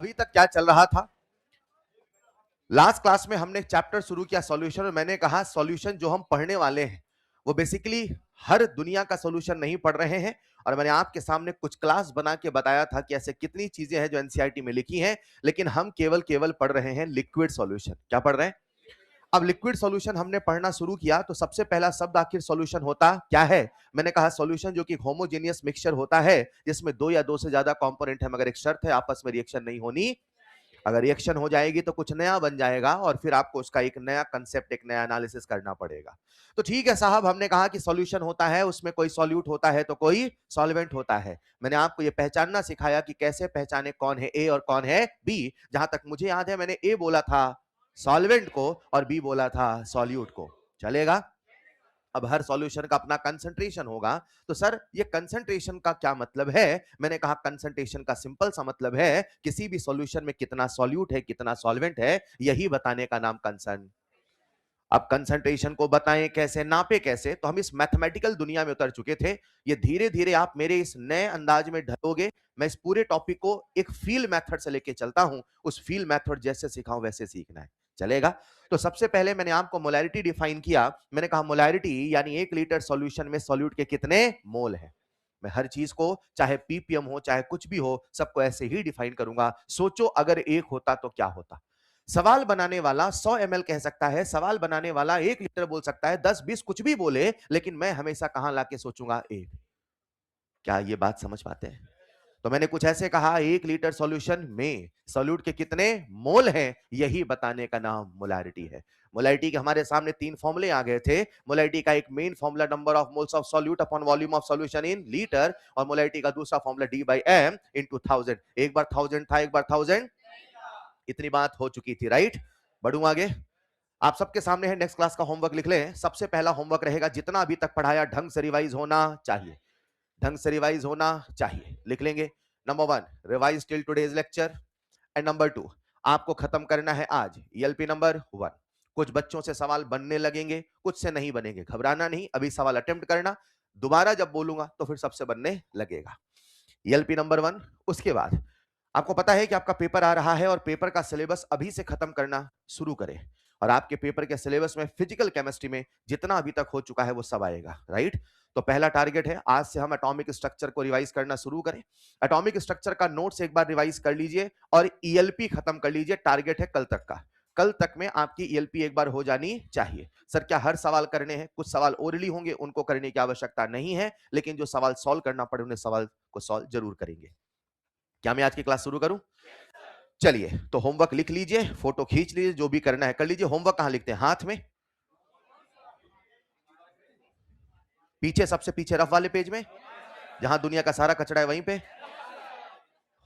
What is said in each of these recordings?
अभी तक क्या चल रहा था? लास्ट क्लास में हमने चैप्टर शुरू किया सॉल्यूशन और मैंने कहा सॉल्यूशन जो हम पढ़ने वाले हैं वो बेसिकली हर दुनिया का सॉल्यूशन नहीं पढ़ रहे हैं। और मैंने आपके सामने कुछ क्लास बना के बताया था कि ऐसे कितनी चीजें हैं जो एनसीईआरटी में लिखी हैं, लेकिन हम केवल केवल पढ़ रहे हैं लिक्विड सॉल्यूशन। क्या पढ़ रहे हैं? अब लिक्विड सॉल्यूशन हमने पढ़ना शुरू किया तो सबसे पहला शब्द आखिर सॉल्यूशन होता क्या है? मैंने कहा सॉल्यूशन जो कि होमोजेनियस मिक्सचर होता है जिसमें दो या दो से ज्यादा कंपोनेंट है, मगर एक शर्त है, आपस में रिएक्शन नहीं होनी। अगर रिएक्शन हो जाएगी तो कुछ नया बन जाएगा और फिर आपको उसका एक नया कंसेप्ट, एक नया एनालिसिस करना पड़ेगा। तो ठीक है साहब, हमने कहा कि सॉल्यूशन होता है, उसमें कोई सॉल्यूट होता है तो कोई सॉल्वेंट होता है। मैंने आपको यह पहचानना सिखाया कि कैसे पहचाने कौन है ए और कौन है बी। जहां तक मुझे याद है मैंने ए बोला था सॉल्वेंट को और बी बोला था सॉल्यूट को। चलेगा? अब हर सॉल्यूशन का अपना कंसंट्रेशन होगा। तो सर ये कंसंट्रेशन का क्या मतलब है? मैंने कहा कंसंट्रेशन का सिंपल सा मतलब है किसी भी सॉल्यूशन में कितना सॉल्यूट है, कितना सॉल्वेंट है, यही बताने का नाम कंसन। अब कंसंट्रेशन को बताएं कैसे, नापे कैसे, तो हम इस मैथमेटिकल दुनिया में उतर चुके थे। ये धीरे धीरे आप मेरे इस नए अंदाज में ढलोगे। मैं इस पूरे टॉपिक को एक फील मेथड से लेके चलता हूं, उस फील मेथड जैसे सिखाऊं वैसे सीखना है। चलेगा? तो सबसे पहले मैंने आपको मोलैरिटी डिफाइन किया। मैंने कहा मोलैरिटी यानी 1 लीटर सॉल्यूशन में सॉल्यूट के कितने मोल है। मैं हर चीज को चाहे पीपीएम हो चाहे कुछ भी हो सबको ऐसे ही डिफाइन करूंगा। सोचो अगर एक होता तो क्या होता। सवाल बनाने वाला 100 ml कह सकता है, सवाल बनाने वाला 1 लीटर बोल सकता है, 10-20 कुछ भी बोले, लेकिन मैं हमेशा कहां लाके सोचूंगा एक। क्या ये बात समझ पाते हैं? तो मैंने कुछ ऐसे कहा 1 लीटर सॉल्यूशन में सॉल्यूट के कितने मोल हैं, यही बताने का नाम मोलैरिटी है। मोलैरिटी के हमारे सामने 3 फॉर्मूले आ गए थे। मोलैरिटी का एक main formula number of moles of solute upon volume of solution in litre, और मोलैरिटी का दूसरा फॉर्मूला D/m इनटू 1000। एक बार 1000 था, एक बार 1000। इतनी बात हो चुकी थी, राइट? बढ़ूं आगे। आप सबके सामने है, नेक्स्ट क्लास का होमवर्क लिख लें। सबसे पहला होमवर्क रहेगा जितना अभी तक पढ़ाया ढंग से रिवाइज होना चाहिए, ढंग से रिवाइज होना चाहिए। लिख लेंगे number 1 revise till today's lecture, and number 2 आपको खत्म करना है आज ईएलपी नंबर 1। कुछ बच्चों से सवाल बनने लगेंगे, कुछ से नहीं बनेंगे, घबराना नहीं, अभी सवाल अटेम्प्ट करना, दोबारा जब बोलूंगा तो फिर सबसे बनने लगेगा। ELP number 1। उसके बाद आपको पता है कि आपका पेपर आ रहा है और पेपर का सिलेबस अभी से खत्म करना शुरू करें। और आपके पेपर के सिलेबस में फिजिकल केमिस्ट्री में जितना अभी तक हो चुका है वो सब आएगा, राइट? तो पहला टारगेट है आज से हम एटॉमिक स्ट्रक्चर को रिवाइज करना शुरू करें। एटॉमिक स्ट्रक्चर का नोट्स एक बार रिवाइज कर लीजिए और ईएलपी खत्म कर लीजिए। टारगेट है कल तक का। कल तक में आपकी ईएलपी एक बार हो जानी चाहिए। सर क्या हर सवाल करने हैं? कुछ सवाल ओरली होंगे, उनको करने की आवश्यकता नहीं है, लेकिन जो सवाल सॉल्व करना पड़े उन्हें सवाल को सॉल्व जरूर करेंगे। क्या मैं आज की क्लास शुरू करूं? चलिए, तो होमवर्क लिख लीजिए, फोटो खींच लीजिए, जो भी करना है कर लीजिए। होमवर्क कहां लिखते हैं? हाथ में, पीछे, सबसे पीछे रफ वाले पेज में, जहां दुनिया का सारा कचरा है वहीं पे।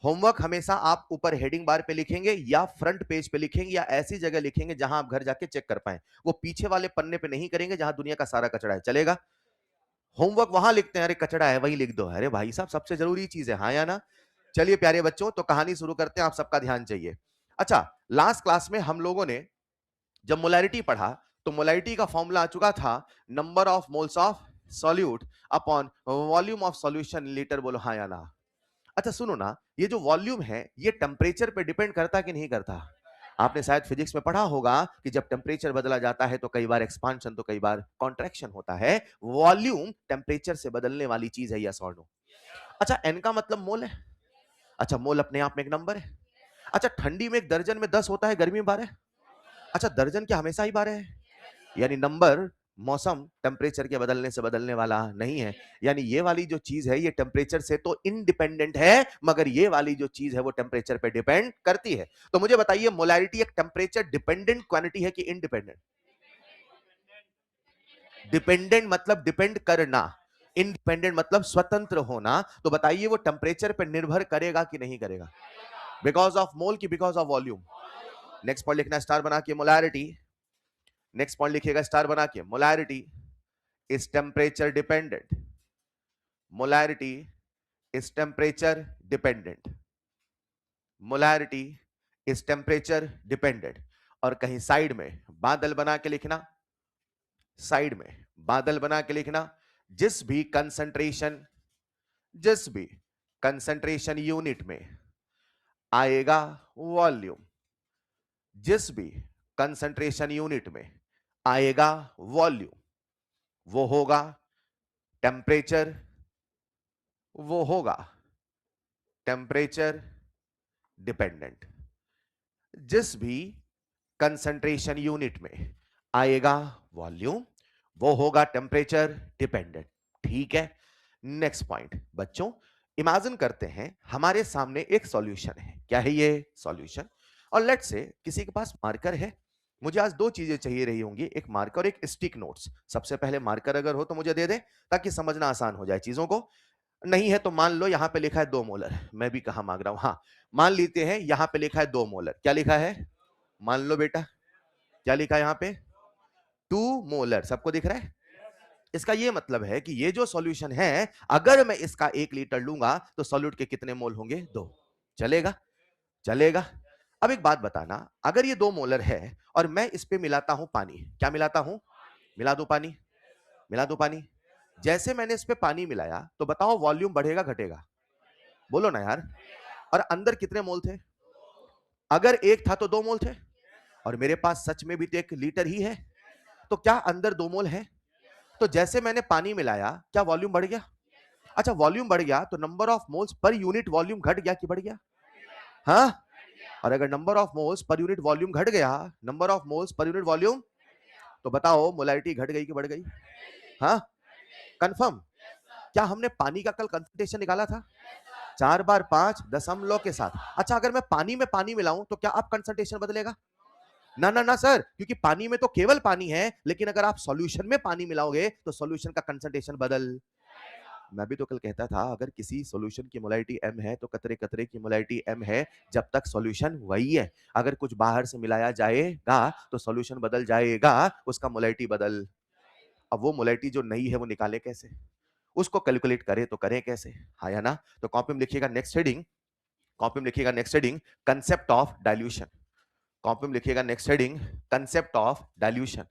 होमवर्क हमेशा आप ऊपर हेडिंग बार पे लिखेंगे या फ्रंट पेज पे लिखेंगे या ऐसी जगह लिखेंगे जहां आप घर जाके चेक कर पाए। वो पीछे वाले पन्ने पे नहीं करेंगे जहां दुनिया का सारा कचरा है। चलेगा? होमवर्क वहां लिखते हैं, अरे कचरा है वहीं लिख दो। अरे भाई साहब, सबसे जरूरी चीज है, हाँ या ना? चलिए प्यारे बच्चों, तो कहानी शुरू करते हैं, आप सबका ध्यान चाहिए। अच्छा, लास्ट क्लास में हम लोगों ने जब मोलैरिटी पढ़ा तो मोलैरिटी का फॉर्मूला आ चुका था number of moles of solute upon volume of solution litre. बोलो हाँ या ना? अच्छा सुनो ना, ये जो वॉल्यूम है ये टेम्परेचर पे डिपेंड करता कि नहीं करता? आपने शायद फिजिक्स में पढ़ा होगा कि जब टेम्परेचर बदला जाता है तो कई बार एक्सपांशन तो कई बार कॉन्ट्रैक्शन होता है। वॉल्यूम टेम्परेचर से बदलने वाली चीज है, यस और नो? अच्छा, एन का मतलब मोल है। अच्छा, मोल अपने आप में एक नंबर है। अच्छा, ठंडी में एक दर्जन में 10 होता है, गर्मी में 12। अच्छा, दर्जन क्या हमेशा ही 12 है? यानी नंबर मौसम टेम्परेचर के बदलने से बदलने वाला नहीं है। यानी ये वाली जो चीज है ये टेम्परेचर से तो इंडिपेंडेंट है, मगर ये वाली जो चीज है वो टेम्परेचर पे डिपेंड करती है। तो मुझे बताइए, मोलैरिटी एक टेम्परेचर डिपेंडेंट क्वांटिटी है कि इंडिपेंडेंट? डिपेंडेंट मतलब डिपेंड करना, इंडिपेंडेंट मतलब स्वतंत्र होना। तो बताइए वो टेम्परेचर पर निर्भर करेगा कि नहीं करेगा? बिकॉज ऑफ मोल की because of volume? Next point लिखना स्टार बना के, मोलैरिटी। नेक्स्ट पॉइंट लिखिएगा स्टार बना के, molarity is temperature dependent. Molarity is temperature dependent. Molarity is temperature dependent. और कहीं साइड में बादल बना के लिखना, साइड में बादल बना के लिखना, जिस भी कंसंट्रेशन यूनिट में आएगा वॉल्यूम। जिस भी कंसंट्रेशन यूनिट में आएगा वॉल्यूम, वो होगा टेम्परेचर, वो होगा टेम्परेचर डिपेंडेंट। जिस भी कंसंट्रेशन यूनिट में आएगा वॉल्यूम, वो होगा टेम्परेचर डिपेंडेंट। ठीक है, नेक्स्ट पॉइंट बच्चों, इमेजिन करते हैं हमारे सामने एक सॉल्यूशन है। क्या है ये सॉल्यूशन? और लेट्स से किसी के पास मार्कर है। मुझे आज दो चीजें चाहिए रही होंगी, एक मार्कर और एक स्टिक नोट्स। सबसे पहले मार्कर अगर हो तो मुझे दे दे, ताकि समझना आसान हो जाए चीजों को। नहीं है तो मान लो यहां पे लिखा है 2 मोलर, मैं भी कहां मांग रहा हूं। हाँ, मान लेते हैं यहां पे लिखा है 2 मोलर। क्या लिखा है? मान लो बेटा, क्या लिखा है यहां पे? 2 मोलर। सबको दिख रहा है? इसका ये मतलब है कि ये जो सॉल्यूशन है, अगर मैं इसका 1 लीटर लूंगा तो सॉल्यूट के कितने मोल होंगे? 2। चलेगा? चलेगा। अब एक बात बताना, अगर ये 2 मोलर है और मैं इस पे मिलाता हूं पानी, क्या मिलाता हूं? मिला दो पानी, मिला दो पानी। जैसे मैंने इस पे पानी मिलाया तो बताओ वॉल्यूम बढ़ेगा घटेगा? बोलो ना यार। और अंदर कितने मोल थे? अगर एक था तो 2 मोल थे, और मेरे पास सच में भी तो 1 लीटर ही है, तो क्या अंदर 2 मोल है? तो जैसे मैंने पानी मिलाया, क्या वॉल्यूम बढ़ गया? अच्छा, वॉल्यूम बढ़ गया तो number of moles per unit volume घट गया कि बढ़ गया? हाँ। और अगर number of moles per unit volume घट गया, number of moles per unit volume, तो बताओ मोलैरिटी घट गई कि बढ़ गई? हाँ, कंफर्म? क्या हमने पानी का कल कंसंट्रेशन निकाला था? 4 बार 5 दशमलव के साथ। अच्छा, अगर मैं पानी में पानी मिलाऊं तो क्या अब कंसंट्रेशन बदलेगा? ना ना ना सर, क्योंकि पानी में तो केवल पानी है, लेकिन अगर आप सॉल्यूशन में पानी मिलाओगे तो सॉल्यूशन का कंसंट्रेशन बदल। मैं भी तो कल कहता था, अगर किसी सॉल्यूशन की मोलैरिटी m है तो कतरे कतरे की मोलैरिटी m है, जब तक सॉल्यूशन वही है। अगर कुछ बाहर से मिलाया जाएगा तो सॉल्यूशन बदल जाएगा, उसका मोलैरिटी बदल। अब वो मोलैरिटी जो नई है वो निकाले कैसे? उसको कैलकुलेट करें तो करें कैसे? हाँ या ना? तो कॉपी में लिखिएगा नेक्स्ट हेडिंग, कॉपी में लिखिएगा next heading, concept of dilution. Copy में लिखिएगा next heading, concept of dilution.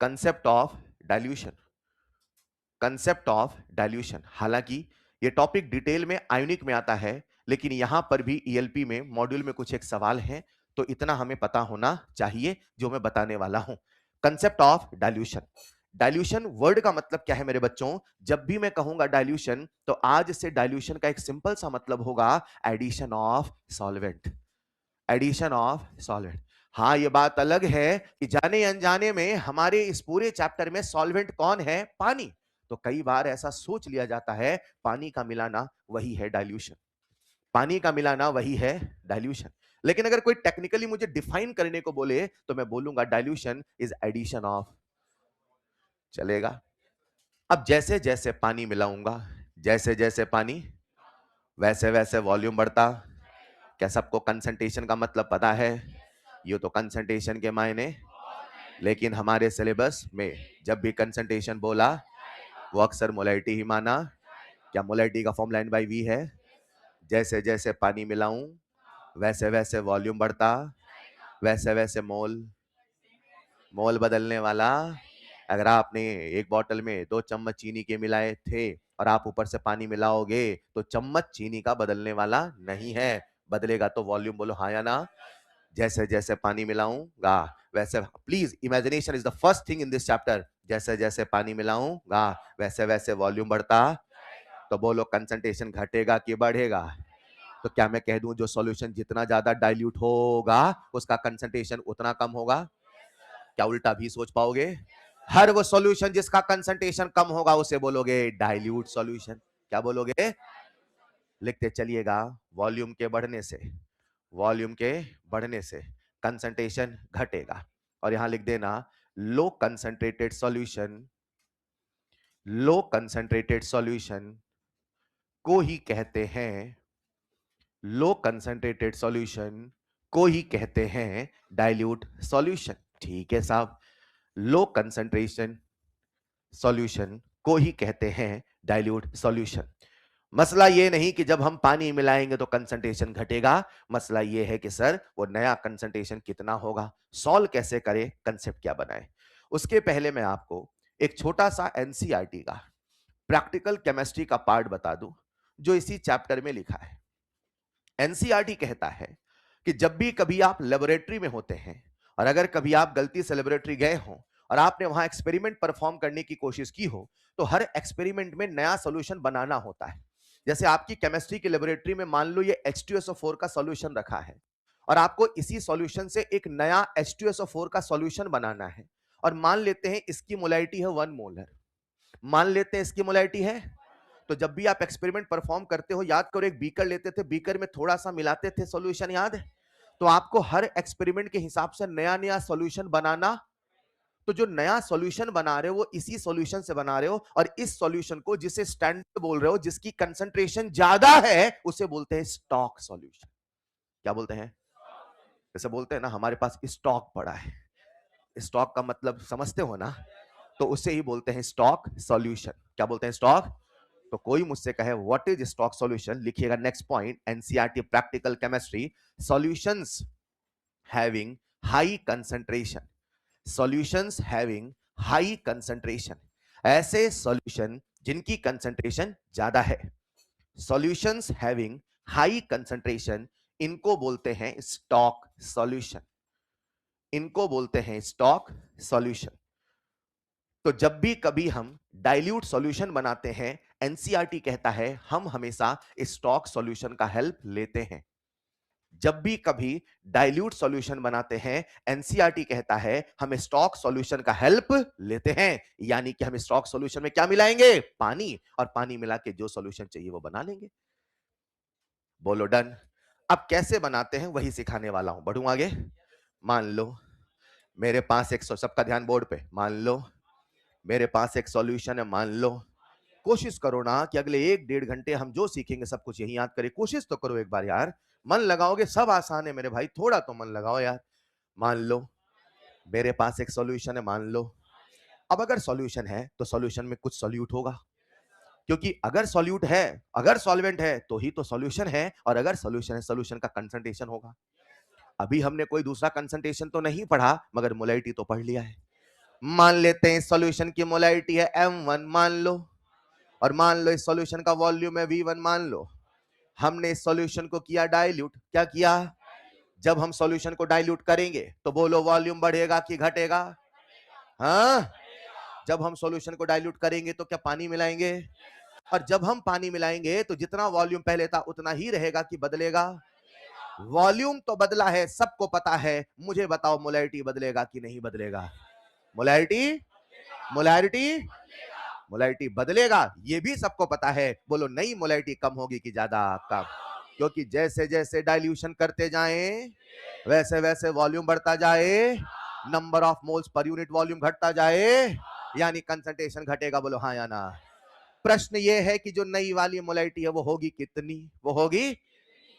Concept of dilution, concept of dilution. हालांकि ये टॉपिक डिटेल में आयोनिक में आता है, लेकिन यहां पर भी ईएलपी में मॉड्यूल में कुछ एक सवाल है, तो इतना हमें पता होना चाहिए जो मैं बताने वाला हूं। Concept of dilution. Dilution word का मतलब क्या है मेरे बच्चों? जब भी मैं कहूंगा डाइल्यूशन, तो आज से डाइल्यूशन का एक सिंपल सा मतलब होगा addition of solvent. Addition of solvent. हाँ, ये बात अलग है कि जाने अनजाने में हमारे इस पूरे चैप्टर में सॉल्वेंट कौन है? पानी। तो कई बार ऐसा सोच लिया जाता है पानी का मिलाना वही है डाइल्यूशन, पानी का मिलाना वही है डाइल्यूशन। लेकिन अगर कोई टेक्निकली मुझे डिफाइन करने को बोले तो मैं बोलूंगा डाइल्यूशन इज एडिशन ऑफ। चलेगा? अब जैसे जैसे पानी मिलाऊंगा, जैसे जैसे पानी, वैसे वैसे वॉल्यूम बढ़ता। क्या सबको कंसंट्रेशन का मतलब पता है? ये तो कंसंट्रेशन के मायने, लेकिन हमारे सिलेबस में जब भी कंसंट्रेशन बोला वो अक्सर मोलैरिटी ही माना। क्या मोलैरिटी का फॉर्मूला N/V है? जैसे जैसे पानी मिलाऊं वैसे वैसे वॉल्यूम बढ़ता, वैसे वैसे मोल, मोल बदलने वाला। अगर आपने एक बोतल में 2 चम्मच चीनी के मिलाए थे और आप ऊपर से पानी मिलाओगे तो चम्मच चीनी का बदलने वाला नहीं है, बदलेगा तो वॉल्यूम। बोलो हाँ या ना? जैसे जैसे पानी मिलाऊंगा वैसे, please imagination is the first thing in this chapter. जैसे जैसे पानी मिलाऊंगा वैसे वैसे वॉल्यूम बढ़ता। तो बोलो कंसंट्रेशन घटेगा कि बढ़ेगा? तो क्या मैं कह दूं जो सॉल्यूशन जितना ज्यादा डाइल्यूट होगा उसका कंसंट्रेशन उतना कम होगा? क्या उल्टा भी सोच पाओगे? हर वो सॉल्यूशन जिसका कंसंट्रेशन कम होगा उसे बोलोगे डाइल्यूट सॉल्यूशन। क्या बोलोगे? लिखते चलिएगा, वॉल्यूम के बढ़ने से, वॉल्यूम के बढ़ने से कंसंट्रेशन घटेगा। और यहां लिख देना लो कंसंट्रेटेड सॉल्यूशन, लो कंसंट्रेटेड सॉल्यूशन को ही कहते हैं, लो कंसंट्रेटेड सॉल्यूशन को ही कहते हैं डाइल्यूट सॉल्यूशन। ठीक है साहब, लो कंसंट्रेशन सॉल्यूशन को ही कहते हैं डाइल्यूट सॉल्यूशन। मसला ये नहीं कि जब हम पानी मिलाएंगे तो कंसंट्रेशन घटेगा, मसला ये है कि सर वो नया कंसंट्रेशन कितना होगा, सॉल्व कैसे करें, कंसेप्ट क्या बनाए। उसके पहले मैं आपको एक छोटा सा एनसीईआरटी का प्रैक्टिकल केमिस्ट्री का पार्ट बता दूं जो इसी चैप्टर में लिखा है। एनसीईआरटी कहता है कि जब भी कभी आप लेबोरेटरी में होते हैं और अगर कभी आप गलती से लेबोरेटरी गए हो और आपने वहां एक्सपेरिमेंट परफॉर्म करने की कोशिश की हो, तो हर एक्सपेरिमेंट में नया सॉल्यूशन बनाना होता है। जैसे आपकी केमिस्ट्री की लेबोरेटरी में मान लो ये H2SO4 का सॉल्यूशन रखा है और आपको इसी सॉल्यूशन से एक नया H2SO4 का सॉल्यूशन बनाना है, और मान लेते हैं इसकी मोलैरिटी है 1 मोलर, मान लेते हैं इसकी मोलैरिटी है। तो जब भी आप एक्सपेरिमेंट परफॉर्म करते हो, याद करो एक बीकर लेते थे, बीकर में थोड़ा सा मिलाते थे सॉल्यूशन, याद है? तो आपको हर एक्सपेरिमेंट के हिसाब से नया नया सॉल्यूशन बनाना। तो जो नया सॉल्यूशन बना रहे हो वो इसी सॉल्यूशन से बना रहे हो, और इस सॉल्यूशन को जिसे स्टैंडर्ड बोल रहे हो, जिसकी कंसंट्रेशन ज्यादा है, उसे बोलते हैं स्टॉक सॉल्यूशन। क्या बोलते हैं? जैसे बोलते हैं ना हमारे पास स्टॉक पड़ा है, स्टॉक का मतलब समझते हो ना, तो उसे ही बोलते हैं स्टॉक सॉल्यूशन। क्या बोलते हैं? स्टॉक। तो कोई मुझसे कहे व्हाट इज स्टॉक सॉल्यूशन, लिखिएगा next point, NCERT practical chemistry, solutions having high concentration, solutions having high concentration, ऐसे सॉल्यूशन जिनकी कंसंट्रेशन ज्यादा है, सॉल्यूशंस हैविंग हाई कंसंट्रेशन, इनको बोलते हैं स्टॉक सॉल्यूशन, इनको बोलते हैं स्टॉक सॉल्यूशन। तो जब भी कभी हम डाइल्यूट सॉल्यूशन बनाते हैं, एनसीईआरटी कहता है हम हमेशा स्टॉक सॉल्यूशन का हेल्प लेते हैं। जब भी कभी डाइल्यूट सॉल्यूशन बनाते हैं, एनसीईआरटी कहता है हम स्टॉक सॉल्यूशन का हेल्प लेते हैं, यानी कि हम स्टॉक सॉल्यूशन में क्या मिलाएंगे? पानी, और पानी मिला के जो सॉल्यूशन चाहिए वो बना लेंगे। बोलो डन। अब कैसे बनाते हैं वही सिखाने वाला हूं, बढ़ूं आगे। मान लो मेरे पास एक, सबका ध्यान बोर्ड पे, मान लो मेरे पास एक सॉल्यूशन है, मान लो। कोशिश करो ना कि अगले 1-1.5 घंटे हम जो सीखेंगे सब कुछ यही याद करें, कोशिश तो करो एक बार यार, मन लगाओगे सब आसान है मेरे भाई, थोड़ा तो मन लगाओ यार। मान लो मेरे पास एक सॉल्यूशन है, मान लो। अब अगर सॉल्यूशन है तो सॉल्यूशन में कुछ सॉल्यूट होगा, क्योंकि अगर सॉल्यूट है, अगर सॉल्वेंट है तो ही तो सॉल्यूशन है, और अगर सॉल्यूशन है सॉल्यूशन का कंसंट्रेशन होगा। अभी हमने कोई दूसरा कंसंट्रेशन तो नहीं पढ़ा, मगर मोलैरिटी तो पढ़ लिया है। मान लेते हैं सॉल्यूशन की मोलैरिटी है M1 मान लो, और मान लो इस सॉल्यूशन का वॉल्यूम है V1 मान लो। हमने इस सॉल्यूशन को किया डाइल्यूट, क्या किया? जब हम सॉल्यूशन को डाइल्यूट करेंगे तो बोलो वॉल्यूम बढ़ेगा कि घटेगा? हाँ, जब हम सॉल्यूशन को डाइल्यूट करेंगे तो क्या पानी मिलाएंगे? और जब हम पानी मिलाएंगे तो जितना वॉल्यूम पहले था उतना ही रहेगा कि बदलेगा? वॉल्यूम तो बदला है, सबको पता है, मुझे बताओ मोलैरिटी बदलेगा कि नहीं बदलेगा? मोलैरिटी, मोलैरिटी, मोलैरिटी बदलेगा, ये भी सबको पता है। बोलो नई मोलैरिटी कम होगी कि ज्यादा? कम, क्योंकि जैसे जैसे डाइल्यूशन करते जाएं वैसे वैसे वॉल्यूम बढ़ता जाए, number of moles per unit volume घटता जाए, यानी कंसंट्रेशन घटेगा। बोलो हाँ या ना? प्रश्न ये है कि जो नई वाली मोलैरिटी है वो होगी कितनी? वो होगी,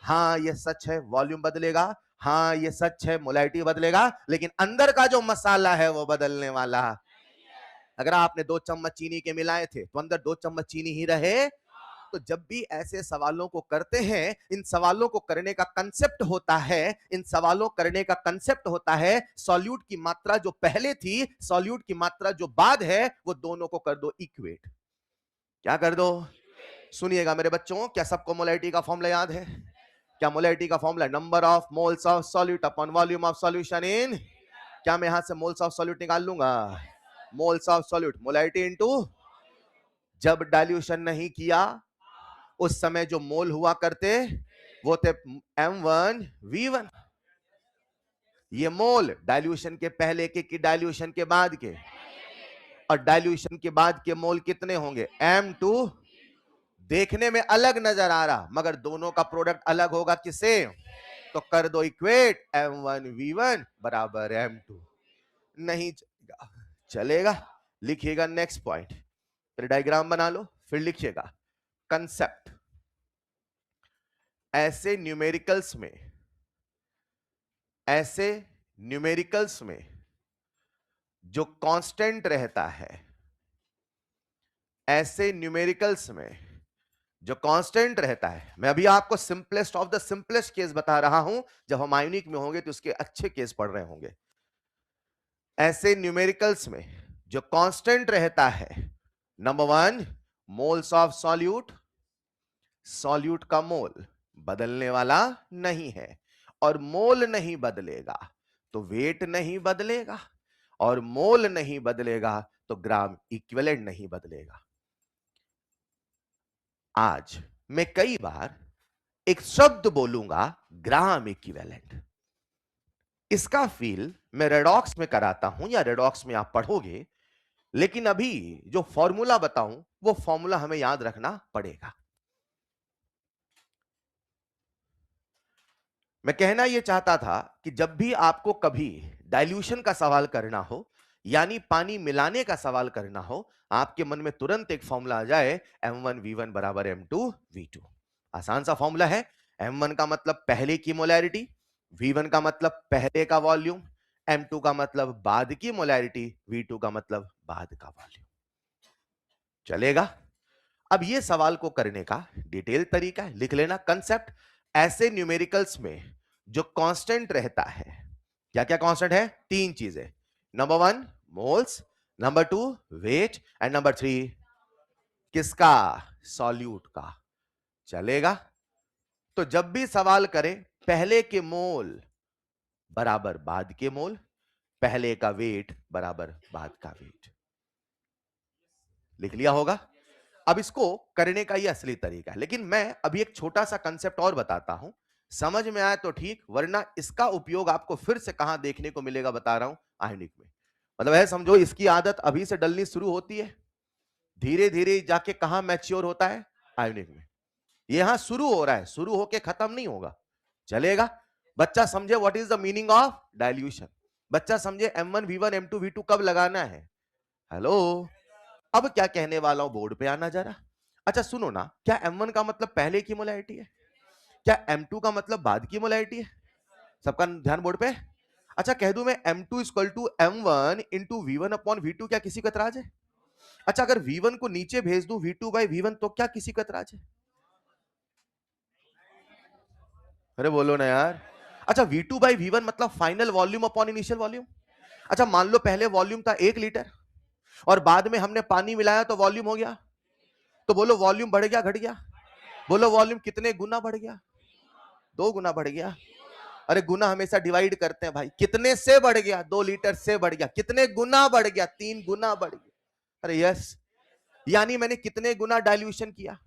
हाँ ये सच है वॉल्यूम बदलेगा, हाँ ये सच है मोलैरिटी बदलेगा, लेकिन अंदर का जो मसाला है वो बदलने वाला। अगर आपने 2 चम्मच चीनी के मिलाए थे तो अंदर 2 चम्मच चीनी ही रहे। तो जब भी ऐसे सवालों को करते हैं, इन सवालों को करने का कंसेप्ट होता है, इन सवालों करने का कंसेप्ट होता है सॉल्यूट की मात्रा जो पहले थी, सॉल्यूट की मात्रा जो बाद है, वो दोनों को कर दो इक्वेट। क्या कर दो? सुनिएगा मेरे बच्चों, क्या सबको मोलैरिटी का फॉर्मूला याद है? क्या मोलैरिटी का formula? Number of moles of solute upon volume of solution in, क्या मैं यहां से मोल्स ऑफ सॉल्यूट निकाल लूंगा? Moles of solute molarity into, जब डाइल्यूशन नहीं किया उस समय जो मोल हुआ करते वो थे M1 V1। ये मोल डाइल्यूशन के पहले के कि डाइल्यूशन के बाद के? और डाइल्यूशन के बाद के मोल कितने होंगे? M2। देखने में अलग नजर आ रहा, मगर दोनों का प्रोडक्ट अलग होगा कि सेम? तो कर दो इक्वेट, M1 V1 बराबर M2। नहीं चलेगा? चलेगा। लिखिएगा नेक्स्ट पॉइंट, फिर डायग्राम बना लो, फिर लिखिएगा कंसेप्ट। ऐसे न्यूमेरिकल्स में, ऐसे न्यूमेरिकल्स में जो कांस्टेंट रहता है, ऐसे न्यूमेरिकल्स में जो कांस्टेंट रहता है, मैं अभी आपको simplest of the simplest case बता रहा हूं, जब हम आयोनिक में होंगे तो उसके अच्छे केस पढ़ रहे होंगे। ऐसे न्यूमेरिकल्स में जो कांस्टेंट रहता है, number 1 moles of solute, solute का मोल, बदलने वाला नहीं है, और मोल नहीं बदलेगा तो वेट नहीं बदलेगा, और मोल नहीं बदलेगा तो ग्राम इक्विवेलेंट नहीं बदलेगा। आज मैं कई बार एक शब्द बोलूंगा, ग्राम इक्विवेलेंट। इसका फील मैं रेडॉक्स में कराता हूं या रेडॉक्स में आप पढ़ोगे, लेकिन अभी जो फॉर्मूला बताऊं वो फॉर्मूला हमें याद रखना पड़ेगा। मैं कहना यह चाहता था कि जब भी आपको कभी डाइल्यूशन का सवाल करना हो, यानी पानी मिलाने का सवाल करना हो, आपके मन में तुरंत एक फॉर्मूला आ जाए, M1V1 बराबर M2V2। आसान सा फॉर्मूला है। M1 का मतलब पहले की मोलैरिटी, V1 का मतलब पहले का वॉल्यूम, M2 का मतलब बाद की मोलैरिटी, V2 का मतलब बाद का वॉल्यूम। चलेगा? अब ये सवाल को करने का डिटेल तरीका है, लिख लेना कंसेप्ट। ऐसे न्यूमेरिकल्स में जो कांस्टेंट रहता है, क्या क्या कांस्टेंट है? तीन चीजें। Number 1 moles, number 2 weight, and number 3 किसका? सॉल्यूट का। चलेगा? तो जब भी सवाल करें, पहले के मोल बराबर बाद के मोल, पहले का वेट बराबर बाद का वेट। लिख लिया होगा? अब इसको करने का ये असली तरीका है, लेकिन मैं अभी एक छोटा सा कंसेप्ट और बताता हूं, समझ में आया तो ठीक, वरना इसका उपयोग आपको फिर से कहां देखने को मिलेगा बता रहा हूं, आयनिक में। मतलब है, समझो इसकी आदत अभी से डलनी शुरू होती है, धीरे धीरे जाके कहां मैच्योर होता है? आयनिक में। ये यहां शुरू हो रहा है, शुरू होके खत्म नहीं होगा। चलेगा? बच्चा समझे what is the meaning of dilution, बच्चा समझे M1V1 M2V2 कब लगाना है। हेलो, अब क्या कहने वाला हूं बोर्ड पे आना जरा। अच्छा सुनो ना, क्या M1 का मतलब पहले की मोलैरिटी है? क्या M2 का मतलब बाद की मोलैरिटी है? सबका ध्यान बोर्ड पे। अच्छा कह दूं मैं M2 equal to M1 into V1 upon V2, क्या किसी को एतराज है? अच्छा अगर V1 को नीचे भेज दूं V2 बाई V1, तो क्या किसी को एतराज है? अरे बोलो ना यार। अच्छा V2 बाई V1 मतलब final volume upon initial volume. अच्छा मान लो पहले वॉल्यूम था 1 लीटर, और बाद में हमने पानी मिलाया तो वॉल्यूम हो गया, तो बोलो वॉल्यूम बढ़ गया घट गया? बोलो वॉल्यूम कितने गुना बढ़ गया? 2 गुना बढ़ गया। अरे गुना हमेशा डिवाइड करते हैं भाई, कितने से बढ़ गया? 2 लीटर से बढ़ गया। कितने गुना बढ़ गया? 3 गुना बढ़ गया। अरे यस, यानी मैंने कितने गुना डाइल्यूशन किया?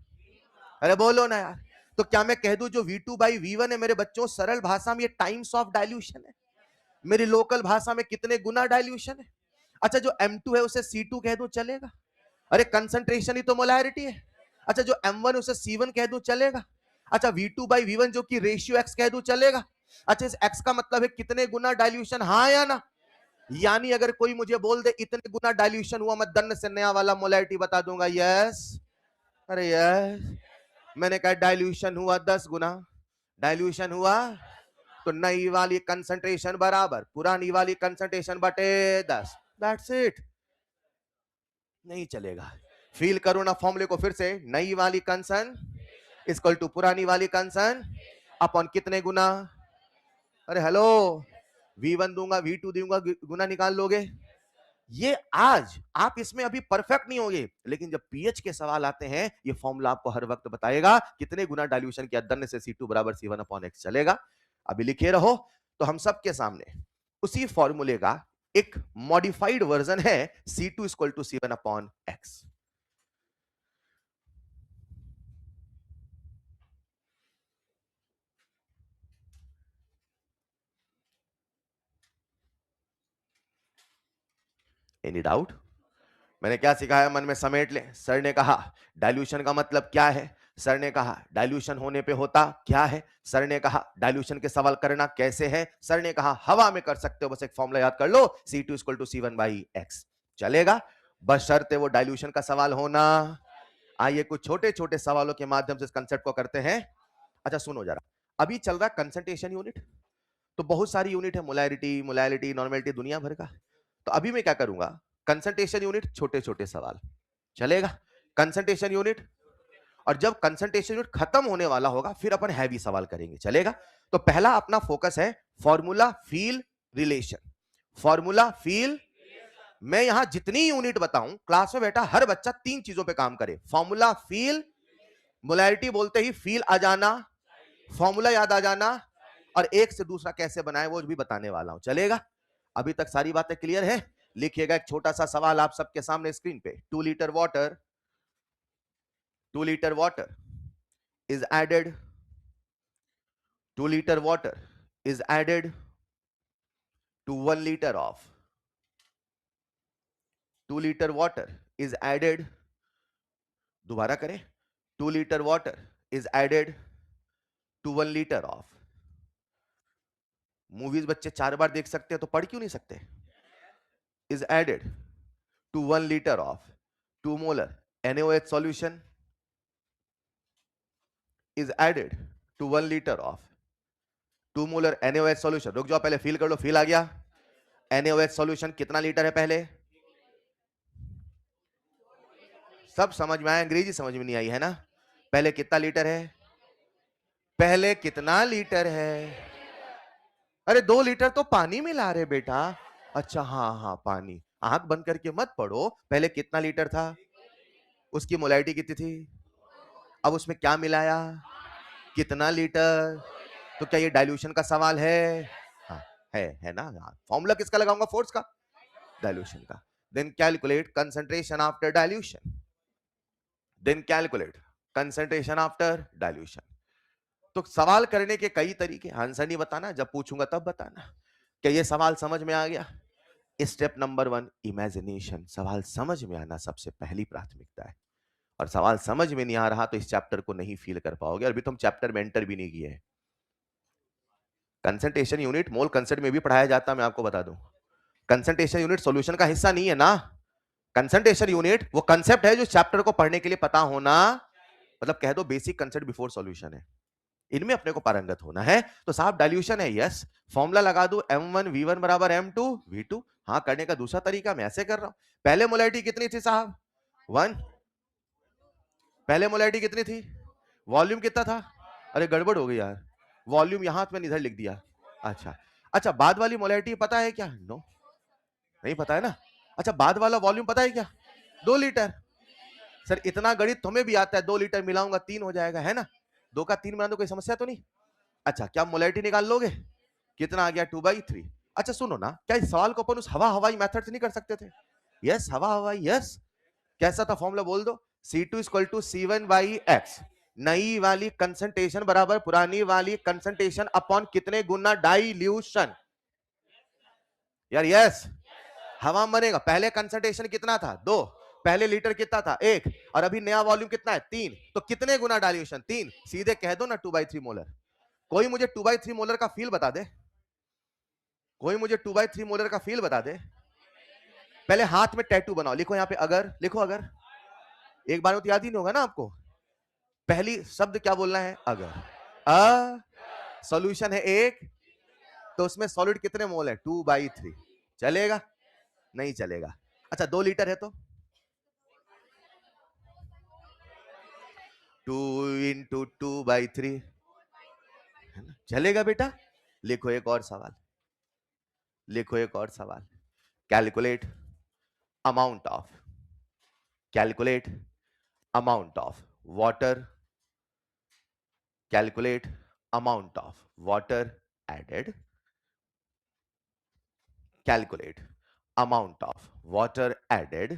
अरे बोलो ना यार। तो क्या मैं कह दूं जो V2 बाई V1 है मेरे बच्चों, सरल भाषा में ये टाइम्स ऑफ डाइल्यूशन है। मेरी लोकल भाषा में कितने गुना डाइल्यूशन है। अच्छा जो M2 है उसे C2 कह दूं चलेगा? अरे कंसंट्रेशन ही तो मोलैरिटी है। अच्छा जो M1 उसे C1 कह दूं चलेगा? अच्छा V2 बाई V1 जो कि रेशियो x कह दूं चलेगा? अच्छा इस x का मतलब है कितने गुना डाइल्यूशन, हाँ या ना? यानी अगर कोई मुझे बोल दे इतने गुना डाइल्यूशन हुआ, मैं दन्न से नया वाला मोलैरिटी बता दूंगा, यस। अरे यस, मैंने कहा डाइल्यूशन हुआ 10 गुना, डाइल्यूशन हुआ तो नई वाली कंसंट्रेशन बराबर पुरानी वाली कंसंट्रेशन बटे 10, दैट्स इट। नहीं चलेगा। फील करो ना फॉर्मूले को फिर से, नई वाली कंसन इक्वल टू पुरानी वाली कंसन अपॉन कितने गुना? अरे हेलो, V1 दूंगा V2 दूंगा, गुना निकाल लोगे। ये आज आप इसमें अभी परफेक्ट नहीं होगे, लेकिन जब पीएच के सवाल आते हैं ये फॉर्मूला आपको हर वक्त बताएगा कितने गुना डाइल्यूशन किया, दन्न से C2 बराबर C1 अपॉन x। चलेगा? अभी लिखे रहो। तो हम सबके सामने उसी फॉर्मूले का एक मॉडिफाइड वर्जन है, C2 equal to C1 upon x। Any doubt? मैंने क्या सिखाया मन में समेट ले। सर ने कहा डाइल्यूशन का मतलब क्या है, सर ने कहा डाइल्यूशन होने पे होता क्या है, सर ने कहा डाइल्यूशन के सवाल करना कैसे है, सर ने कहा हवा में कर सकते हो, बस एक फॉर्मूला याद कर लो, C2 equal to C1 by x। चलेगा? बस शर्त है वो डाइल्यूशन का सवाल होना। आइए कुछ छोटे छोटे सवालों के माध्यम से इस कंसेप्ट को करते हैं। अच्छा सुनो जरा, अभी चल रहा कंसंट्रेशन यूनिट, तो बहुत सारी यूनिट है, मोलैरिटी, मोलैलिटी, नॉर्मेलिटी, दुनिया भर का। तो अभी मैं क्या करूंगा, कंसंट्रेशन यूनिट छोटे छोटे सवाल। चलेगा? कंसंट्रेशन यूनिट, और जब कंसंट्रेशन यूनिट खत्म होने वाला होगा फिर अपन हैवी सवाल करेंगे। चलेगा? तो पहला अपना फोकस है formula feel relation. Formula feel, मैं यहां जितनी यूनिट बताऊं क्लास में बेटा हर बच्चा 3 चीजों पे काम करे। फॉर्मूला फील, मोलैरिटी बोलते ही फील आ जाना, फॉर्मूला याद आ जाना और एक से दूसरा कैसे बनाए वो भी बताने वाला हूं, चलेगा? अभी तक सारी बातें क्लियर है? लिखिएगा एक छोटा सा सवाल आप सबके सामने स्क्रीन पे। 2 litre water is added 2 liter water is added to 1 liter of 2 liter water is added, दोबारा करें, 2 liter water is added to 1 liter of, movies बच्चे 4 बार देख सकते हैं तो पढ़ क्यों नहीं सकते? is added to 1 liter of 2 molar NaOH solution is added to 1 liter of 2 molar NaOH solution। रुक जाओ, पहले फील कर लो, फील आ गया? NaOH solution कितना लीटर है? पहले सब समझ में आया, अंग्रेजी समझ में नहीं आई है ना? पहले कितना लीटर है? पहले कितना लीटर है? अरे 2 लीटर तो पानी मिला रहे बेटा। अच्छा हाँ हाँ पानी, आंख बंद करके मत पढ़ो। पहले कितना लीटर था? उसकी मोलैरिटी कितनी थी? अब उसमें क्या मिलाया? कितना लीटर? तो क्या ये डाइल्यूशन का सवाल है? हाँ है ना? फॉर्मूला किसका लगाऊंगा? फोर्स का, डाइल्यूशन का। Then calculate concentration after dilution, then calculate concentration after dilution. तो सवाल करने के कई तरीके, आंसर नहीं बताना, जब पूछूंगा तब बताना। क्या ये सवाल समझ में आ गया? स्टेप नंबर 1 इमेजिनेशन, सवाल समझ में आना सबसे पहली प्राथमिकता है। और सवाल समझ में नहीं आ रहा तो इस चैप्टर को नहीं फील कर पाओगे। अभी तो हम चैप्टर में एंटर भी नहीं किए हैं। कंसंट्रेशन यूनिट मोल कंसेप्ट में भी पढ़ाया जाता है, मैं आपको बता दूं। कंसंट्रेशन यूनिट सॉल्यूशन का हिस्सा नहीं है ना। कंसंट्रेशन यूनिट वो कंसेप्ट है जो चैप्टर को पढ़ने के लिए पता होना, मतलब कह दो बेसिक कंसेप्ट बिफोर सॉल्यूशन है, इनमें अपने को पारंगत होना है। तो साहब डाइल्यूशन है, यस, फॉर्मूला लगा दो m1 v1 बराबर m2 v2। हाँ, करने का दूसरा तरीका मैं ऐसे कर रहा हूं। पहले मोलैरिटी कितनी थी साहब? 1। पहले मोलैरिटी कितनी थी? वॉल्यूम कितना था? अरे गड़बड़ हो गई यार, वॉल्यूम यहां मैंने इधर लिख दिया। अच्छा बाद वाली मोलैरिटी पता है क्या? नो, नहीं पता है ना। अच्छा बाद वाला वॉल्यूम पता है क्या? 2 लीटर। सर इतना गणित तुम्हें भी आता है, 2 लीटर मिलाऊंगा 3 हो जाएगा, है ना? 2 का 3 मिला दो, कोई समस्या तो नहीं? अच्छा क्या मोलैरिटी निकाल लोगे? कितना आ गया? 2/3। अच्छा सुनो ना, क्या इस सवाल को अपन उस हवा हवाई मेथड से नहीं कर सकते थे? यस, हवा हवाई, यस। कैसा था फॉर्मूला बोल दो? C2 = C1/x। नई वाली कंसंट्रेशन बराबर पुरानी वाली कंसंट्रेशन अपॉन कितने गुना डाइल्यूशन। यार यस, हवा बनेगा। पहले कंसंट्रेशन कितना था? 2। पहले लीटर कितना था? 1। और अभी नया वॉल्यूम कितना है? 3। तो कितने गुना डाइल्यूशन? 3। सीधे कह दो ना 2/3 मोलर। कोई मुझे 2/3 मोलर का फील बता दे, कोई मुझे 2/3 मोलर का फील बता दे। पहले हाथ में टैटू बनाओ, लिखो यहां पे अगर, लिखो अगर। एक बार में तो याद ही नहीं होगा ना आपको। पहली शब्द क्या बोलना है? अगर। सॉल्यूशन है 1, तो उसमें सॉलिड कितने मोल है? 2/3। चलेगा? नहीं चलेगा। अच्छा 2 लीटर है तो 2 × 2/3 है ना? चलेगा बेटा? लिखो एक और सवाल, लिखो एक और सवाल। Calculate amount of, calculate amount of water, calculate amount of water added, calculate amount of water added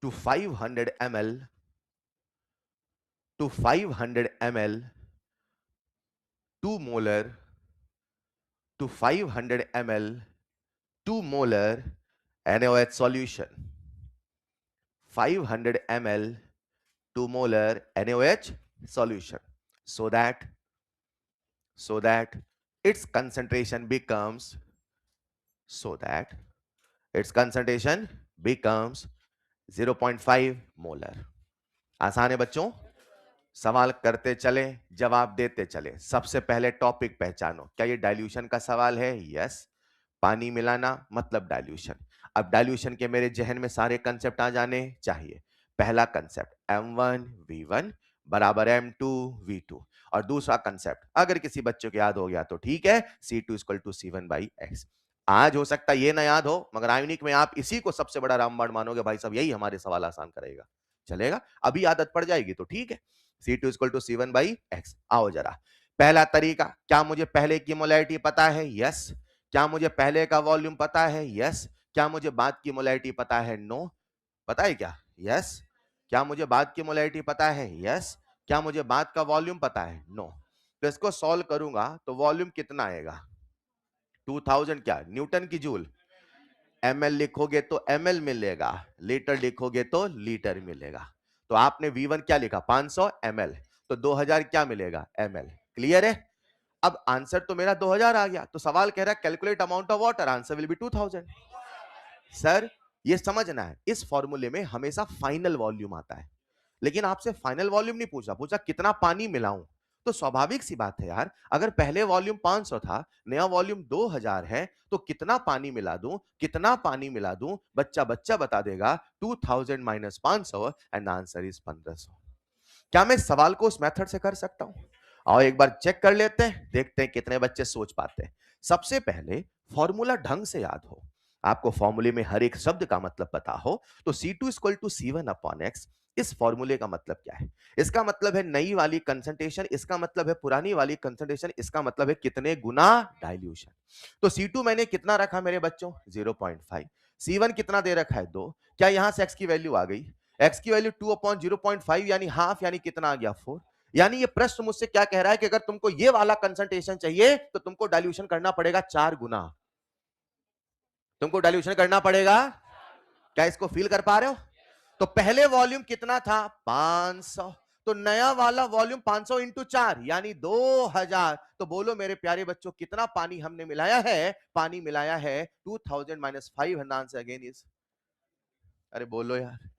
to 500 ml, to 500 ml 2 molar, to 500 ml 2 molar NaOH solution, 500 ml 2 molar NaOH solution, so that its concentration becomes, so that its concentration becomes 0.5 molar. आसान है बच्चों, सवाल करते चले, जवाब देते चले। सबसे पहले टॉपिक पहचानो, क्या ये डाइल्यूशन का सवाल है? यस, पानी मिलाना मतलब डाइल्यूशन। अब डाइल्यूशन के मेरे जहन में सारे कंसेप्ट आ जाने चाहिए। पहला कंसेप्ट m1 v1 बराबर m2 v2, और दूसरा कंसेप्ट अगर किसी बच्चे को याद हो गया तो ठीक है, C2 = C1/x। आज हो सकता है ये ना याद हो, मगर आयोनिक में आप इसी को सबसे बड़ा रामबाण मानोगे, भाई साहब यही हमारे सवाल आसान करेगा। चलेगा? अभी आदत पड़ जाएगी तो ठीक है। C2 = C1/x। आओ जरा, पहला तरीका, क्या मुझे पहले की मोलैरिटी पता है? यस। क्या मुझे पहले का वॉल्यूम पता है? यस। क्या मुझे बाद की मोलैरिटी पता है? नो। पता है क्या? यस। क्या मुझे बाद की मोलैरिटी पता है? यस। क्या मुझे बाद का वॉल्यूम पता है? नो। तो इसको सॉल्व करूंगा तो वॉल्यूम कितना आएगा? 2000 क्या न्यूटन की जूल, ml लिखोगे तो ml मिलेगा, लीटर लिखोगे तो लीटर मिलेगा। तो आपने V1 क्या लिखा? 500 ml, तो 2000 क्या मिलेगा? ml। क्लियर है? अब आंसर तो मेरा 2000 आ गया, तो सवाल कह रहा है calculate amount of water, answer will be 2000। Sir ये समझना है, इस फॉर्मूले में हमेशा फाइनल वॉल्यूम आता है, लेकिन आपसे फाइनल वॉल्यूम नहीं पूछा, पूछा कितना पानी मिलाऊं। तो स्वाभाविक सी बात है यार, अगर पहले वॉल्यूम 500 था, नया वॉल्यूम 2000 है, तो कितना पानी मिला दूं, कितना पानी मिला दूं? बच्चा बच्चा बता देगा 2000 माइनस 500 एंड आंसर इज 1500। क्या मैं इस सवाल को उस मेथड से कर सकता हूं? आओ एक बार चेक कर लेते हैं, देखते हैं कितने बच्चे सोच पाते हैं। सबसे पहले फॉर्मूला ढंग से याद हो, आपको फॉर्मूले में हर एक शब्द का मतलब पता हो। तो C2 equal to C1 upon x, इस फॉर्मूले का मतलब क्या है? इसका मतलब है नई वाली कंसंट्रेशन, इसका मतलब है पुरानी वाली कंसंट्रेशन, इसका मतलब है कितने गुना डाइल्यूशन। तो C2 मैंने कितना रखा मेरे बच्चों? 0.5। C1 कितना दे रखा है? 2। क्या यहां से x की वैल्यू आ गई? x की वैल्यू 2 अपॉन 0.5 यानी हाफ, यानी कितना आ गया? 4। यानी ये प्रश्न मुझसे क्या कह रहा है कि अगर तुमको ये वाला कंसंट्रेशन चाहिए तो तुमको डाइल्यूशन करना पड़ेगा 4 गुना, तुमको डाइल्यूशन करना पड़ेगा। क्या इसको फील कर पा रहे हो? तो पहले वॉल्यूम कितना था? 500। तो नया वाला वॉल्यूम 500 इंटू 4 यानी 2000। तो बोलो मेरे प्यारे बच्चों कितना पानी हमने मिलाया है? पानी मिलाया है 2000 minus 5 and answer again is, अरे बोलो यार।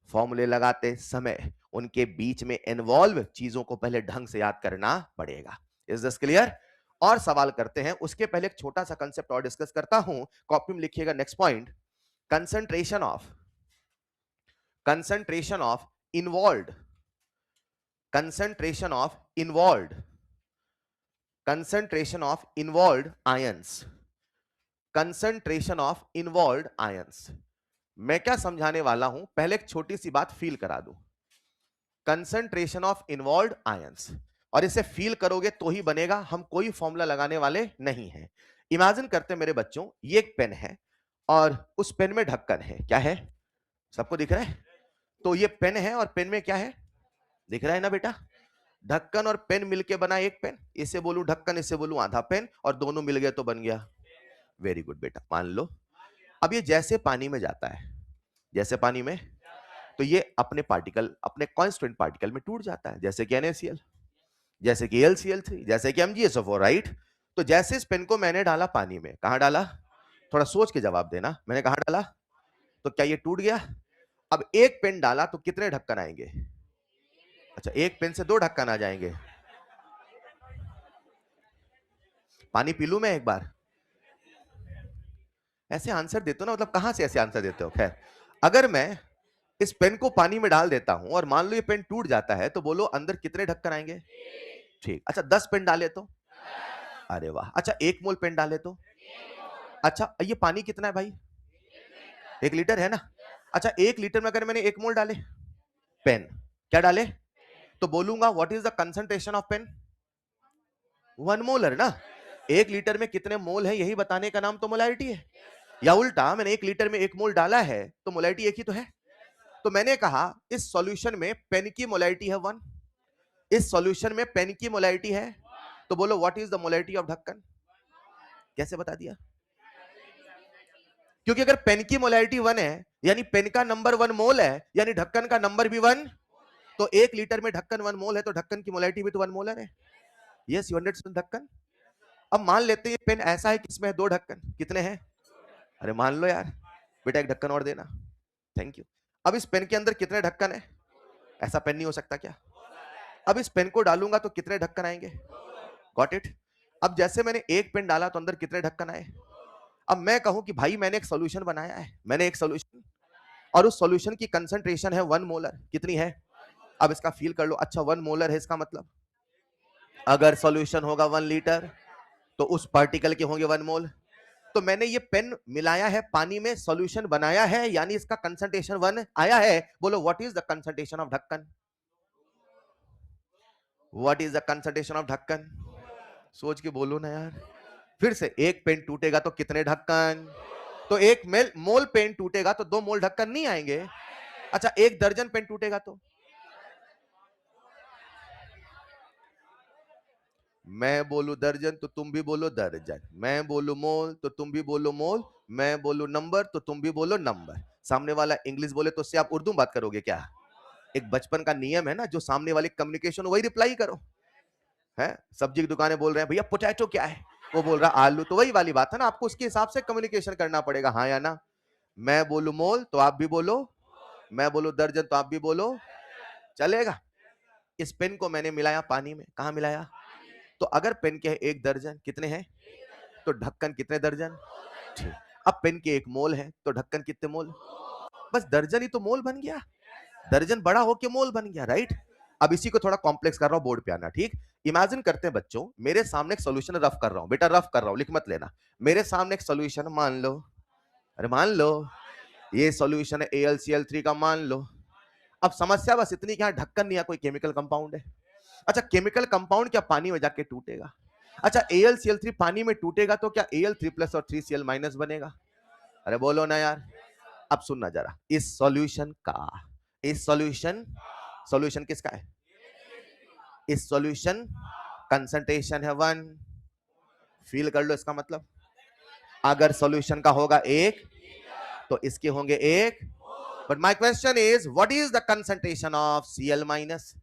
फॉर्मूले लगाते समय उनके बीच में इन्वॉल्व चीजों को पहले ढंग से याद करना पड़ेगा। Is this clear? और सवाल करते हैं, उसके पहले एक छोटा सा कंसेप्ट और डिस्कस करता हूं, कॉपी में लिखिएगा next point, concentration of involve, concentration of involve, concentration of involve ions, concentration of involve ions. मैं क्या समझाने वाला हूं, पहले एक छोटी सी बात फील करा दूं। कंसंट्रेशन ऑफ इन्वॉल्व आयंस, और इसे फील करोगे तो ही बनेगा, हम कोई फॉर्मूला लगाने वाले नहीं हैं। इमेजिन करते हैं मेरे बच्चों, ये एक पेन है और उस पेन में ढक्कन है, क्या है? सबको दिख रहा है? तो ये पेन है और पेन में क्या है? दिख रहा है ना बेटा? ढक्कन और पेन मिलके बना एक पेन, इसे बोलूं ढक्कन, इसे बोलूं आधा पेन, और दोनों मिल गए तो बन गया। वेरी गुड बेटा, मान लो। अब ये जैसे पानी में जाता है, जैसे पानी में, तो ये अपने पार्टिकल, अपने कांस्टेंट पार्टिकल में टूट जाता है, जैसे कि NaCl, जैसे कि LCl3, जैसे कि MgSO4, राइट? तो जैसे इस पेन को मैंने डाला पानी में, कहां डाला? थोड़ा सोच के जवाब देना, मैंने कहां डाला? तो क्या ये टूट गया? अब एक पेन डाला तो कितने ढक्कन आएंगे? अच्छा, एक पेन से 2 ढक्कन आ जाएंगे। पानी पी लूं मैं एक बार? ऐसे आंसर देते हो ना, मतलब कहां से ऐसे आंसर देते हो? खैर, अगर मैं इस पेन को पानी में डाल देता हूं और मान लो ये पेन टूट जाता है, तो बोलो अंदर कितने ढक्कन आएंगे? ठीक। अच्छा 10 पेन डाले तो? अरे वाह। अच्छा 1 मोल पेन डाले तो? अच्छा ये पानी कितना है भाई? 1 लीटर है ना? अच्छा 1 लीटर में अगर मैंने 1 मोल डाले पेन, क्या डाले? तो बोलूंगा what is the concentration of pen? 1 molar ना। 1 लीटर में कितने मोल है यही बताने का नाम तो मोलैरिटी है। या उल्टा, मैंने 1 लीटर में 1 मोल डाला है तो मोलैरिटी एक ही तो है। तो मैंने कहा इस सॉल्यूशन में पेन की मोलैरिटी है 1, इस सॉल्यूशन में पेन की मोलैरिटी है, तो बोलो what is the molarity of ढक्कन? कैसे बता दिया? क्योंकि अगर पेन की मोलैरिटी 1 है यानी पेन का नंबर 1 मोल है, यानी ढक्कन का नंबर भी 1। तो 1 लीटर में ढक्कन 1 मोल है, तो ढक्कन की मोलैरिटी भी तो 1 मोलर है। यस, यू अंडरस्टैंड ढक्कन? अब मान लेते हैं ये पेन ऐसा है कि इसमें 2 ढक्कन, कितने हैं? अरे मान लो यार, बेटा एक ढक्कन और देना। Thank you. अब इस पेन के अंदर कितने ढक्कन है? ऐसा पेन नहीं हो सकता क्या? अब इस पेन को डालूंगा तो कितने ढक्कन आएंगे? Got it? अब जैसे मैंने एक पेन डाला तो अंदर कितने ढक्कन आए? अब मैं कहूं कि भाई मैंने एक सॉल्यूशन बनाया है, मैंने एक सॉल्यूशन, और उस सॉल्यूशन की कंसंट्रेशन है 1 मोलर, कितनी है? अब इसका फील कर लो। अच्छा 1 मोलर है, इसका मतलब अगर सॉल्यूशन होगा 1 लीटर तो उस पार्टिकल के होंगे 1 मोल। तो मैंने ये पेन मिलाया है पानी में, सॉल्यूशन बनाया है, यानी इसका कंसंट्रेशन 1 आया है। बोलो what is the concentration of ढक्कन? What is the concentration of ढक्कन? सोच के बोलो ना यार। फिर से, एक पेन टूटेगा तो कितने ढक्कन? तो एक मोल पेन टूटेगा तो 2 मोल ढक्कन नहीं आएंगे। अच्छा, 1 दर्जन पेन टूटेगा तो? मैं बोलू दर्जन तो तुम भी बोलो दर्जन, मैं बोलू मोल तो तुम भी बोलो मोल, मैं बोलू नंबर तो तुम भी बोलो नंबर। सामने वाला इंग्लिश बोले तो उससे आप उर्दू बात करोगे क्या? एक बचपन का नियम है ना, जो सामने वाले कम्युनिकेशन वही रिप्लाई करो। है, सब्जी की दुकानें बोल रहे हैं भैया पोटैटो क्या है, वो बोल रहा आलू, तो वही वाली बात है ना, आपको उसके हिसाब से कम्युनिकेशन करना पड़ेगा, हाँ या ना। मैं बोलू मोल तो आप भी बोलो, मैं बोलू दर्जन तो आप भी बोलो, चलेगा? इस पेन को मैंने मिलाया पानी में, कहां मिलाया? तो अगर पेन के 1 दर्जन कितने हैं, तो ढक्कन कितने दर्जन? ठीक। अब पेन के 1 मोल है तो ढक्कन कितने मोल? बस दर्जन ही तो मोल बन गया, दर्जन बड़ा होके मोल बन गया, राइट? अब इसी को थोड़ा कॉम्प्लेक्स कर रहा हूं, बोर्ड पे आना, ठीक? इमेजिन करते हैं बच्चों, मेरे सामने एक सॉल्यूशन रफ कर रहा हूं, बेटा रफ कर रहा हूं, लिख मत लेना। मेरे सामने एक सॉल्यूशन मान लो, अरे मान लो ये सॉल्यूशन है AlCl3 का, मान लो। अब समस्या बस इतनी कि यहां ढक्कन नहीं है, कोई केमिकल कंपाउंड है। अच्छा, केमिकल कंपाउंड क्या पानी में जाके टूटेगा? अच्छा, AlCl3 पानी में टूटेगा तो क्या Al3+ और 3Cl- बनेगा? अरे बोलो ना यार। अब सुनना जरा, इस सॉल्यूशन का, इस सॉल्यूशन किसका है? इस सॉल्यूशन कंसंट्रेशन है 1, फील कर लो इसका मतलब। अगर सॉल्यूशन का होगा 1 तो इसके होंगे 1, but my question is what is the concentration of Cl-?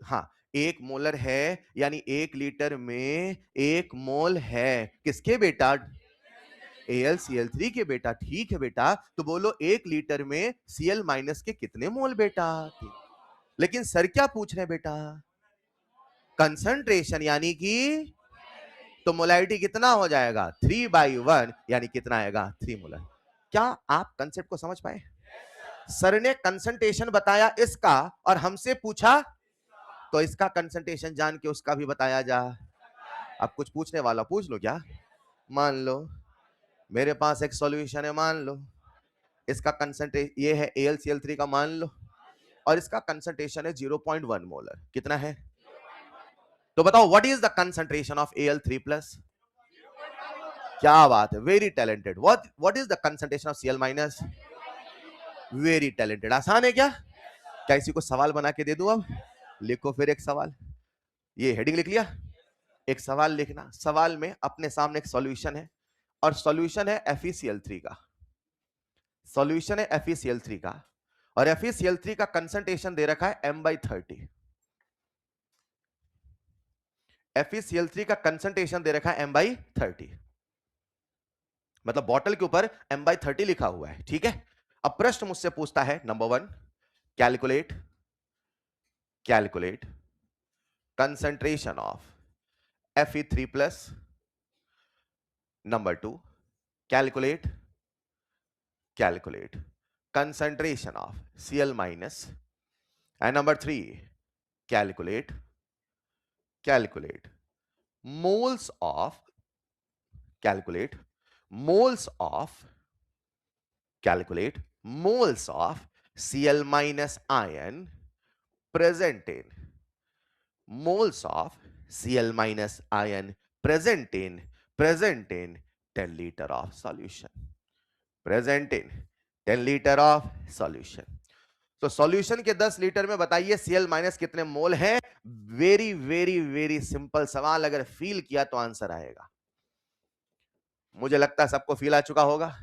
हाँ, 1 मोलर है, यानी 1 लीटर में 1 मोल है, किसके बेटा? AlCl3 के बेटा, ठीक है बेटा। तो बोलो 1 लीटर में Cl- के कितने मोल बेटा? लेकिन सर क्या पूछ रहे हैं बेटा? कंसंट्रेशन, यानी कि तो मोलैरिटी कितना हो जाएगा? 3/1, यानी कितना आएगा? 3 मोलर। क्या आप कंसेप्ट को समझ पाए? सर ने कंसंट्रेशन बताया इसका और हमसे पूछा तो इसका कंसंट्रेशन जान के उसका भी बताया जा। अब कुछ पूछने वाला पूछ लो क्या? मान लो मेरे पास एक सॉल्यूशन है, मान लो इसका कंसंट्रेशन ये है AlCl3 का, मान लो, और इसका कंसंट्रेशन है 0.1 मोलर। कितना है? तो बताओ what is the concentration of Al3+? क्या बात है, very talented. What is the concentration of Cl-? Very talented. आसान है क्या? क्या इसी को सवाल बना के दे दूं? अब लिखो फिर एक सवाल, ये हेडिंग लिख लिया, एक सवाल लिखना। सवाल में अपने सामने एक सॉल्यूशन है और सॉल्यूशन है FeCl3 का, सॉल्यूशन है FeCl3 का, और FeCl3 का कंसंट्रेशन दे रखा है m/30। FeCl3 का कंसंट्रेशन दे रखा है m/30, मतलब बॉटल के ऊपर m/30 लिखा हुआ है, ठीक है? अब प्रश्न मुझसे पूछता है, number 1, calculate calculate concentration of Fe3+। Number 2, calculate calculate concentration of Cl-। and number 3, calculate calculate moles of calculate moles of calculate moles of Cl- ion present in moles of Cl- ion present in 10 liter of solution, present in 10 liter of solution। तो solution के 10 litre में बताइए Cl- कितने मोल हैं? Very very very simple सवाल, अगर feel किया तो आंसर आएगा। मुझे लगता है सबको फील आ चुका होगा।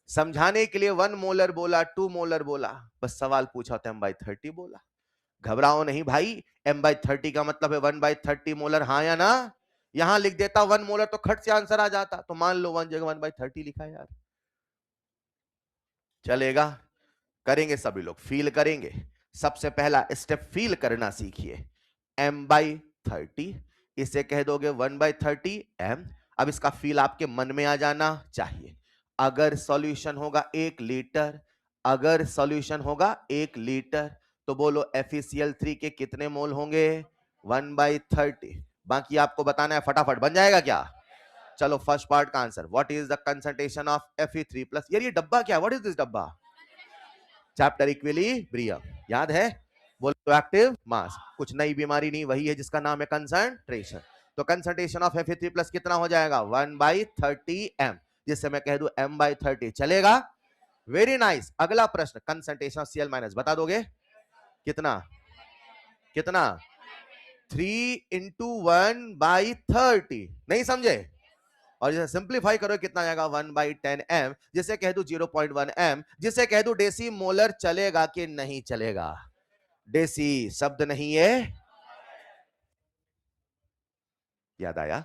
समझाने के लिए 1 मोलर बोला, 2 मोलर बोला, बस सवाल पूछा तो m/30 बोला। घबराओ नहीं भाई, m/30 का मतलब है 1/30 मोलर, हाँ या ना? यहां लिख देता 1 मोलर तो खट से आंसर आ जाता, तो मान लो 1 जगह 1/30 लिखा है यार, चलेगा? करेंगे सभी लोग, फील करेंगे। सबसे पहला स्टेप फील करना सीखिए, m/30, इसे कह दोगे 1/30 m। अब इसका फील आपके मन में आ जाना चाहिए। अगर सॉल्यूशन होगा 1 लीटर, अगर सॉल्यूशन होगा 1 लीटर, तो बोलो FeCl3 के कितने मोल होंगे? 1/30। बाकी आपको बताना है, फटाफट बन जाएगा क्या? चलो फर्स्ट पार्ट का answer, what is the concentration of Fe3+? यार ये डब्बा क्या, व्हाट इज दिस डब्बा? चैप्टर इक्विलिब्रियम, याद है? बोलो एक्टिव मास, कुछ नई बीमारी नहीं, वही है जिसका नाम है कंसंट्रेशन। तो कंसंट्रेशन ऑफ Fe3 प्लस कितना हो जाएगा 1/30 m, जिससे मैं कह दूं m/30 चलेगा। Very nice. अगला प्रश्न कंसंट्रेशन ऑफ Cl माइनस बता दोगे कितना, कितना 3 × 1/30, नहीं समझे? और जैसे सिंप्लीफाई करो कितना आएगा 1/10m, जिसे कह दू 0.1m, जिसे कह दू डेसी मोलर, चलेगा कि नहीं चलेगा? डेसी शब्द नहीं है, याद आया?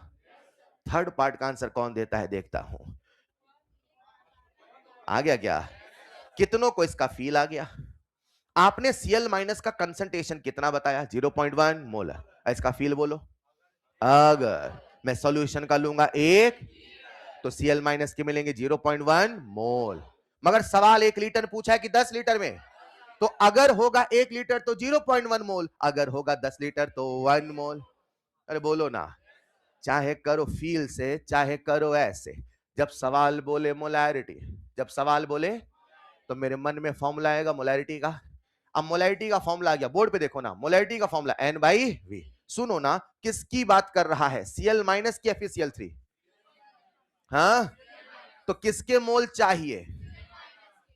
थर्ड पार्ट का आंसर कौन देता है देखता हूं। आ गया क्या? कितनों को इसका फील आ गया? आपने Cl माइनस का कंसंट्रेशन कितना बताया 0.1 मोलर, इसका फील बोलो। अगर मैं सॉल्यूशन का लूंगा 1 तो Cl माइनस के मिलेंगे 0.1 मोल। मगर सवाल 1 लीटर पूछा है कि 10 लीटर में, तो अगर होगा 1 लीटर तो 0.1 मोल, अगर होगा 10 लीटर तो 1 मोल। अरे बोलो ना, चाहे करो फील से चाहे करो ऐसे, जब सवाल बोले मोलैरिटी, जब सवाल बोले तो मेरे मन में फॉर्मूला आएगा मोलैरिटी का। अब मोलैरिटी का फॉर्मूला आ गया, बोर्ड पे देखो ना, मोलैरिटी का फॉर्मूला N/V। सुनो ना, किसकी बात कर रहा है, Cl माइनस की FeCl3? हाँ, तो किसके मोल चाहिए,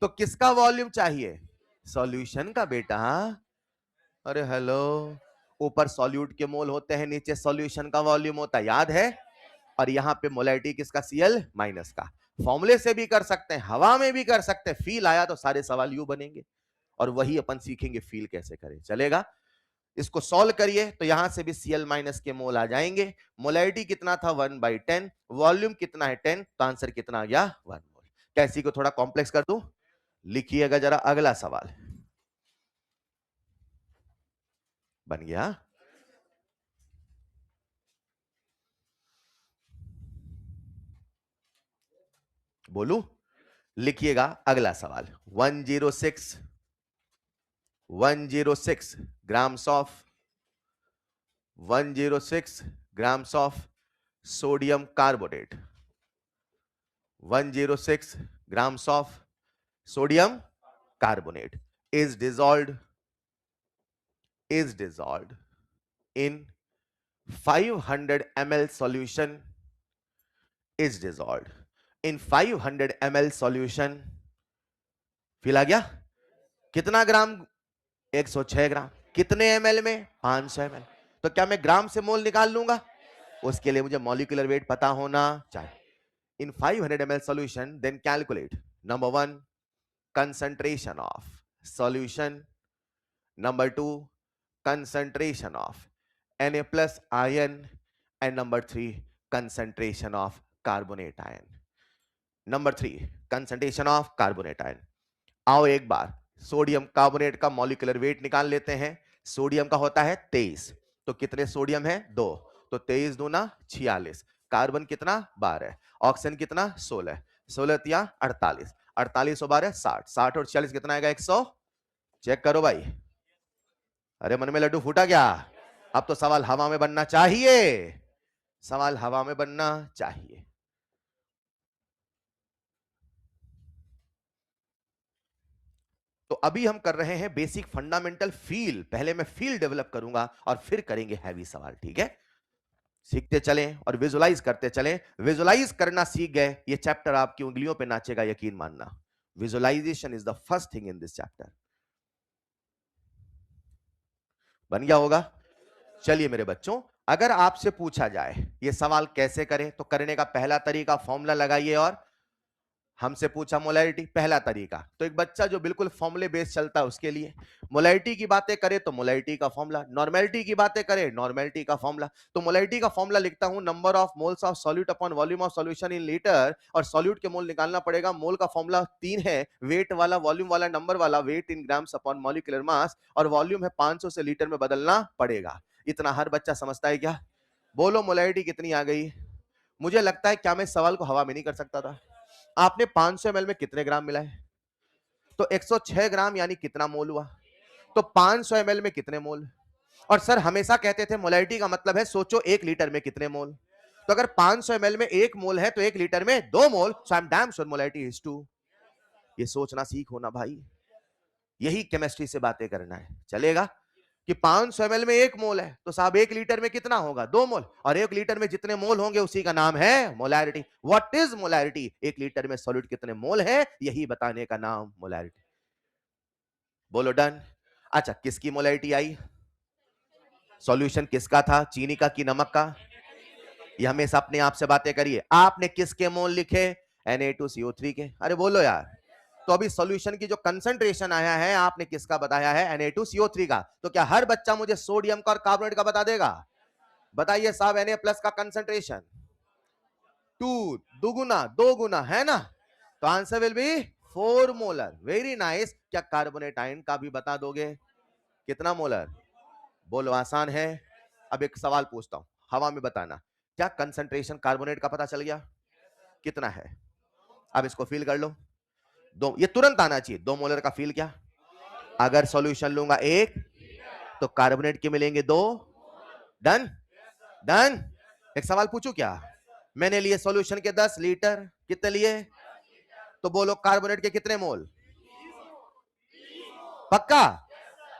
तो किसका वॉल्यूम चाहिए? सॉल्यूशन का बेटा। अरे हेलो, ऊपर सॉल्यूट के मोल होते हैं, नीचे सॉल्यूशन का वॉल्यूम होता है, याद है? और यहां पे मोलैरिटी किसका, Cl माइनस का। फॉर्मूले से भी कर सकते हैं, हवा में भी कर सकते हैं, फील आया तो सारे सवाल यू बनेंगे, और वही अपन सीखेंगे फील कैसे करें। चलेगा? इसको सॉल्व करिए तो यहां से भी Cl माइनस के मोल आ जाएंगे। मोलैरिटी कितना था 1/10, वॉल्यूम कितना है 10, तो आंसर कितना आ गया 1 मोल। कैसी को थोड़ा कॉम्प्लेक्स कर दूं? लिखिएगा जरा अगला सवाल। बन गया? बोलू? लिखिएगा अगला सवाल। 106 grams of 106 grams of sodium carbonate, 106 grams of sodium carbonate is dissolved in 500 ml solution, is dissolved in 500 ml solution। Fill आ गया? कितना ग्राम? 106 ग्राम। कितने ml में? 500 ml। तो क्या मैं ग्राम से मोल निकाल लूंगा? उसके लिए मुझे मॉलिक्यूलर वेट पता होना चाहिए। In 500 ml solution, then calculate number 1 concentration of solution, number 2 concentration of Na plus ion, and number 3 concentration of carbonate ion। number 3 concentration of carbonate ion। आओ एक बार सोडियम कार्बोनेट का मॉलिक्यूलर वेट निकाल लेते हैं। Sodium का होता है 23, तो कितने सोडियम है 2, तो 23 दूना 46, कार्बन कितना 12, ऑक्सीजन कितना 16, 16 तिया 48, 48 और 12 60, 60 और 46 कितना आएगा 100। चेक करो भाई। अरे मन में लड्डू फूटा क्या? अब तो सवाल हवा में बनना चाहिए, सवाल हवा में बनना चाहिए। तो अभी हम कर रहे हैं बेसिक फंडामेंटल फील, पहले मैं फील डेवलप करूंगा और फिर करेंगे हैवी सवाल, ठीक है? सीखते चलें और विजुलाइज करते चलें। विजुलाइज करना सीख गए, ये चैप्टर आपकी उंगलियों पे नाचेगा, यकीन मानना। Visualization is the first thing in this chapter. बन गया होगा? चलिए मेरे बच्चों, अगर आपसे पूछा जाए ये सवाल कैसे करें, तो करने का पहला तरीका फॉर्मूला लगाइए। और हमसे पूछा मोलैरिटी, पहला तरीका, तो एक बच्चा जो बिल्कुल फॉर्मूले बेस चलता है उसके लिए मोलैरिटी की बातें करे तो मोलैरिटी का फॉर्मूला, नॉर्मेलिटी की बातें करे नॉर्मेलिटी का फॉर्मूला। तो मोलैरिटी का फॉर्मूला लिखता हूं number of moles of solute upon volume of solution in litre, और सॉल्यूट के मोल निकालना पड़ेगा। मोल का फॉर्मूला 3 है, वेट वाला, वॉल्यूम वाला, नंबर वाला। Weight in grams upon molecular mass, और वॉल्यूम है 500 से लीटर में बदलना पड़ेगा। इतना हर बच्चा समझता है क्या? बोलो मोलैरिटी कितनी आ गई? मुझे लगता है क्या मैं सवाल को हवा में नहीं कर सकता था? आपने 500 ml में कितने ग्राम मिलाए? तो 106 ग्राम यानी कितना मोल हुआ? तो 500 ml में कितने मोल? और सर हमेशा कहते थे मोलैरिटी का मतलब है सोचो 1 लीटर में कितने मोल। तो अगर 500 ml में 1 मोल है तो 1 लीटर में 2 mole. So I am damn sure molarity is 2। ये सोचना सीखो ना भाई, यही केमिस्ट्री से बातें करना है। चलेगा? कि 500 ml में 1 मोल है, तो साहब 1 लीटर में कितना होगा? 2 मोल, और 1 लीटर में जितने मोल होंगे उसी का नाम है molarity. What is molarity? 1 litre में सॉल्यूट कितने मोल है, यही बताने का नाम मोलैरिटी। बोलो डन। अच्छा, किसकी मोलैरिटी आई? सॉल्यूशन किसका था, चीनी का कि नमक का? ये हमेशा अपने आप से बातें करिए। आपने किसके मोल लिखे? Na2CO3 के। अरे बोलो यार। तो अभी सॉल्यूशन की जो कंसंट्रेशन आया है, आपने किसका बताया है? Na2CO3 का। तो क्या हर बच्चा मुझे सोडियम का और कार्बोनेट का बता देगा? बताइए साहब, Na+ का कंसंट्रेशन 2, दुगुना, 2 गुना, है ना? तो answer will be 4 molar. Very nice. क्या कार्बोनेट आयन का भी बता दोगे? कितना मोलर? बोलो, आसान है। अब एक सवाल पूछता हूं, हवा में बताना। क्या कंसंट्रेशन कार्बोनेट का पता चल गया? कितना है? अब इसको फील कर लो। दो, ये तुरंत आना चाहिए। 2 मोलर का फील क्या? अगर सॉल्यूशन लूंगा 1, तो कार्बोनेट के मिलेंगे 2। Done done. एक सवाल पूछूं क्या? मैंने लिए सॉल्यूशन के 10 लीटर, कितने लिए? तो बोलो कार्बोनेट के कितने मोल? पक्का?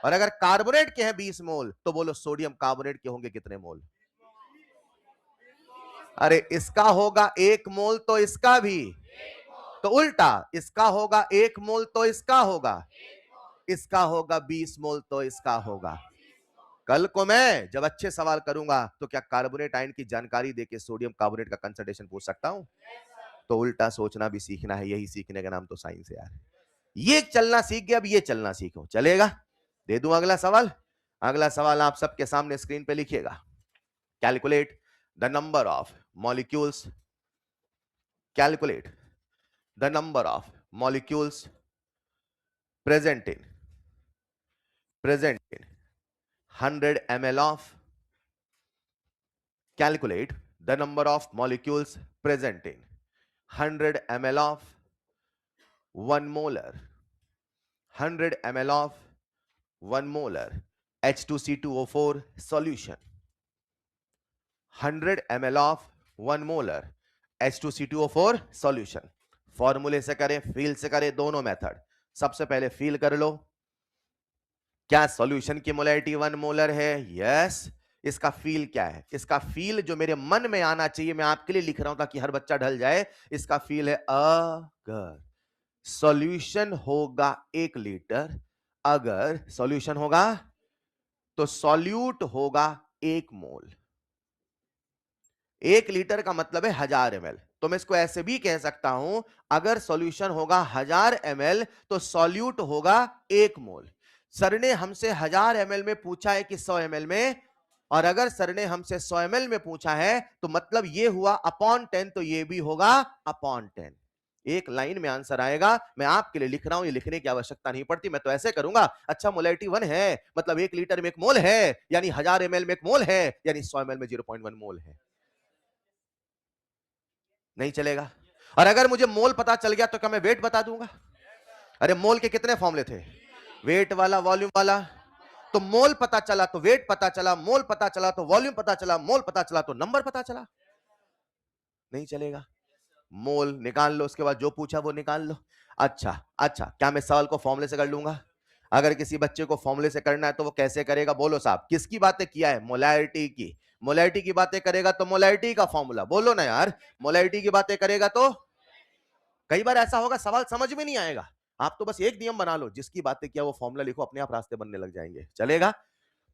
और अगर कार्बोनेट के हैं 20 मोल, तो बोलो सोडियम कार्बोनेट के होंगे कितने मोल? अरे इसका होगा 1 मोल तो इसका भी, तो उल्टा इसका होगा 1 मोल तो इसका होगा, इसका होगा 20 मोल तो इसका होगा। कल को मैं जब अच्छे सवाल करूंगा तो क्या कार्बोनेट आयन की जानकारी देके सोडियम कार्बोनेट का कंसंट्रेशन पूछ सकता हूं? तो उल्टा सोचना भी सीखना है, यही सीखने का नाम तो साइंस है यार। ये चलना सीख गया, अब ये चलना सीखो। चलेगा? दे दूं अगला सवाल। अगला सवाल आप सबके सामने स्क्रीन पे लिखिएगा। Calculate the number of molecules, calculate the number of molecules present in 100 ml of, calculate the number of molecules present in 100 ml of 1 molar, 100 ml of 1 molar H2C2O4 solution, 100 ml of 1 molar H2C2O4 solution। फॉर्मूले से करें, feel से करें, दोनों method. सबसे पहले feel कर लो। क्या सॉल्यूशन की मोलैरिटी 1 मोलर है? यस। इसका फील क्या है? इसका फील जो मेरे मन में आना चाहिए, मैं आपके लिए लिख रहा हूं ताकि हर बच्चा ढल जाए। इसका फील है अगर सॉल्यूशन होगा 1 लीटर, अगर सॉल्यूशन होगा तो सॉल्यूट होगा 1 मोल। 1 लीटर का मतलब है 1000 ml, तो मैं इसको ऐसे भी कह सकता हूं, अगर सॉल्यूशन होगा 1000 ml तो सॉल्यूट होगा 1 मोल। सर ने हमसे 1000 ml में पूछा है कि 100 ml में, और अगर सर ने हमसे 100 ml में पूछा है तो मतलब ये हुआ अपॉन 10, तो ये भी होगा अपॉन 10। एक लाइन में आंसर आएगा। मैं आपके लिए लिख रहा हूं, ये लिखने की आवश्यकता नहीं पड़ती। मैं तो ऐसे करूंगा, अच्छा मोलैरिटी 1 है मतलब 1 लीटर में 1 मोल है, यानी 1000 ml में 1 मोल है, यानी 100 ml में 0.1 मोल है। नहीं चलेगा। और अगर मुझे मोल पता चल गया तो क्या मैं वेट बता दूंगा? अरे मोल के कितने फॉर्मूले थे? वेट वाला, वॉल्यूम वाला। तो मोल पता चला तो वेट पता चला, मोल पता चला तो वॉल्यूम पता चला, मोल पता चला तो नंबर पता चला। नहीं चलेगा। मोल निकाल लो, उसके बाद जो पूछा वो निकाल लो। अच्छा अच्छा, क्या मैं सवाल को फॉर्मूले से कर लूंगा? अगर किसी बच्चे को फॉर्मूले से करना है तो वो कैसे करेगा? बोलो साहब, किसकी बातें किया है? मोलैरिटी की। मोलैरिटी की बातें करेगा तो मोलैरिटी का फॉर्मूला। बोलो ना यार, मोलैरिटी की बातें करेगा तो। कई बार ऐसा होगा सवाल समझ में नहीं आएगा, आप तो बस एक नियम बना लो, जिसकी बातें किया वो फॉर्मूला लिखो, अपने आप रास्ते बनने लग जाएंगे। चलेगा?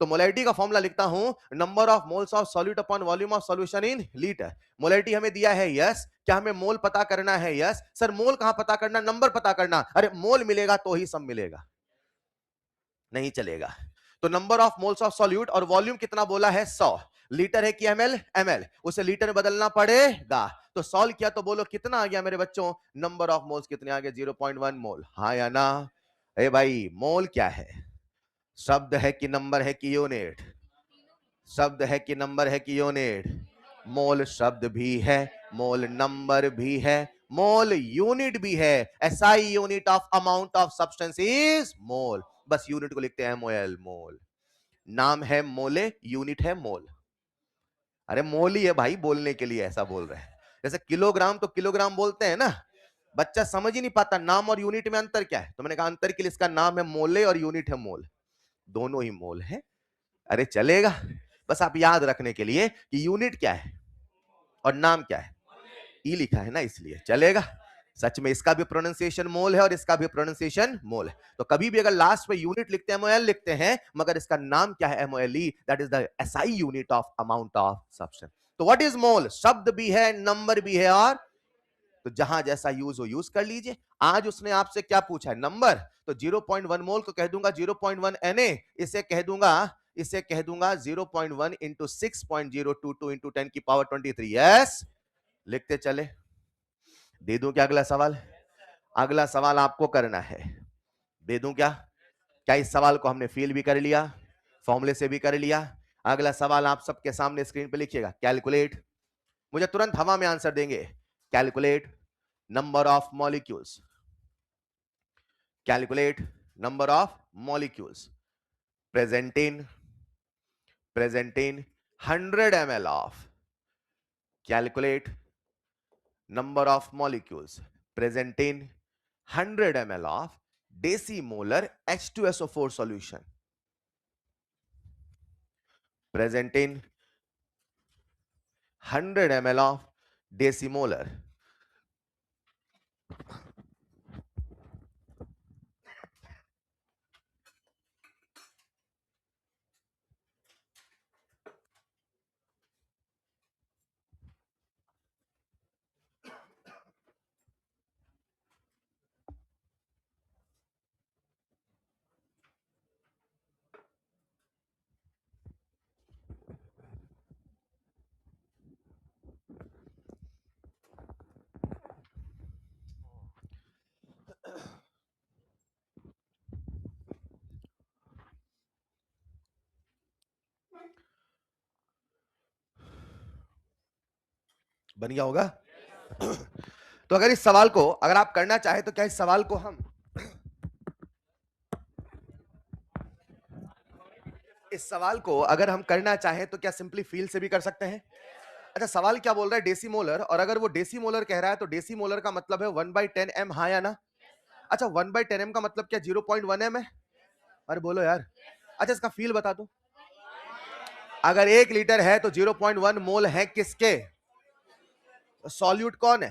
तो मोलैरिटी का फॉर्मूला लिखता हूं, number of moles of solute upon volume of solution in litre. Molarity हमें दिया है, यस। क्या हमें मोल पता करना है? यस। सर मोल कहां पता करना, नंबर पता करना? अरे मोल मिलेगा तो ही सब मिलेगा। नहीं चलेगा। तो number of moles of solute, और वॉल्यूम कितना बोला है? 100। लीटर है कि एमएल? एमएल। उसे लीटर में बदलना पड़ेगा। तो सॉल्व किया तो बोलो कितना आ गया मेरे बच्चों? नंबर ऑफ मोल्स कितने आ गए? 0.1 मोल। हाँ या ना? ए भाई, मोल क्या है? शब्द है कि नंबर है कि यूनिट? शब्द है कि नंबर है कि यूनिट? मोल शब्द भी है, मोल नंबर भी है, मोल यूनिट भी है। SI unit of amount of substance is mole. बस यूनिट को लिखते हैं मोल। मोल नाम है मोले, यूनिट है मोल। अरे मोल ही है भाई, बोलने के लिए ऐसा बोल रहे हैं। जैसे किलोग्राम तो किलोग्राम बोलते हैं ना, बच्चा समझ ही नहीं पाता नाम और यूनिट में अंतर क्या है। तो मैंने कहा अंतर के लिए इसका नाम है मोले और यूनिट है मोल। दोनों ही मोल है, अरे चलेगा, बस आप याद रखने के लिए कि यूनिट क्या है और नाम क्या है, ई लिखा है ना, इसलिए चलेगा। सच में इसका भी प्रोनाउंसिएशन मोल है और इसका भी प्रोनाउंसिएशन मोल है। तो कभी भी अगर लास्ट में यूनिट लिखते हैं एमओएल लिखते हैं, मगर इसका नाम क्या है, M O L E, that is the SI unit of amount of substance. तो व्हाट इज मोल? शब्द भी है, नंबर भी है, और तो जहां जैसा यूज हो यूज कर लीजिए। आज उसने आपसे क्या पूछा है, नंबर, तो 0.1 मोल को कह दूंगा 0.1 Na, इसे कह दूंगा 0.1 इंटू 6.022 इंटू 10 की पावर 23। यस, लिखते चले। दे दूं क्या अगला सवाल? अगला सवाल आपको करना है, दे दूं क्या? क्या इस सवाल को हमने फील भी कर लिया, फॉर्मूले से भी कर लिया? अगला सवाल आप सबके सामने स्क्रीन पे लिखिएगा, कैलकुलेट, मुझे तुरंत हवा में आंसर देंगे, calculate number of molecules, calculate number of molecules present in 100 ml of, calculate number of molecules present in 100 ml of decimolar H2SO4 solution, present in 100 ml of decimolar, बन गया होगा? तो अगर इस सवाल को अगर आप करना चाहे तो क्या इस सवाल को हम इस सवाल को अगर हम करना चाहें तो क्या सिंपली फील से भी कर सकते हैं? अच्छा, सवाल क्या बोल रहा है, डेसीमोलर, और अगर वो डेसीमोलर कह रहा है तो डेसीमोलर का मतलब है 1/10 m, हाँ या ना? अच्छा, 1/10 m का मतलब क्या 0.1 m है? अरे बोलो यार। अच्छा, इसका फील बता दो। अगर 1 लीटर है तो 0.1 मोल है किसके? सॉल्यूट कौन है?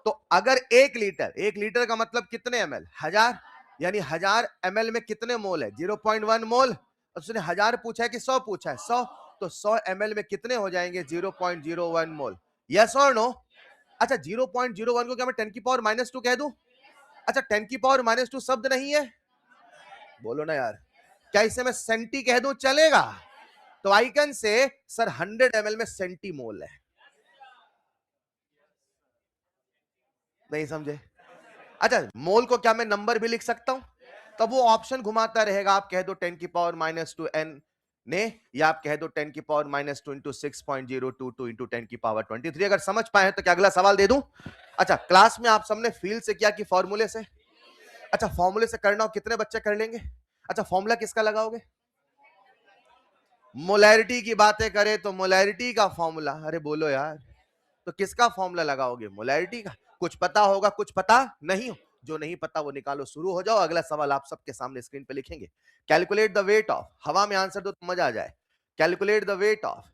तो अगर 1 लीटर का मतलब कितने एमएल? 1000, यानी 1000 ml में कितने मोल है? 0.1 मोल। उसने 1000 पूछा है कि 100 पूछा है? 100। तो 100 ml में कितने हो जाएंगे? 0.01 मोल। यस और नो? अच्छा, 0.01 को क्या मैं 10 की पावर -2 कह दूं? अच्छा, 10 की पावर -2 शब्द नहीं है? बोलो ना यार। क्या इसे मैं सेंटी कह दूं, चलेगा? तो I can say sir 100 ml में सेंटी मोल है। नहीं समझे? अच्छा, मोल को क्या मैं नंबर भी लिख सकता हूं? तब वो ऑप्शन घुमाता रहेगा, आप कह दो 10 की पावर -2 n ने, या आप कह दो 10 की पावर -2 इंटू 6.022 इंटू 10 की पावर 23। अगर समझ पाए तो क्या अगला सवाल दे दूं? अच्छा, क्लास में आप सबने फील से किया कि फॉर्मूले से? अच्छा, फॉर्मूले से करना हो कितने बच्चे कर लेंगे? अच्छा, फॉर्मूला किसका लगाओगे? मोलैरिटी की बातें करें तो मोलैरिटी का फॉर्मूला, अरे बोलो यार, तो किसका फॉर्मूला लगाओगे? मोलैरिटी का। कुछ पता होगा, कुछ पता नहीं हो, जो नहीं पता वो निकालो, शुरू हो जाओ। अगला सवाल आप सबके सामने स्क्रीन पे लिखेंगे, कैलकुलेट द वेट ऑफ, हवा में आंसर दो तो मजा आ जाए, calculate the weight of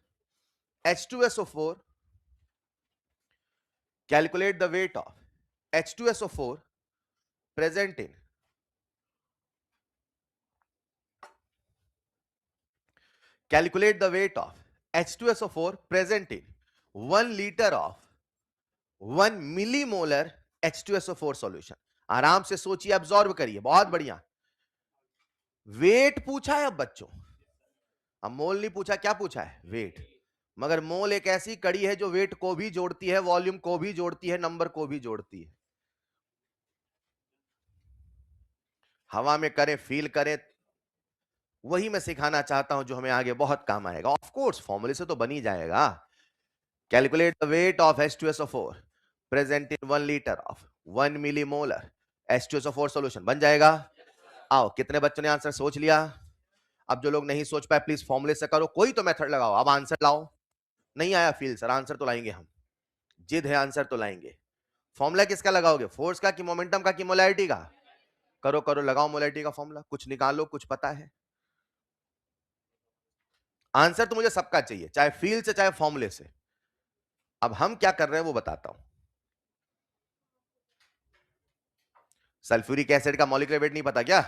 H2SO4, calculate the weight of H2SO4 present in, calculate the weight of H2SO4 present in 1 litre of 1 millimolar H2SO4 solution. आराम से सोचिए, ऑब्जॉर्व करिए, बहुत बढ़िया। वेट पूछा है अब बच्चों, अब मोल नहीं पूछा, क्या पूछा है? वेट। मगर मोल एक ऐसी कड़ी है जो वेट को भी जोड़ती है, वॉल्यूम को भी जोड़ती है, नंबर को भी जोड़ती है। हवा में करें, फील करें, वही मैं सिखाना चाहता हूं जो हमें आगे बहुत काम आएगा। ऑफ कोर्स फॉर्मूले से तो बन ही जाएगा। Calculate the weight of H2SO4 present in 1 litre of 1 millimolar H2SO4 solution, बन जाएगा? आओ, कितने बच्चों ने आंसर सोच लिया? अब जो लोग नहीं सोच पाए प्लीज फॉर्मूले से करो, कोई तो मेथड लगाओ, अब आंसर लाओ। नहीं आया फील सर, आंसर तो लाएंगे हम, जिद है, आंसर तो लाएंगे। फॉर्मूला किसका लगाओगे? फोर्स का कि मोमेंटम का कि मोलैरिटी का? करो करो, लगाओ मोलैरिटी का फॉर्मूला, कुछ निकालो, कुछ पता है? आंसर तो मुझे सबका चाहिए, चाहे फील से चाहे फॉर्मूले से। अब हम क्या कर रहे हैं वो बताता हूं। सल्फ्यूरिक एसिड का मॉलिक्यूलर वेट नहीं पता क्या?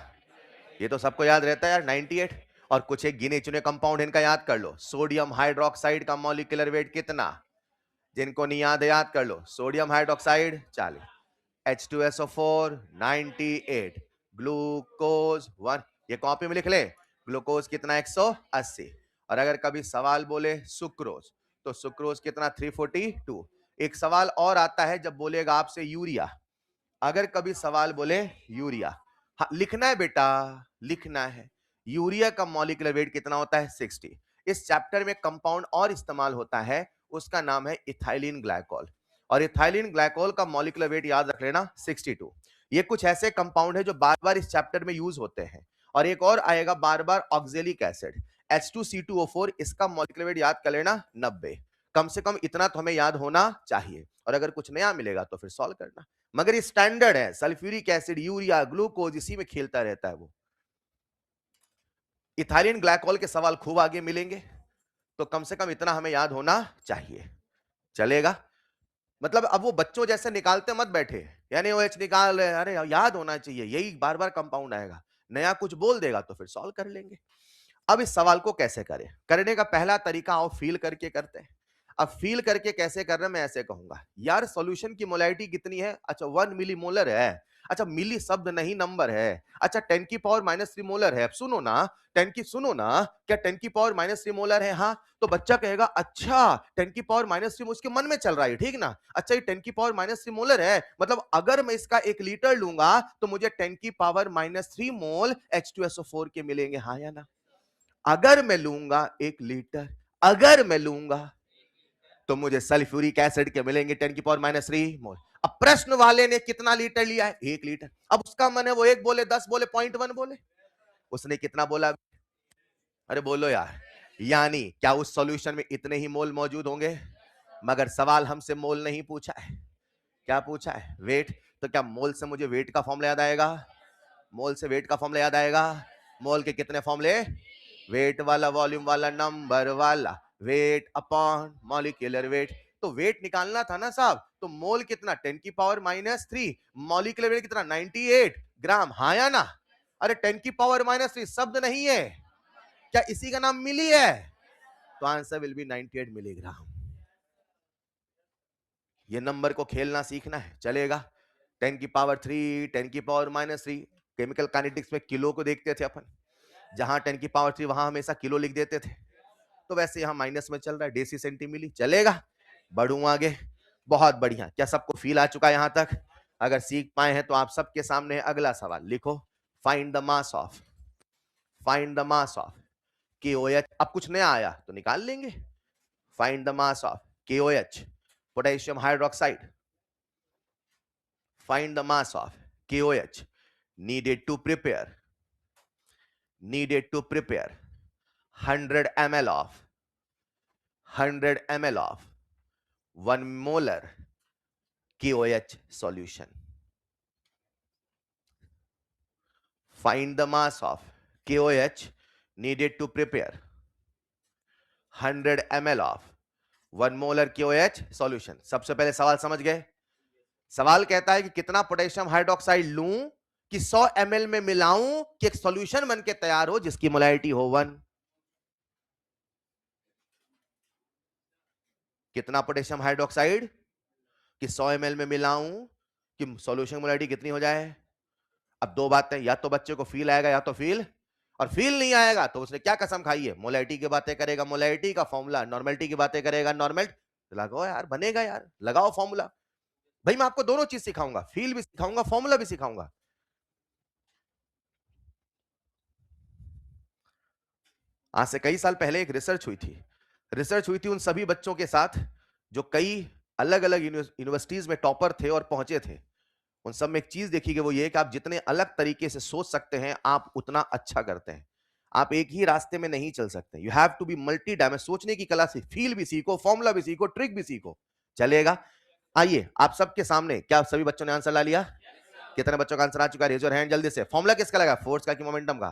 ये तो सबको याद रहता है यार, 98। और कुछ एक गिने चुने कंपाउंड इनका याद कर लो। सोडियम हाइड्रोक्साइड का मॉलिक्यूलर वेट कितना? जिनको नहीं याद है याद कर लो। Sodium hydroxide 40, H2SO4 98, glucose 1। ये कॉपी में लिख ले। ग्लूकोज कितना? 180। और अगर कभी सवाल बोले सुक्रोज, तो सुक्रोज कितना? 342। एक सवाल और आता है जब बोलेगा आपसे यूरिया। अगर कभी सवाल बोले यूरिया, हाँ लिखना है बेटा, लिखना है। यूरिया का मॉलिक्यूलर वेट कितना होता है? 60। इस चैप्टर में कंपाउंड और इस्तेमाल होता है, उसका नाम है इथाइलिन ग्लाइकोल। और इथाइलिन ग्लाइकोल का मॉलिक्यूलर वेट याद रख लेना 62। ये कुछ ऐसे कंपाउंड है जो बार बार इस चैप्टर में यूज होते हैं। और एक और आएगा बार बार, ऑक्जेलिक एसिड H2C2O4, इसका मॉलिक्यूलर वेट याद कर लेना 90। कम से कम इतना तो हमें याद होना चाहिए, और अगर कुछ नया मिलेगा तो फिर सॉल्व करना। मगर ये स्टैंडर्ड है, सल्फ्यूरिक एसिड, यूरिया, ग्लूकोज, इसी में खेलता रहता है वो। इथाइलिन ग्लाइकोल के सवाल खूब आगे मिलेंगे, तो कम से कम इतना हमें याद होना चाहिए। चलेगा? मतलब अब वो बच्चों जैसे निकालते मत बैठे, यानी OH निकाल रहे, अरे याद होना चाहिए, यही बार बार कंपाउंड आएगा। नया कुछ बोल देगा तो फिर सॉल्व कर लेंगे। अब इस सवाल को कैसे करें? करने का पहला तरीका आओ फील करके करते हैं। अब फील करके कैसे कर रहे हैं मैं ऐसे कहूंगा, यार सॉल्यूशन की मोलैरिटी कितनी है? अच्छा 1 मिलीमोलर है। अच्छा मिली शब्द नहीं नंबर है। अच्छा 10 की पावर -3 मोलर है। अब सुनो ना, 10 की, सुनो ना, क्या 10 की पावर -3 मोलर है? हाँ, तो बच्चा कहेगा अच्छा 10 की पावर -3, उसके मन में चल रहा है ठीक ना। अच्छा ये 10 की पावर -3 मोलर है, मतलब अगर मैं इसका 1 लीटर लूंगा तो मुझे 10 की पावर -3 मोल H2SO4 के मिलेंगे, हाँ या ना? अगर मैं लूंगा 1 लीटर, अगर मैं लूंगा तो मुझे सल्फ्यूरिक एसिड के मिलेंगे 10 की पावर -3 मोल। अब प्रश्न वाले ने कितना लीटर लिया है? 1 लीटर। अब उसका मन है वो 1 बोले, 10 बोले, 0.1 बोले। उसने कितना बोला? अरे बोलो यार। यानी क्या उस सॉल्यूशन में इतने ही मोल मौजूद होंगे? मगर सवाल हमसे मोल नहीं पूछा है, क्या पूछा है? वेट। तो क्या मोल से मुझे वेट का फॉर्मूला याद आएगा? मोल से वेट का फॉर्मूला याद आएगा? मोल के कितने फॉर्मूले? वेट वाला, वॉल्यूम वाला, नंबर वाला, वेट अपॉन मॉलिक्यूलर वेट। तो वेट निकालना था ना साहब, तो मोल कितना? 10 की पावर -3, मॉलिक्यूलर वेट कितना? 98 ग्राम, हाँ या ना? अरे 10 की पावर -3 शब्द नहीं है क्या? इसी का नाम मिली है, तो आंसर विल बी 98 मिलीग्राम। ये नंबर को खेलना सीखना है, चलेगा? 10 की पावर 3, 10 की पावर -3। केमिकल काइनेटिक्स में किलो को देखते थे अपन, जहां 10 की पावर 3 वहां हमेशा किलो लिख देते थे। तो वैसे यहां माइनस में चल रहा है, डेसी सेंटीमिली। चलेगा? बढ़ू आगे। बहुत बढ़िया। क्या सबको फील आ चुका है यहां तक? अगर सीख पाए हैं तो आप सबके सामने अगला सवाल लिखो। Find the mass of, find the mass of KOH। अब कुछ नया आया तो निकाल लेंगे। Find the mass of KOH, potassium hydroxide. Find the mass of KOH needed to prepare, needed to prepare 100 ml of 100 ml of 1 molar KOH solution. Find the mass of KOH needed to prepare 100 ml of 1 molar KOH solution. सबसे पहले सवाल समझ गए? सवाल कहता है कि कितना पोटेशियम हाइड्रोक्साइड लूं कि 100 ml में मिलाऊं कि एक सॉल्यूशन बन के तैयार हो जिसकी मोलैरिटी हो 1। कितना पोटेशियम हाइड्रोक्साइड कि 100 ml में मिलाऊं कि सॉल्यूशन मोलैरिटी कितनी हो जाए? अब दो बातें, या तो बच्चे को फील आएगा या तो फील, और फील नहीं आएगा तो उसने क्या कसम खाई है? मोलैरिटी की बातें करेगा, मोलैरिटी का फॉर्मूला, नॉर्मेलिटी की बातें करेगा, नॉर्मल। लगाओ यार, बनेगा यार, लगाओ फॉर्मूला। भाई मैं आपको दोनों चीज सिखाऊंगा, फील भी सिखाऊंगा, फॉर्मूला भी सिखाऊंगा। आज से कई साल पहले एक रिसर्च हुई थी। रिसर्च हुई थी उन सभी बच्चों के साथ जो कई अलग अलग यूनिवर्सिटीज में टॉपर थे और पहुंचे थे। उन सब में एक चीज देखी कि वो ये कि आप जितने अलग तरीके से सोच सकते हैं आप उतना अच्छा करते हैं। आप एक ही रास्ते में नहीं चल सकते। You have to be multi dimension. सोचने की कला से फील भी सीखो, फॉर्मूला भी सीखो, ट्रिक भी सीखो। चलेगा? आइए आप सबके सामने, क्या सभी बच्चों ने आंसर ला लिया? कितने बच्चों का आंसर आ चुका है? रेज योर हैंड जल्दी से। फॉर्मूला किसका लगा? फोर्स का कि मोमेंटम का?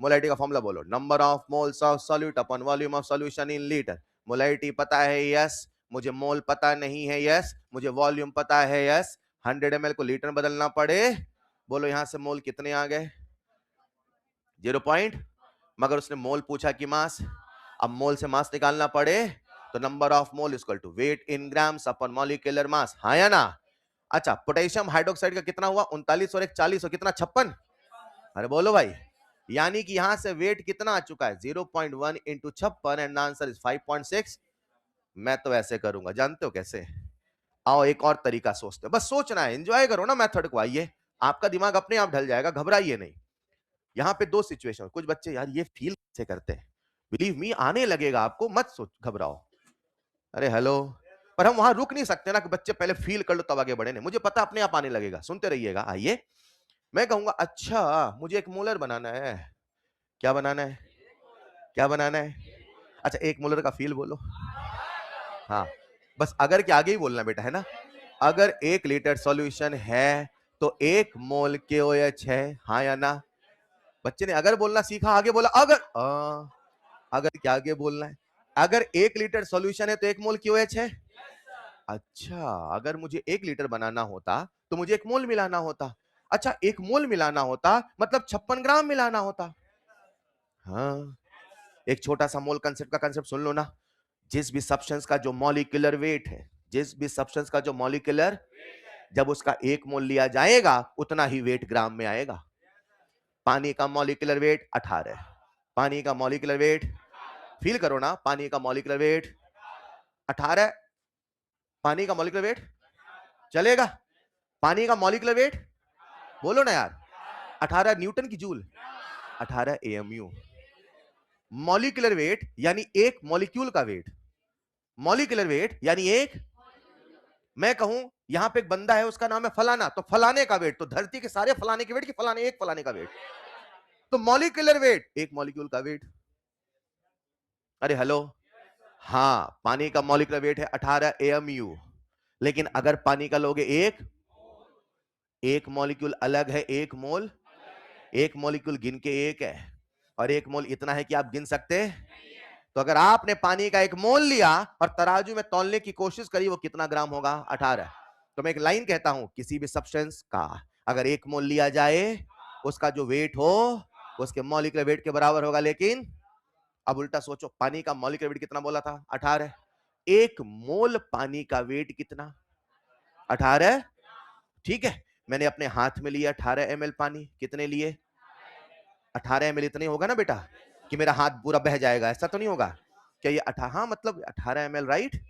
मोलैरिटी का फॉर्मूला बोलो, number of moles of solute upon volume of solution in litre. Molarity पता है, यस। मुझे मोल पता नहीं है, यस। मुझे वॉल्यूम पता है, यस। 100 ml को लीटर में बदलना पड़े, बोलो यहां से मोल कितने आ गए? 0 पॉइंट। मगर उसने मोल पूछा कि मास, अब मोल से मास निकालना पड़े तो number of mole equal to weight in grams upon molecular mass, हाँ या ना? अच्छा, पोटेशियम हाइड्रोक्साइड का कितना हुआ? 39 और 1 40 और कितना 56। अरे बोलो भाई, यानी कि यहां से वेट कितना आ चुका है? 0.1 इंटू 56 एंड आंसर इज 5.6। मैं तो ऐसे करूंगा, जानते हो कैसे? आओ एक और तरीका सोचते हैं, बस सोचना है, एंजॉय करो ना मेथड को। आइए, आपका दिमाग अपने आप ढल जाएगा, घबराइए नहीं। यहाँ पे दो सिचुएशन, कुछ बच्चे यार ये फील कैसे करते हैं, बिलीव मी आने लगेगा आपको, मत सोच घबराओ। अरे हेलो, पर हम वहां रुक नहीं सकते ना कि बच्चे पहले फील कर लो तब आगे बढ़े। नहीं, मुझे पता अपने आप आने लगेगा, सुनते रहिएगा। आइए, मैं कहूंगा अच्छा मुझे एक मोलर बनाना है। क्या बनाना है? क्या बनाना है? अच्छा, एक मोलर का फील बोलो। हाँ, बस अगर के आगे ही बोलना बेटा, है ना? अगर 1 लीटर सॉल्यूशन है तो 1 मोल KOH है, हाँ या ना? बच्चे ने अगर बोलना सीखा, आगे बोला अगर। अगर क्या आगे बोलना है? अगर 1 लीटर सॉल्यूशन है तो 1 मोल KOH है। अच्छा, अगर मुझे 1 लीटर बनाना होता तो मुझे 1 मोल मिलाना होता। अच्छा, 1 मोल मिलाना होता मतलब 56 ग्राम मिलाना होता। हाँ, एक छोटा सा मोल कंसेप्ट का कंसेप्ट सुन लो ना। जिस भी सब्सटेंस का जो मॉलिक्यूलर वेट है, जिस भी सब्सटेंस का जो मॉलिक्यूलर, जब उसका 1 मोल लिया जाएगा उतना ही वेट ग्राम में आएगा। पानी का मॉलिक्यूलर वेट 18, पानी का मॉलिक्यूलर वेट, फील करो ना, पानी का मॉलिक्यूलर वेट 18, पानी का मॉलिक्यूलर वेट चलेगा? पानी का मॉलिक्यूलर वेट बोलो ना यार, 18 न्यूटन की जूल, 18 AMU। मॉलिक्यूलर वेट यानी एक मॉलिक्यूल का वेट, मॉलिक्यूलर वेट यानी एक। मैं कहूं यहां पे एक बंदा है, उसका नाम है फलाना, तो फलाने का वेट, तो धरती के सारे फलाने के वेट की फलाने एक फलाने का वेट, तो मॉलिक्यूलर वेट एक मॉलिक्यूल का वेट। अरे हेलो, हाँ, पानी का मॉलिक्यूलर वेट है 18 AMU, लेकिन अगर पानी का लोगे एक मॉलिक्यूल अलग है, 1 मोल, एक मॉलिक्यूल गिन के एक है, और 1 मोल इतना है कि आप गिन सकते हैं। तो अगर आपने पानी का 1 मोल लिया और तराजू में तौलने की कोशिश करी, वो कितना ग्राम होगा? 18। तो मैं एक लाइन कहता हूं, किसी भी सब्सटेंस का अगर 1 मोल लिया जाए, उसका जो वेट हो उसके मॉलिक्यूलर वेट के बराबर होगा। लेकिन अब उल्टा सोचो, पानी का मॉलिक्यूलर वेट कितना बोला था? 18। 1 मोल पानी का वेट कितना? 18। ठीक है, मैंने अपने हाथ में लिया 18 ml पानी, कितने लिए? 18 ml। इतने होगा ना बेटा कि मेरा हाथ पूरा बह जाएगा, ऐसा तो नहीं होगा? क्या ये 18, हाँ मतलब 18 ml, राइट?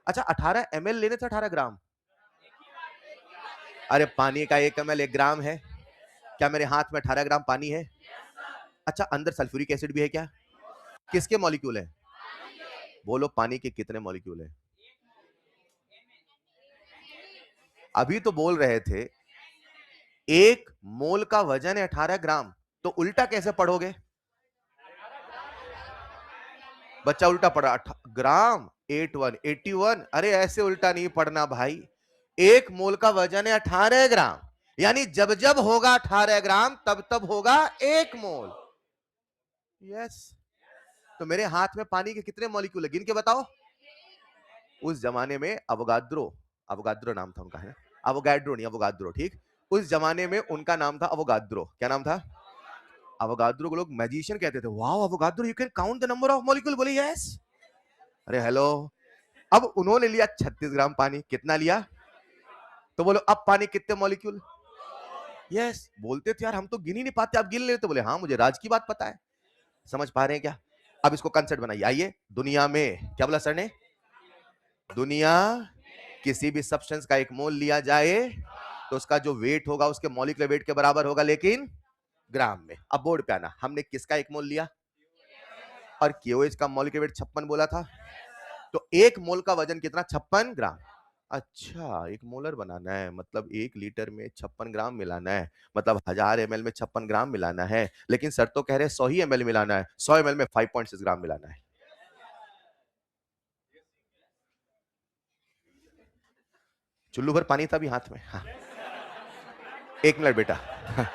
अच्छा, 18 ml लेने थे, 18 ग्राम। अरे पानी का 1 ml 1 ग्राम है, क्या मेरे हाथ में 18 ग्राम पानी है? अच्छा, अंदर सल्फ्यूरिक एसिड भी है क्या? किसके मॉलिक्यूल है? बोलो, पानी के कितने मॉलिक्यूल है? अभी तो बोल रहे थे 1 मोल का वजन है 18 ग्राम, तो उल्टा कैसे पढ़ोगे? बच्चा उल्टा पढ़ा, ग्राम 81 81। अरे ऐसे उल्टा नहीं पढ़ना भाई, 1 मोल का वजन है 18 ग्राम, यानी जब जब होगा 18 ग्राम तब तब होगा 1 मोल। यस, तो मेरे हाथ में पानी के कितने मॉलिक्यूल है, गिन के बताओ। उस जमाने में अवोगाद्रो, अवोगाद्रो नाम था उनका, है अवोगाड्रो नहीं, अवोगाद्रो, ठीक। उस जमाने में उनका नाम था अवोगाद्रो। क्या नाम था? अवोगाद्रो को लोग मैजिशियन कहते थे। Wow Avogadro, you can count the number of molecule. बोले यस। अरे हेलो, अब उन्होंने लिया 36 ग्राम पानी, कितना लिया? तो बोलो अब पानी कितने मॉलिक्यूल? यस, बोलते थे यार हम तो गिन ही नहीं पाते, आप गिन लेते। बोले हाँ, मुझे राज की बात पता है। समझ पा रहे हैं क्या? अब इसको कंसेप्ट बनाइए। आइए, दुनिया में, क्या बोला सर ने? दुनिया, किसी भी सब्सटेंस का 1 मोल लिया जाए तो उसका जो वेट होगा उसके मॉलिक्यूलर वेट के बराबर होगा, लेकिन ग्राम में। अब बोर्ड पे आना, हमने किसका 1 मोल लिया और KOH का मॉलिक्यूलर वेट 56 बोला था, तो 1 मोल का वजन कितना? 56 ग्राम। अच्छा, 1 मोलर बनाना है मतलब 1 लीटर में 56 ग्राम मिलाना है, मतलब 1000 ml में 56 ग्राम मिलाना है, लेकिन सर तो कह रहे हैं 100 ही ml मिलाना है, 100 ml में 5.6 ग्राम मिलाना है। चुल्लू भर पानी था अभी हाथ में। हाँ, 1 मिनट बेटा। हाँ,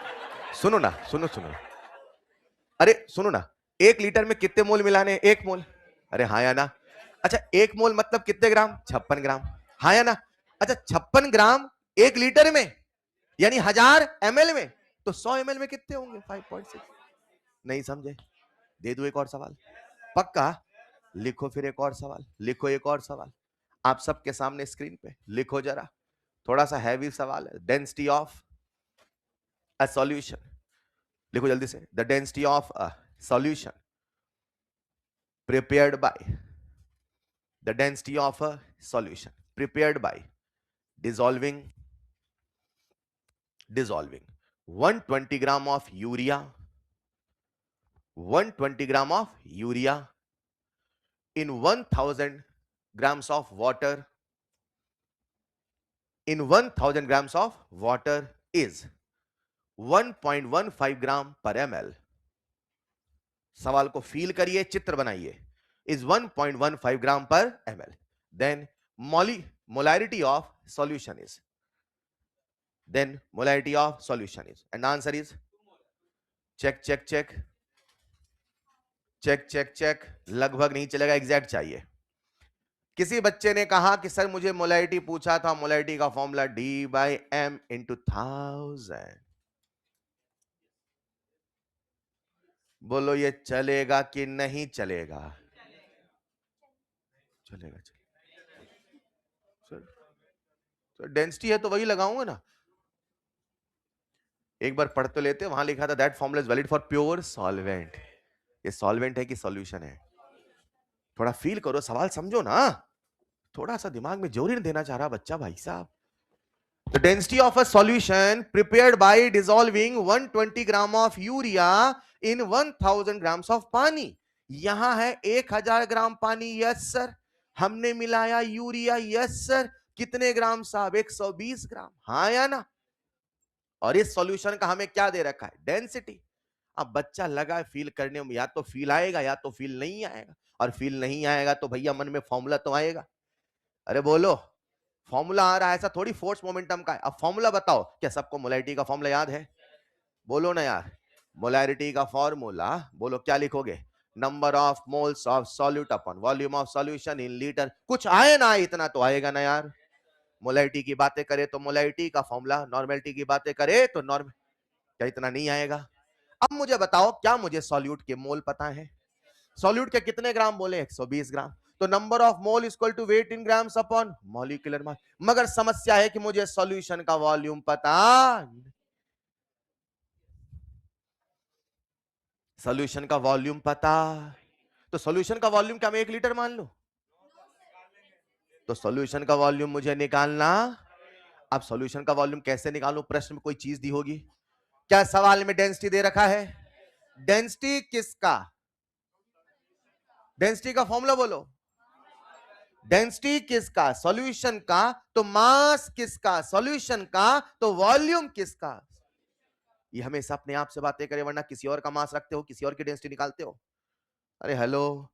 सुनो ना, सुनो सुनो, अरे सुनो ना, 1 लीटर में कितने मोल मिलाने हैं? 1 मोल। अरे हाँ या ना? अच्छा 1 मोल मतलब कितने ग्राम? 56 ग्राम। हाँ या ना? अच्छा 56 ग्राम 1 लीटर में, यानी 1000 ml में, तो 100 ml में कितने होंगे? 5.6। नहीं समझे? दे दो एक और सवाल। पक्का? लिखो फिर एक और सवाल, लिखो एक और सवाल आप सबके सामने स्क्रीन पे लिखो जरा। थोड़ा सा हैवी सवाल है। डेंसिटी ऑफ अ सॉल्यूशन, लिखो जल्दी से। The density of a solution prepared by, the density of a solution prepared by dissolving 120 gram of urea, 120 gram of urea in 1000 grams of water, in 1000 grams of water is 1.15 gram per ml। सवाल को feel करिए, चित्र बनाइए। is 1.15 gram per ml, then molarity of solution is, then molarity of solution is, and the answer is check check check check check check। लगभग नहीं चलेगा, exact चाहिए। किसी बच्चे ने कहा कि सर मुझे मोलैरिटी पूछा था, मोलैरिटी का फॉर्मूला D/m/1000। बोलो ये चलेगा कि नहीं चलेगा? चलेगा चलेगा। सर डेंसिटी है तो वही लगाऊंगा ना। एक बार पढ़ तो लेते, वहां लिखा था that formula is valid for pure solvent. ये सॉल्वेंट है कि सॉल्यूशन है? थोड़ा फील करो, सवाल समझो ना। थोड़ा सा दिमाग में जोर ही नहीं देना चाह रहा बच्चा भाई साहब। The density of a solution prepared by dissolving 120 gram of urea in 1000 grams of पानी। यहां है 1000 ग्राम पानी, यस सर। हमने मिलाया यूरिया, यस सर। कितने ग्राम साहब? 120 ग्राम। हाँ या ना? और इस सॉल्यूशन का हमें क्या दे रखा है? डेंसिटी। अब बच्चा लगा फील करने में, या तो फील आएगा या तो फील नहीं आएगा। और फील नहीं आएगा तो भैया मन में फॉर्मूला तो आएगा। अरे बोलो, फॉर्मूला आ रहा है, ऐसा थोड़ी फोर्स मोमेंटम का है। अब फॉर्मूला बताओ, क्या सबको मोलैरिटी का फॉर्मूला याद है? बोलो ना यार। मोलैरिटी का फॉर्मूला बोलो, क्या लिखोगे? Number of moles of solute upon volume of solution in litre. कुछ आए ना आए, इतना तो आएगा ना यार। मोलैरिटी की बातें करें तो मोलैरिटी का फॉर्मूला, नॉर्मेलिटी की बातें करें तो नॉर्मल, क्या इतना नहीं आएगा? अब मुझे बताओ, क्या मुझे सॉल्यूट के मोल पता है? सॉल्यूट के कितने ग्राम बोले? 120 ग्राम। तो number of mole equal to weight in grams upon molecular mass. मगर समस्या है कि मुझे सॉल्यूशन का वॉल्यूम पता, सॉल्यूशन का वॉल्यूम पता। तो सॉल्यूशन का वॉल्यूम क्या मैं 1 लीटर मान लूं? तो सॉल्यूशन का वॉल्यूम मुझे निकालना। अब सॉल्यूशन का वॉल्यूम कैसे निकालूं? प्रश्न में कोई चीज दी होगी क्या? सवाल में डेंसिटी दे रखा है। डेंसिटी किसका? डेंसिटी का फॉर्मूला बोलो। डेंसिटी किसका? सॉल्यूशन का। तो मास किसका? सॉल्यूशन का। तो वॉल्यूम किसका? ये हमेशा अपने आप से बातें करें, वरना किसी और का मास रखते हो, किसी और की डेंसिटी निकालते हो। अरे हेलो,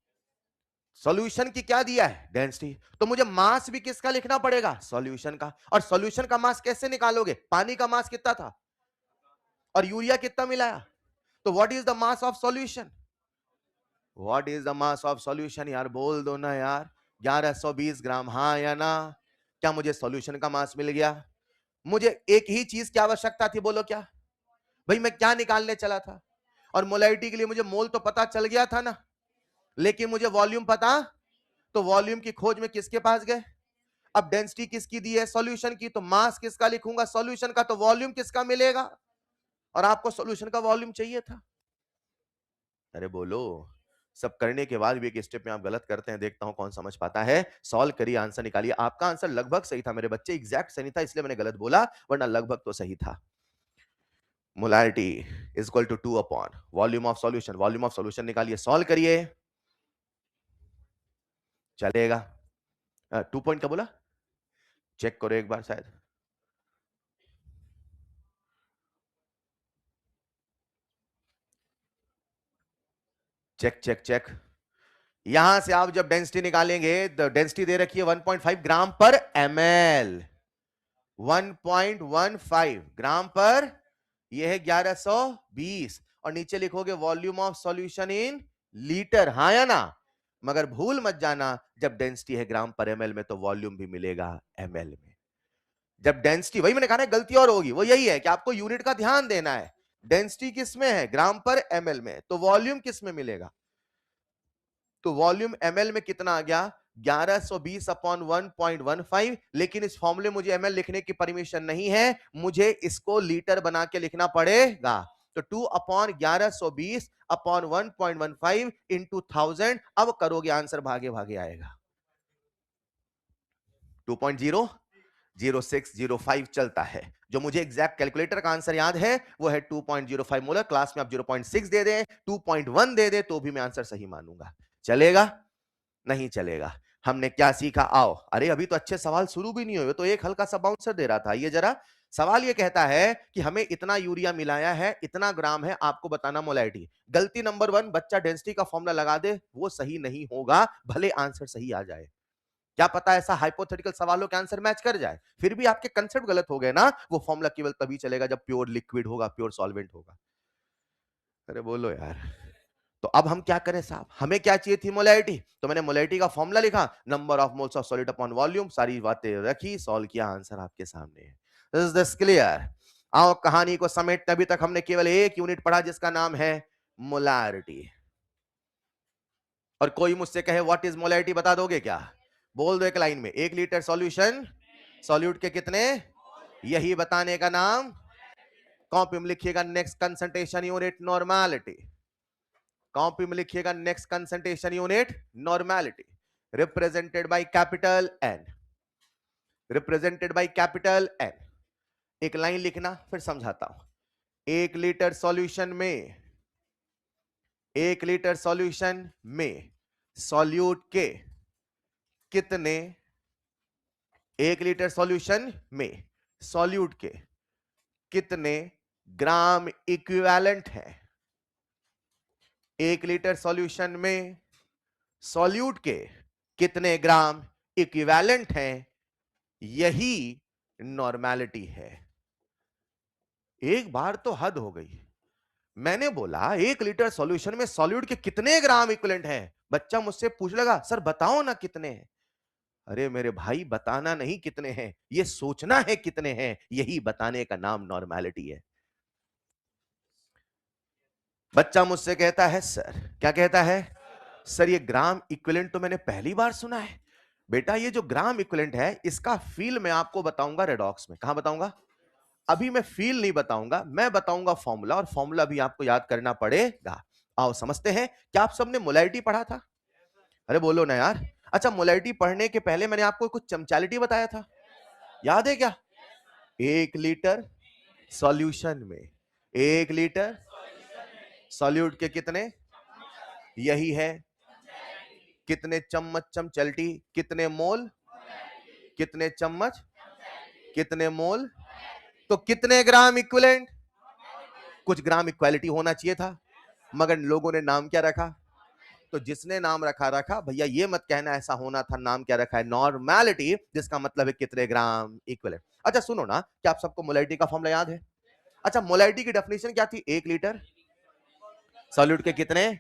सॉल्यूशन की क्या दिया है? डेंसिटी। तो मुझे मास भी किसका लिखना पड़ेगा? सॉल्यूशन का। और सॉल्यूशन का मास कैसे निकालोगे? पानी का मास कितना था और यूरिया कितना मिलाया? तो what is the mass of solution? What is the mass of solution? यार बोल दो ना यार। 1120 ग्राम। हाँ या ना? क्या मुझे सॉल्यूशन का मास मिल गया? मुझे एक ही चीज की आवश्यकता थी, बोलो क्या? भाई मैं क्या निकालने चला था? और मोलैरिटी के लिए मुझे मोल तो पता चल गया था ना, लेकिन मुझे वॉल्यूम पता। तो वॉल्यूम की खोज में किसके पास गए? अब डेंसिटी किसकी दी है? सॉल्यूशन की। तो मास किसका लिखूंगा? सॉल्यूशन का। तो वॉल्यूम किसका मिलेगा? और आपको सॉल्यूशन का वॉल्यूम चाहिए था। अरे बोलो, सब करने के बाद भी एक स्टेप में आप गलत करते हैं। देखता हूं कौन समझ पाता है। सॉल्व करिए, आंसर निकालिए। आपका आंसर लगभग सही था मेरे बच्चे, एग्जैक्ट सही था, इसलिए मैंने गलत बोला, वरना लगभग तो सही था। Molarity is equal to 2 upon volume of solution. Volume of solution निकालिए, सॉल्व करिए, चलेगा। 2 पॉइंट का बोला, चेक करो एक बार शायद। Check check check. यहां से आप जब डेंसिटी निकालेंगे, डेंसिटी दे रखी है 1.5 ग्राम पर ml। 1.15 ग्राम पर, यह है 1120, और नीचे लिखोगे volume of solution in litre, हाँ या ना? मगर भूल मत जाना, जब डेंसिटी है ग्राम पर एमएल में तो वॉल्यूम भी मिलेगा एमएल में। जब डेंसिटी, वही मैंने कहा ना, गलती और होगी, वो यही है कि आपको यूनिट का ध्यान देना है। डेंसिटी किस में है? ग्राम पर एमएल में, तो वॉल्यूम किस में मिलेगा? तो वॉल्यूम एमएल में कितना आ गया? 1120 अपॉन 1.15। लेकिन इस फॉर्मूले मुझे एमएल लिखने की परमिशन नहीं है, मुझे इसको लीटर बना के लिखना पड़ेगा। तो 2 अपॉन 1120 अपॉन 1.15 इंटू 1000। अब करोगे आंसर भागे भागे आएगा 2.00605 चलता है। जो मुझे एग्जैक्ट कैलकुलेटर का आंसर याद है वो है 2.05 मोलर। क्लास में आप 0.6 दे दें, 2.1 दे दें, तो भी मैं आंसर सही मानूंगा। चलेगा? नहीं चलेगा। हमने क्या सीखा? आओ, अरे अभी तो अच्छे सवाल शुरू भी नहीं हुए, तो एक हल्का सा बाउंसर दे रहा था। ये जरा सवाल ये कहता है कि हमें इतना यूरिया मिलाया है, इतना ग्राम है, आपको बताना मोलैरिटी। गलती नंबर 1, बच्चा डेंसिटी का फॉर्मूला लगा दे, वो सही नहीं होगा, भले आंसर सही आ जाए। क्या पता ऐसा हाइपोथेटिकल सवालों के आंसर मैच कर जाए, फिर भी आपके कंसेप्ट गलत हो गए ना। वो फॉर्मूला केवल तभी चलेगा जब प्योर लिक्विड होगा, प्योर सॉल्वेंट होगा। अरे बोलो यार। तो अब हम क्या करें साहब? हमें क्या चाहिए थी? मोलैरिटी। तो मैंने मोलैरिटी का फॉर्मूला लिखा, number of moles of solid upon volume, सारी बातें रखी, सॉल्व किया, आंसर आपके सामने है। Is this clear? आओ कहानी को समेटते। अभी तक हमने केवल एक यूनिट पढ़ा जिसका नाम है मोलैरिटी। और कोई मुझसे कहे व्हाट इज मोलैरिटी, बता दोगे क्या? बोल दो एक लाइन में, 1 लीटर सॉल्यूशन सॉल्यूट के कितने, यही बताने का नाम। कॉपी में लिखिएगा next concentration unit normality. Copy में लिखिएगा next concentration unit normality, represented by capital N, represented by capital N. एक लाइन लिखना, फिर समझाता हूं। 1 लीटर सॉल्यूशन में, 1 लीटर सॉल्यूशन में सॉल्यूट के कितने, 1 लीटर सॉल्यूशन में सॉल्यूट के कितने ग्राम इक्विवेलेंट है? 1 लीटर सॉल्यूशन में सॉल्यूट के कितने ग्राम इक्विवेलेंट हैं, यही नॉर्मैलिटी है। एक बार तो हद हो गई। मैंने बोला 1 लीटर सॉल्यूशन में सॉल्यूट के कितने ग्राम इक्विवेलेंट हैं। बच्चा मुझसे पूछ लगा सर बताओ ना कितने हैं। अरे मेरे भाई, बताना नहीं कितने हैं, ये सोचना है कितने हैं, यही बताने का नाम नॉर्मैलिटी है। बच्चा मुझसे कहता है सर, क्या कहता है? सर ये ग्राम इक्विवेलेंट तो मैंने पहली बार सुना है। बेटा ये जो ग्राम इक्विवेलेंट है इसका फील मैं आपको बताऊंगा रेडॉक्स में। कहां बताऊंगा? अभी मैं फील नहीं बताऊंगा, मैं बताऊंगा फॉर्मूला, और फॉर्मूला भी आपको याद करना पड़ेगा। आओ समझते हैं। क्या आप सबने मोलैरिटी पढ़ा था? अरे बोलो ना यार। अच्छा, मोलैरिटी पढ़ने के पहले मैंने आपको कुछ चमचालिटी बताया था, याद है क्या? 1 लीटर सॉल्यूशन में, 1 लीटर सॉल्यूट के कितने, यही है। कितने चम्मच चमचलटी, कितने मोल, कितने चम्मच, कितने मोल, तो कितने ग्राम इक्विवेलेंट। कुछ ग्राम इक्वालिटी होना चाहिए था, मगर लोगों ने नाम क्या रखा? तो जिसने नाम रखा रखा, भैया ये मत कहना ऐसा होना था। नाम क्या रखा है? नॉर्मैलिटी, जिसका मतलब है कितने ग्राम इक्विवेलेंट। अच्छा सुनो ना, क्या आप सबको मोलैरिटी का फॉर्मूला याद है? अच्छा, मोलैरिटी की डेफिनेशन क्या थी? 1 लीटर सॉल्यूट के कितने।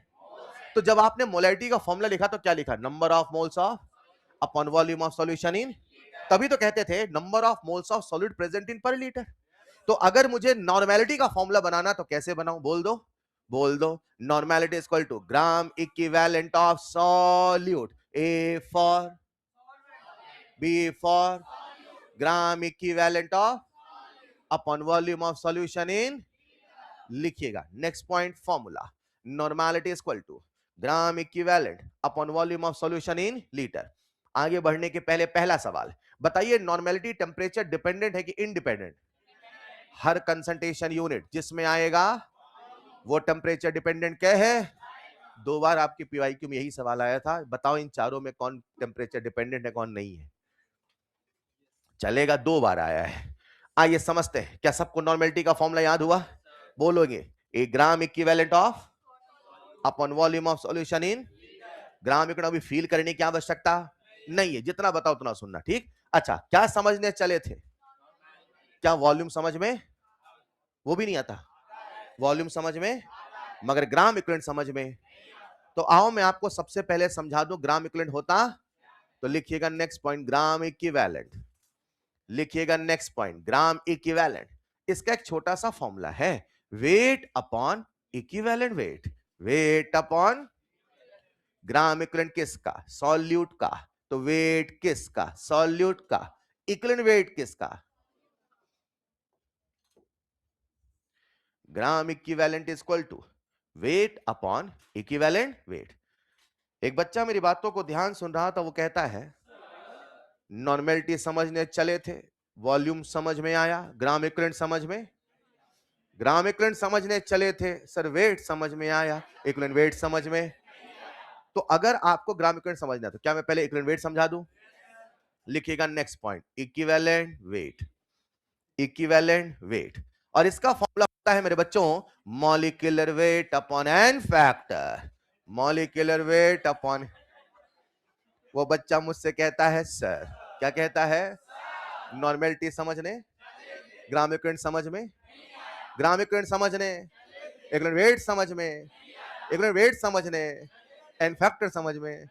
तो जब आपने मोलैरिटी का फॉर्मूला लिखा तो क्या लिखा? Number of moles of upon volume of solution इन। तभी तो कहते थे number of moles of solid present in पर लीटर। तो अगर मुझे नॉर्मैलिटी का फॉर्मूला बनाना तो कैसे बनाऊं? बोल दो, बोल दो। Normality is equal to gram equivalent of solute, A for, B for gram equivalent of upon volume of solution in. लिखिएगा next point formula, normality is equal to gram equivalent upon volume of solution in litre. आगे बढ़ने के पहले पहला सवाल बताइए, normality temperature dependent है कि इनडिपेंडेंट? हर कंसंट्रेशन यूनिट जिसमें आएगा वो टेम्परेचर डिपेंडेंट क्या है? 2 बार आपकी पीवाईक्यू में यही सवाल आया था, बताओ इन चारों में कौन टेम्परेचर डिपेंडेंट है, कौन नहीं है? चलेगा, 2 बार आया है। आइए समझते हैं। क्या सबको नॉर्मैलिटी का फॉर्मूला याद हुआ? बोलोगे, A gram equivalent of upon volume of solution in. Gram equivalent अभी फील करने की आवश्यकता नहीं है, जितना बताओ उतना सुनना, ठीक? अच्छा, क्या समझने चले थे? क्या वॉल्यूम समझ में? वो भी नहीं आता? वॉल्यूम समझ में? मगर ग्राम इक्विवेलेंट समझ में। तो आओ मैं आपको सबसे पहले समझा दूं ग्राम इक्विवेलेंट होता। तो लिखिएगा नेक्स्ट पॉइंट, ग्राम इक्विवेलेंट। लिखिएगा नेक्स्ट पॉइंट, ग्राम इक्विवेलेंट। इसका एक छोटा सा फॉर्मूला है, weight upon equivalent weight. Weight upon gram equivalent किसका? सॉल्यूट का। तो वेट किसका? सॉल्यूट का। इक्विवेलेंट वेट किसका? Gram equivalent is equal to weight upon equivalent weight. एक बच्चा मेरी बातों को ध्यान सुन रहा था, वो कहता है नॉर्मेलिटी समझने चले थे, वॉल्यूम समझ में आया, ग्राम इक्विवेलेंट समझ में। ग्राम इक्विवेलेंट समझने चले थे सर, वेट समझ में आया, इक्विवेलेंट वेट समझ में। तो अगर आपको ग्राम इक्विवेलेंट समझना है तो क्या मैं पहले इक्विवेलेंट वेट समझा दूं? लिखिएगा next point, equivalent weight. Equivalent weight, और इसका फॉर्मूला होता है मेरे बच्चों molecular weight upon N factor. Molecular weight upon. वो बच्चा मुझसे कहता है सर, क्या कहता है? नॉर्मेलिटी समझने, ग्राम इक्विवेलेंट समझ में, ग्राम इक्विवेलेंट समझने, इक्विवेलेंट वेट समझ में, इक्विवेलेंट वेट समझने, एन फैक्टर समझ में।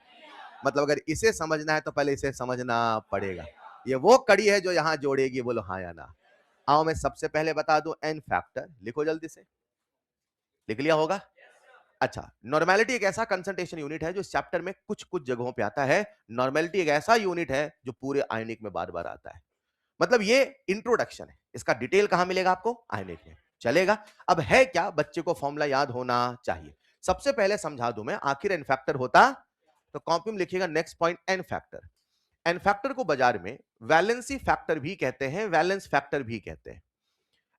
मतलब अगर इसे समझना है तो पहले इसे समझना पड़ेगा। ये वो कड़ी है जो यहां जोड़ेगी, बोलो हाँ या ना। आओ मैं सबसे पहले बता दूं एन फैक्टर, लिखो जल्दी से। लिख लिया होगा? अच्छा, नॉर्मेलिटी एक ऐसा कंसंट्रेशन यूनिट है जो इस चैप्टर में कुछ कुछ जगहों पे आता है। नॉर्मेलिटी एक ऐसा यूनिट है जो पूरे आयनिक में बार बार आता है। मतलब ये इंट्रोडक्शन है, इसका डिटेल कहां मिलेगा आपको? आयनिक में। चलेगा? अब है क्या, बच्चे को फॉर्मूला याद होना चाहिए। सबसे पहले समझा दूं मैं, आखिर एन फैक्टर होता। तो कॉपी में लिखिएगा next point, N factor. N factor को बाजार में वैलेंसी फैक्टर भी कहते हैं, वैलेंस फैक्टर भी कहते हैं।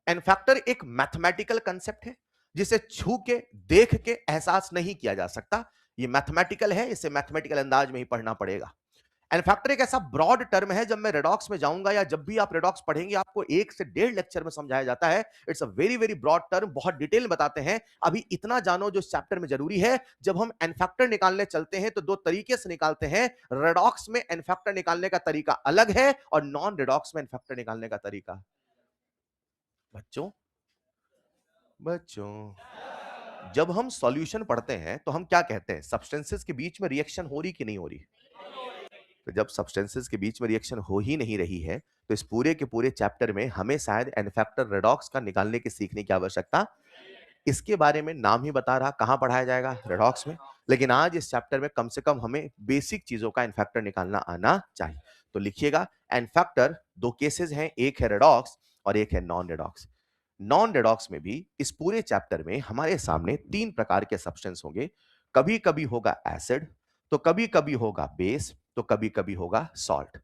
एन फैक्टर एक मैथमेटिकल कंसेप्ट है जिसे छू के देख के एहसास नहीं किया जा सकता। ये मैथमेटिकल है, इसे मैथमेटिकल अंदाज में ही पढ़ना पड़ेगा। एन फैक्टर एक ऐसा ब्रॉड टर्म है, जब मैं रेडॉक्स में जाऊंगा या जब भी आप रेडॉक्स पढ़ेंगे आपको 1 से 1.5 लेक्चर में समझाया जाता है। It's a very very broad term, बहुत डिटेल में बताते हैं। अभी इतना जानो जो इस चैप्टर में जरूरी है, जब हम एन फैक्टर निकालने चलते हैं तो 2 तरीके से निकालते हैं। रेडॉक्स में एन फैक्टर निकालने का तरीका अलग है और नॉन रेडॉक्स में एन फैक्टर निकालने का तरीका। बच्चों बच्चों जब हम सॉल्यूशन पढ़ते हैं तो हम क्या कहते हैं? सब्सटेंसेस के बीच में रिएक्शन हो रही कि नहीं हो रही? तो जब सब्सटेंसेस के बीच में रिएक्शन हो ही नहीं रही है तो इस पूरे के पूरे चैप्टर में हमें शायद एन फैक्टर रेडॉक्स का निकालने की सीखने की आवश्यकता। इसके बारे में नाम ही बता रहा, कहां पढ़ाया जाएगा? रेडॉक्स में। लेकिन आज इस चैप्टर में कम से कम हमें बेसिक चीजों का एन फैक्टर निकालना आना चाहिए। तो लिखिएगा एन फैक्टर 2 केसेस हैं, एक है रेडॉक्स और एक है नॉन रेडॉक्स। नॉन रेडॉक्स में भी इस पूरे चैप्टर में हमारे सामने 3 प्रकार के सब्सटेंस होंगे। कभी कभी होगा एसिड, तो कभी कभी होगा बेस, तो कभी कभी होगा सॉल्ट।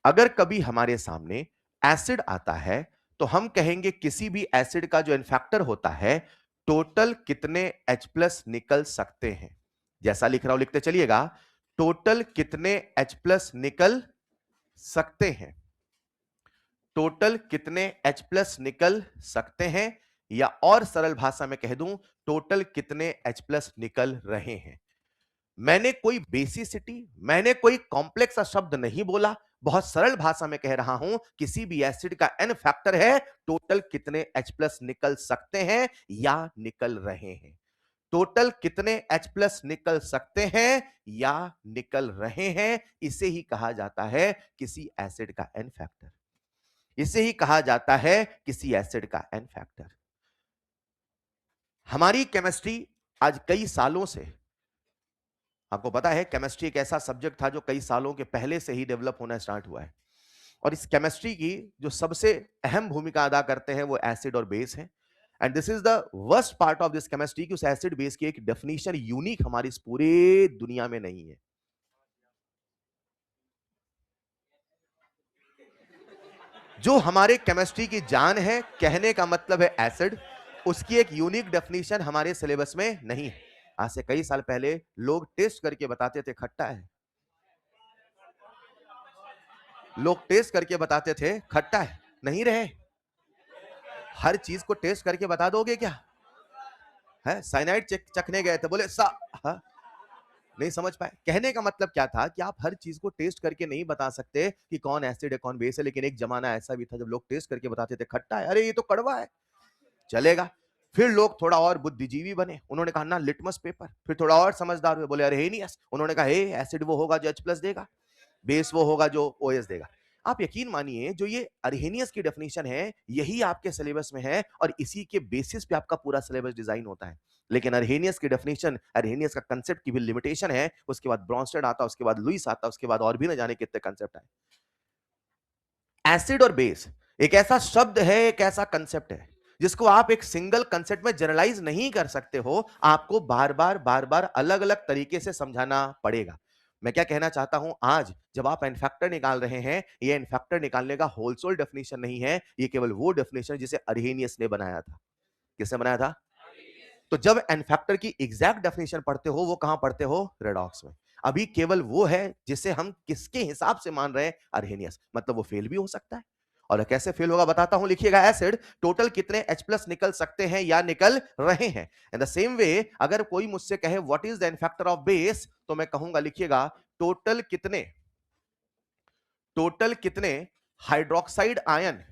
अगर कभी हमारे सामने एसिड आता है तो हम कहेंगे किसी भी एसिड का जो इनफैक्टर होता है, टोटल कितने H प्लस निकल सकते हैं। जैसा लिख रहा हूं लिखते चलिएगा, टोटल कितने H प्लस निकल सकते हैं। टोटल कितने H प्लस निकल सकते हैं, या और सरल भाषा में कह दूं, टोटल कितने H प्लस निकल रहे हैं। मैंने कोई बेसिसिटी, मैंने कोई कॉम्प्लेक्स सा शब्द नहीं बोला, बहुत सरल भाषा में कह रहा हूं, किसी भी एसिड का एन फैक्टर है, टोटल कितने H प्लस निकल सकते हैं या निकल रहे हैं। टोटल कितने H प्लस निकल सकते हैं या निकल रहे हैं, इसे ही कहा जाता है किसी एसिड का एन फैक्टर। इसे ही कहा जाता है किसी एसिड का एन फैक्टर। हमारी केमिस्ट्री आज कई सालों से, आपको पता है केमिस्ट्री एक ऐसा सब्जेक्ट था जो कई सालों के पहले से ही डेवलप होना स्टार्ट हुआ है। और इस केमिस्ट्री की जो सबसे अहम भूमिका अदा करते हैं वो एसिड और बेस है। And this is the worst part of this chemistry कि उस एसिड बेस की एक डेफिनेशन यूनिक हमारी इस पूरे दुनिया में नहीं है। जो हमारे केमिस्ट्री की जान है, कहने का मतलब है एसिड, उसकी एक यूनिक डेफिनेशन हमारे सिलेबस में नहीं है। आज से कई साल पहले लोग टेस्ट करके बताते थे खट्टा है, लोग टेस्ट करके बताते थे खट्टा है, नहीं रहे। हर चीज को टेस्ट करके बता दोगे क्या? है साइनाइड चखने गए थे, बोले हाँ? नहीं समझ पाए। कहने का मतलब क्या था कि आप हर चीज को टेस्ट करके नहीं बता सकते कि कौन एसिड है कौन बेस है। लेकिन एक जमाना ऐसा भी था जब लोग टेस्ट करके बताते थे खट्टा है, अरे ये तो कड़वा है, चलेगा। फिर लोग थोड़ा और बुद्धिजीवी बने, उन्होंने कहा ना लिटमस पेपर। फिर थोड़ा और समझदार हुए, बोले अरहेनियस। उन्होंने कहा हे एसिड वो होगा जो H+ देगा, बेस वो होगा जो OS देगा। आप यकीन मानिए जो ये अरहेनियस की डेफिनेशन है यही आपके सिलेबस में है और इसी के बेसिस पे आपका पूरा सिलेबस डिजाइन होता है। लेकिन अरहेनियस की डेफिनेशन, अरहेनियस का कंसेप्ट की भी लिमिटेशन है। उसके बाद ब्रॉन्स्टेड आता, उसके बाद लुईस आता, उसके बाद और भी न जाने कितने कंसेप्ट आए। एसिड और बेस एक ऐसा शब्द है, एक ऐसा कंसेप्ट है जिसको आप एक सिंगल कंसेप्ट में जनरलाइज नहीं कर सकते हो। आपको बार बार अलग अलग तरीके से समझाना पड़ेगा। मैं क्या कहना चाहता हूं, आज जब आप एन फैक्टर निकाल रहे हैं, ये एन फैक्टर निकालने का होलसेल डेफिनेशन नहीं है, ये केवल वो डेफिनेशन जिसे अरहेनियस ने बनाया था। किसने बनाया था? तो जब एन फैक्टर की एग्जैक्ट डेफिनेशन पढ़ते हो, वो कहां पढ़ते हो? रेडॉक्स में। अभी केवल वो है जिसे हम किसके हिसाब से मान रहे हैं? अरहेनियस। मतलब वो फेल भी हो सकता है। और कैसे फेल होगा बताता हूं, लिखिएगा एसिड टोटल कितने H+ निकल सकते हैं या निकल रहे हैं। इन द सेम वे अगर कोई मुझसे कहे what is the N factor of base, तो मैं कहूंगा लिखिएगा टोटल कितने हाइड्रोक्साइड आयन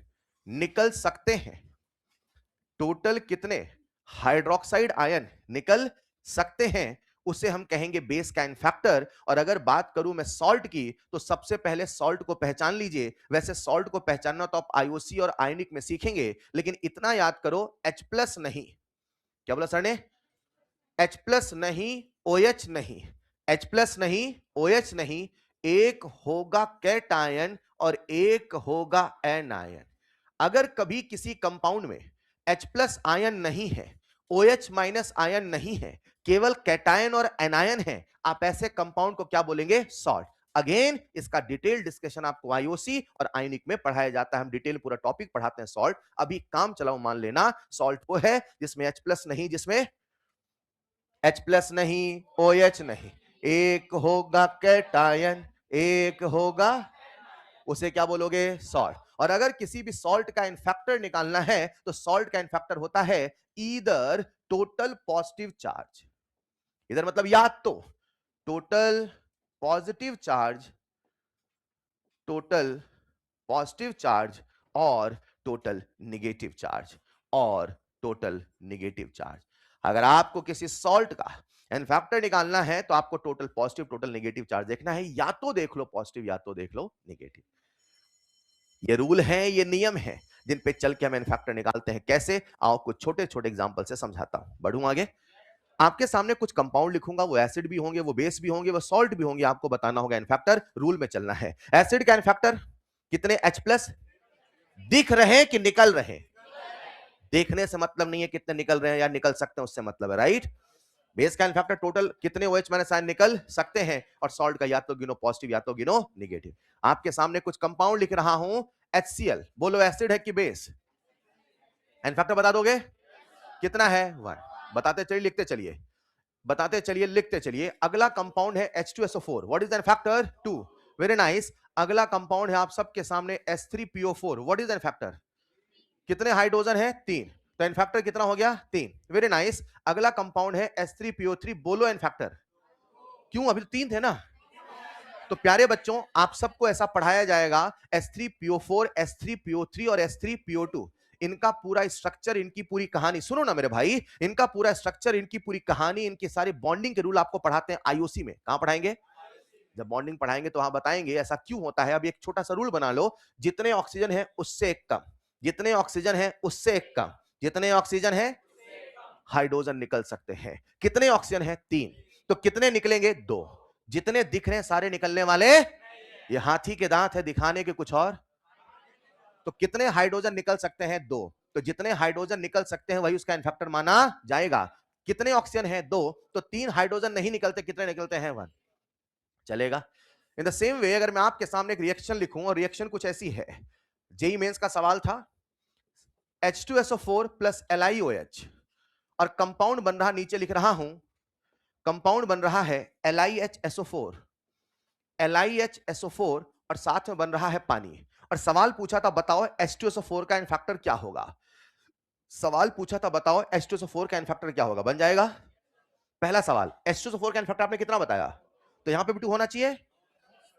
निकल सकते हैं। टोटल कितने हाइड्रोक्साइड आयन निकल सकते हैं, उसे हम कहेंगे बेस का फैक्टर। और अगर बात करूं मैं सॉल्ट की, तो सबसे पहले सॉल्ट को पहचान लीजिए। वैसे सॉल्ट को पहचानना तो आप आईओसी और आयनिक में सीखेंगे, लेकिन इतना याद करो H+ नहीं। क्या बोला सर ने? H+ नहीं, OH नहीं। H+ नहीं, OH नहीं। एक होगा कैटायन और एक होगा एनायन। अगर कभी किसी कंपाउंड में H+ आयन नहीं है, OH- आयन नहीं है, केवल कैटायन और एनायन है, आप ऐसे कंपाउंड को क्या बोलेंगे? सॉल्ट। अगेन इसका डिटेल डिस्कशन आपको आईओसी और आयनिक में पढ़ाया जाता है। हम डिटेल पूरा टॉपिक पढ़ाते हैं सॉल्ट। अभी काम चलाओ मान लेना सॉल्ट वो है जिसमें H+ नहीं, जिसमें H+ नहीं, OH नहीं। एक होगा कैटायन, एक होगा, उसे क्या बोलोगे? सॉल्ट। और अगर किसी भी सॉल्ट का इनफैक्टर निकालना है, तो सॉल्ट का इनफैक्टर होता है ईदर टोटल पॉजिटिव चार्ज, इधर मतलब या तो total positive charge, total positive charge और टोटल निगेटिव चार्ज, और टोटल निगेटिव चार्ज। अगर आपको किसी सॉल्ट का एन फैक्टर निकालना है, तो आपको total positive total negative charge देखना है। या तो देख लो पॉजिटिव या तो देख लो नेगेटिव। ये रूल है, ये नियम है जिन पे चल के हम एन फैक्टर निकालते हैं। कैसे? आओ कुछ छोटे छोटे एग्जांपल से समझाता हूं। बढ़ूं आगे, आपके सामने कुछ कंपाउंड लिखूंगा, वो एसिड भी होंगे, वो बेस भी होंगे, वो सॉल्ट भी होंगे। आपको बताना होगा एन फैक्टर, रूल में चलना है। एसिड का एन फैक्टर कितने H+ दिख रहे हैं कि निकल रहे हैं? देखने से मतलब नहीं है कितने निकल रहे हैं या निकल सकते हैं, उससे मतलब है, राइट? बेस का फैक्टर टोटल कितने OH- आयन निकल सकते हैं, और सॉल्ट का या तो गिनो पॉजिटिव या तो गिनो निगेटिव। आपके सामने कुछ कंपाउंड लिख रहा हूं, HCl। बोलो एसिड है कि बेस? एन फैक्टर बता दोगे? कितना है? 1। बताते चलिए, लिखते चलिए, बताते चलिए, लिखते चलिए। अगला कंपाउंड है H2SO4। What is an factor? 2। Very nice. अगला कंपाउंड है आप सबके सामने S3PO4। What is an factor? कितने हाइड्रोजन है? 3। तो एन फैक्टर कितना हो गया? 3। Very nice. अगला कंपाउंड है S3PO3। बोलो एन फैक्टर। क्यों? अभी तो 3 थे ना। तो प्यारे बच्चों, आप सबको ऐसा पढ़ाया जाएगा, S3PO4, S3PO3 और S3PO2। इनका पूरा स्ट्रक्चर, इनकी पूरी कहानी सुनो ना मेरे भाई। इनका पूरा स्ट्रक्चर, इनकी पूरी कहानी, इनकी सारी बॉन्डिंग के रूल आपको पढ़ाते हैं आईओसी में। कहां पढ़ाएंगे? जब बॉन्डिंग पढ़ाएंगे तो वहां बताएंगे ऐसा क्यों होता है। अब एक छोटा सा रूल बना लो, जितने ऑक्सीजन है उससे एक कम, जितने ऑक्सीजन है उससे एक कम, जितने ऑक्सीजन है हाइड्रोजन निकल सकते हैं। कितने ऑक्सीजन है? 3। तो कितने निकलेंगे? 2। जितने दिख रहे हैं सारे निकलने वाले, ये हाथी के दांत है दिखाने के कुछ और। तो कितने हाइड्रोजन निकल सकते हैं? 2। तो जितने हाइड्रोजन निकल सकते हैं वही उसका इनफैक्टर माना जाएगा। कितने ऑक्सीजन है? 2। तो 3 हाइड्रोजन नहीं निकलते, कितने निकलते हैं? 1। चलेगा? इन द सेम वे अगर मैं आपके सामने एक रिएक्शन लिखूं, और रिएक्शन कुछ ऐसी है, जेई मेंस का सवाल था, H2SO4 प्लस LiOH, और कंपाउंड बन रहा, नीचे लिख रहा हूं, कंपाउंड बन रहा है LiHSO4, LiHSO4, और साथ में बन रहा है पानी। और सवाल पूछा था बताओ H2SO4 का इनफैक्टर क्या होगा। सवाल पूछा था बताओ H2SO4 का इनफैक्टर क्या होगा। बन जाएगा पहला सवाल, H2SO4 का इनफैक्टर आपने कितना बताया, तो यहां पे भी 2 होना चाहिए।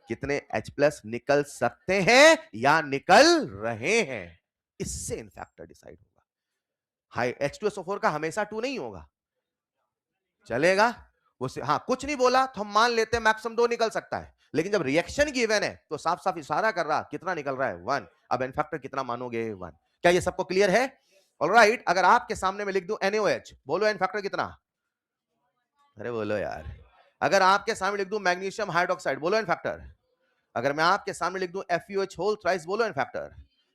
कितने H+ निकल सकते हैं या निकल रहे हैं, इससे इनफैक्टर डिसाइड होगा। हाई H2SO4 का हमेशा 2 नहीं होगा, चलेगा उससे, हाँ कुछ नहीं बोला तो हम मान लेते हैं मैक्सिमम 2 निकल सकता है, लेकिन जब रिएक्शन गिवन है तो साफ साफ इशारा कर रहा कितना निकल रहा है 1। अब एन फैक्टर कितना मानोगे 1। क्या ये सबको क्लियर है? ऑलराइट, अगर आपके सामने मैं लिख दूं NaOH, बोलो एन फैक्टर कितना? अरे बोलो यार। अगर आपके सामने लिख दूं मैग्नीशियम हाइड्रोक्साइड, बोलो एन फैक्टर। अगर मैं आपके सामने लिख दूं FeOH होल थ्राइस, बोलो एन फैक्टर।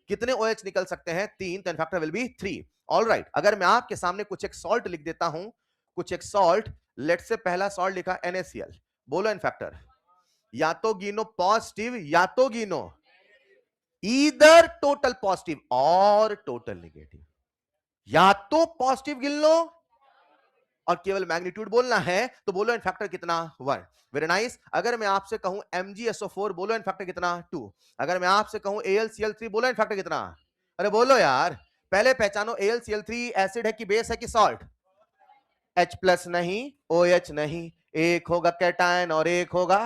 कितने OH निकल सकते हैं? 3, तो N factor will be 3। Alright, अगर मैं आपके सामने कुछ एक सॉल्ट लिख देता हूं, कुछ एक सॉल्ट, लेट से पहला सॉल्ट लिखा NaCl, बोलो एन फैक्टर। या तो गिनो पॉजिटिव या तो गिनो ईदर टोटल पॉजिटिव और टोटल नेगेटिव, या तो पॉजिटिव गिन लो और केवल मैग्नीट्यूड बोलना है तो बोलो एन फैक्टर कितना 1। Very nice. अगर मैं आपसे कहूं MgSO4, बोलो एन फैक्टर कितना 2। अगर मैं आपसे कहूं AlCl3, बोलो एन फैक्टर कितना? अरे बोलो यार, पहले पहचानो AlCl3 एसिड है कि बेस है कि सॉल्ट? H प्लस नहीं, OH नहीं, एक होगा कैटायन और एक होगा,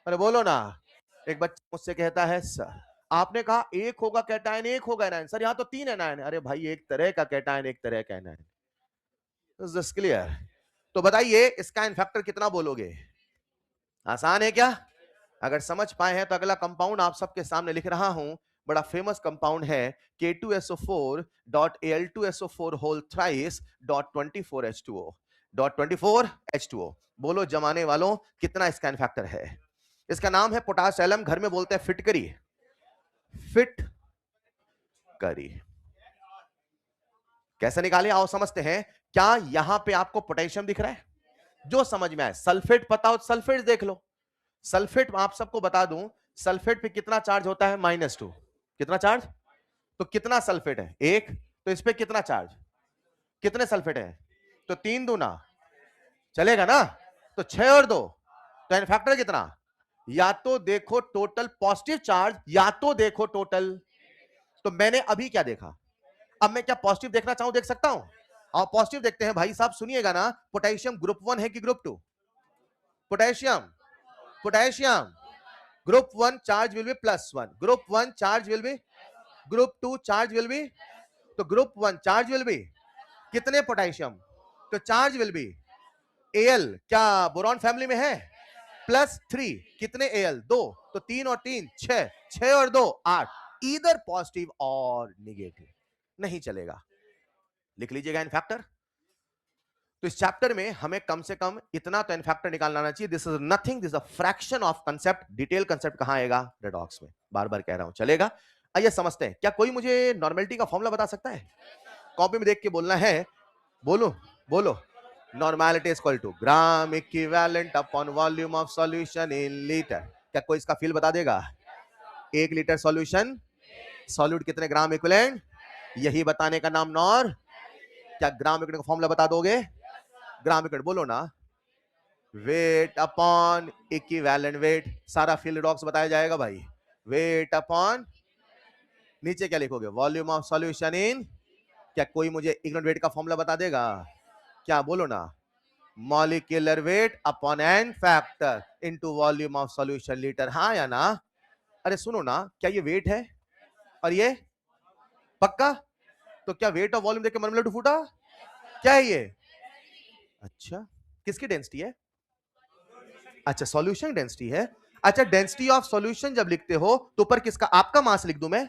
अरे बोलो ना। एक बच्चा मुझसे कहता है सर आपने कहा एक होगा कैटायन एक होगा एनायन, सर यहां तो 3 एनायन है। अरे भाई एक तरह का कैटायन एक तरह का एनायन, इज दिस क्लियर? तो बताइए इसका एन फैक्टर कितना बोलोगे? आसान है क्या? अगर समझ पाए हैं तो अगला कंपाउंड आप सबके सामने लिख रहा हूं, बड़ा फेमस कंपाउंड है K2SO4.Al2SO4 whole thrice .24H2O .24H2O। बोलो जमाने वालों कितना इसका एन फैक्टर है? इसका नाम है पोटाश एलम, घर में बोलते हैं फिटकरी, फिट करी। कैसे निकाले आओ समझते हैं। क्या यहां पे आपको पोटेशियम दिख रहा है? जो समझ में आए। सल्फेट पता हो सल्फेट देख लो। सल्फेट आप सबको बता दूं, सल्फेट पे कितना चार्ज होता है? -2। कितना चार्ज? तो कितना सल्फेट है? 1। तो इस पे कितना चार्ज? कितने सल्फेट है? तो 3 दूना चलेगा ना, तो 6 और 2, तो एन फैक्टर कितना? या तो देखो टोटल पॉजिटिव चार्ज या तो देखो टोटल। तो मैंने अभी क्या देखा? अब मैं क्या पॉजिटिव देखना चाहूं देख सकता हूं? और पॉजिटिव देखते हैं भाई साहब, सुनिएगा ना। पोटेशियम ग्रुप 1 है कि group 2? Potassium, potassium group 1 charge will be +1, group 1 charge will be, group 2 charge will be, तो ग्रुप 1 चार्ज विल बी कितने पोटेशियम? तो चार्ज विल बी Al, क्या बोरॉन फैमिली में है? +3, कितने Al? 2, तो 3 और 3 6, 6 और 2 8, इधर पॉजिटिव और नेगेटिव नहीं चलेगा। लिख लीजिएगा एन फैक्टर। तो इस चैप्टर में हमें कम से कम इतना तो एन फैक्टर निकालना आना चाहिए। This is nothing, this is a fraction of concept. Detail concept कहां आएगा? रेडॉक्स में, बार बार कह रहा हूं, चलेगा। आइए समझते हैं। क्या कोई मुझे नॉर्मेलिटी का फॉर्मूला बता सकता है? कॉपी में देख के बोलना है। बोलो बोलो। Normality is equal to gram equivalent upon volume of solution in litre. क्या कोई इसका फील बता देगा? 1 लीटर सॉल्यूशन, सॉल्यूट कितने ग्राम इक्विवेलेंट, यही बताने का नाम नॉर। क्या ग्राम इक्विवेलेंट का फॉर्मूला बता दोगे? ग्राम इक्विवेलेंट बोलो ना, वेट अपॉन इक्विवेलेंट वेट, सारा फील्ड डॉक्स बताया जाएगा भाई। वेट अपॉन, नीचे क्या लिखोगे? Volume of solution in. क्या कोई मुझे इग्नोर वेट का फॉर्मूला बता देगा? क्या बोलो ना, molecular weight upon N factor into volume of solution litre, हाँ या ना? अरे सुनो ना, क्या ये वेट है और ये पक्का? तो क्या वेट और वॉल्यूम देख के मन में लड्डू फूटा? क्या है ये? अच्छा, किसकी डेंसिटी है? अच्छा, सॉल्यूशन डेंसिटी है। अच्छा, डेंसिटी ऑफ सॉल्यूशन जब लिखते हो तो ऊपर किसका? आपका मास लिख दूं मैं?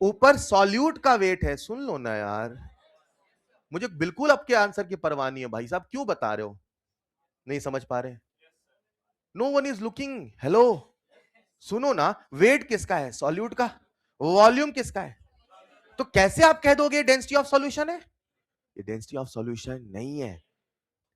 ऊपर सॉल्यूट का वेट है। सुन लो ना यार, मुझे बिल्कुल आपके आंसर की परवाह नहीं है भाई साहब, क्यों बता रहे हो? नहीं समझ पा रहे? No one is looking. Hello सुनो ना, वेट किसका है? सॉल्यूट का। वॉल्यूम किसका है? तो कैसे आप कह दोगे डेंसिटी ऑफ सॉल्यूशन है? ये डेंसिटी ऑफ सॉल्यूशन नहीं है।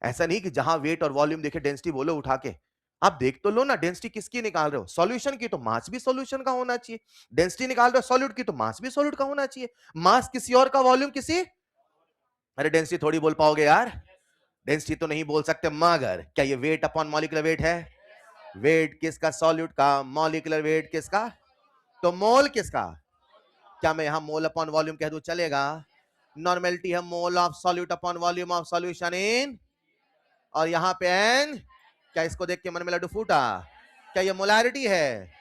ऐसा नहीं कि जहां वेट और वॉल्यूम देखे डेंसिटी बोलो उठा के। आप देख तो लो ना, डेंसिटी किसकी निकाल रहे हो? सॉल्यूशन की, तो मास भी सॉल्यूशन का होना चाहिए। डेंसिटी निकाल रहे हो सॉल्यूट की, तो मास भी सॉल्यूट का होना चाहिए। मास किसी और का, वॉल्यूम किसी। अरे डेंसिटी थोड़ी बोल पाओगे यार, डेंसिटी तो नहीं बोल सकते, मगर क्या ये वेट अपॉन मॉलिक्यूलर वेट है? वेट किसका? सॉल्यूट का। मॉलिक्यूलर वेट किसका? तो मोल किसका? क्या मैं यहां मोल अपॉन वॉल्यूम कह दूं चलेगा? नॉर्मेलिटी है mole of solute upon volume of solution इन, और यहां पे एन। क्या इसको देख के मन में लड्डू फूटा? क्या ये मोलारिटी है?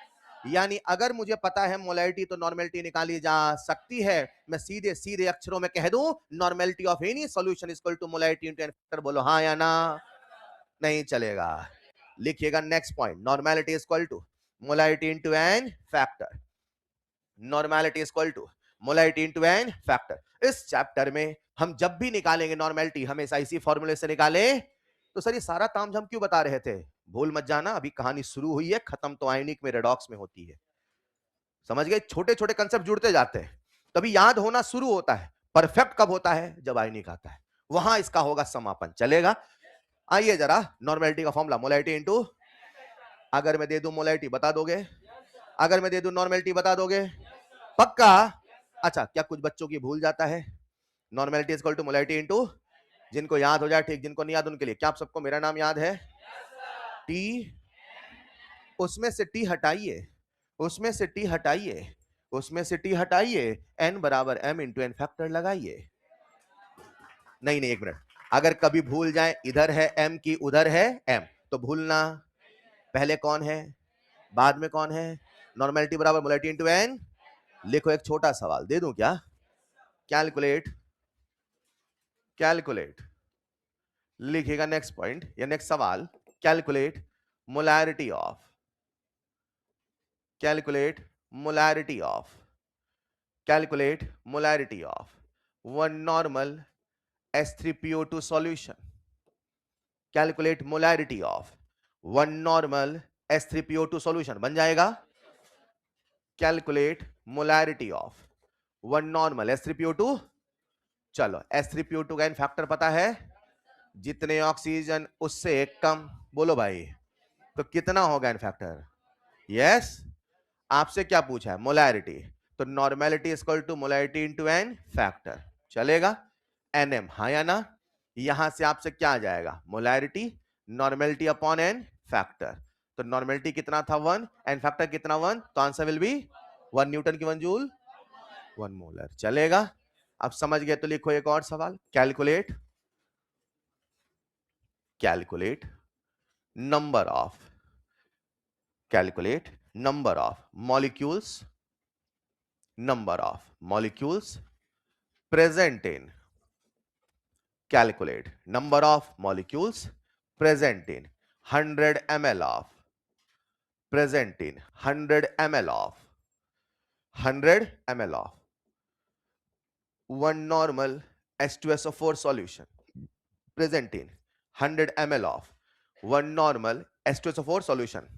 यानी अगर मुझे पता है मोलैरिटी तो नॉर्मेलिटी निकाली जा सकती है। मैं सीधे सीधे अक्षरों में कह दूं normality of any solution is equal to molarity into N factor. बोलो हाँ या ना? नहीं चलेगा। लिखिएगा next point, normality is equal to molarity into N factor. Normality is equal to molarity into N factor. इस चैप्टर में हम जब भी निकालेंगे नॉर्मेलिटी हमेशा इसी फॉर्मूले से निकालें। तो सर ये सारा तामझाम क्यों बता रहे थे? भूल मत जाना, अभी कहानी शुरू हुई है, खत्म तो आयनिक में रेडॉक्स में होती है। समझ गए? छोटे छोटे कंसेप्ट जुड़ते जाते हैं, तभी याद होना शुरू होता है। परफेक्ट कब होता है? जब आयनिक आता है, वहां इसका होगा समापन। चलेगा? आइए जरा, नॉर्मेलिटी का फॉर्मूला मोलैरिटी इनटू, अगर मैं दे दूं मोलैरिटी बता दोगे? अगर मैं दे दूं नॉर्मेलिटी बता दोगे? पक्का? अच्छा, क्या कुछ बच्चों की भूल जाता है? Normality is equal to molarity into, जिनको याद हो जाए ठीक, जिनको नहीं याद उनके लिए, क्या आप सबको मेरा नाम याद है? टी, उसमें से टी हटाइए, उसमें से टी हटाइए, उसमें से टी हटाइए, एन बराबर एम इंटू एन फैक्टर लगाइए। नहीं नहीं, एक मिनट, अगर कभी भूल जाए इधर है एम की उधर है एम, तो भूलना। पहले कौन है, बाद में कौन है? नॉर्मेलिटी बराबर मोलैरिटी इनटू एन। लिखो, एक छोटा सवाल दे दूं क्या? कैलकुलेट, कैलकुलेट, लिखिएगा नेक्स्ट पॉइंट या नेक्स्ट सवाल, calculate molarity of, calculate molarity of, calculate molarity of one normal S3PO2 solution, calculate molarity of one normal S3PO2 solution बन जाएगा। Calculate molarity of one normal S3PO2। चलो, S3PO2 का इन factor पता है, जितने oxygen उससे एक कम। बोलो भाई, तो कितना होगा इन फैक्टर? यस, आपसे क्या पूछा है? मोलैरिटी, तो normality equal to molarity into N factor. चलेगा? एनएम, हाँ या ना? यहां से आपसे क्या आ जाएगा? Molarity normality upon N factor. तो नॉर्मेलिटी कितना था? 1, एन फैक्टर कितना? 1, तो आंसर विल बी 1 न्यूटन की 1 जूल 1 मोलर। चलेगा? अब समझ गए तो लिखो एक और सवाल, calculate, calculate number of, calculate number of molecules, number of molecules present in, calculate number of molecules present in 100 ml of, present in 100 ml of, 100 ml of one normal H2SO4 solution, present in 100 ml of one normal H2SO4 solution।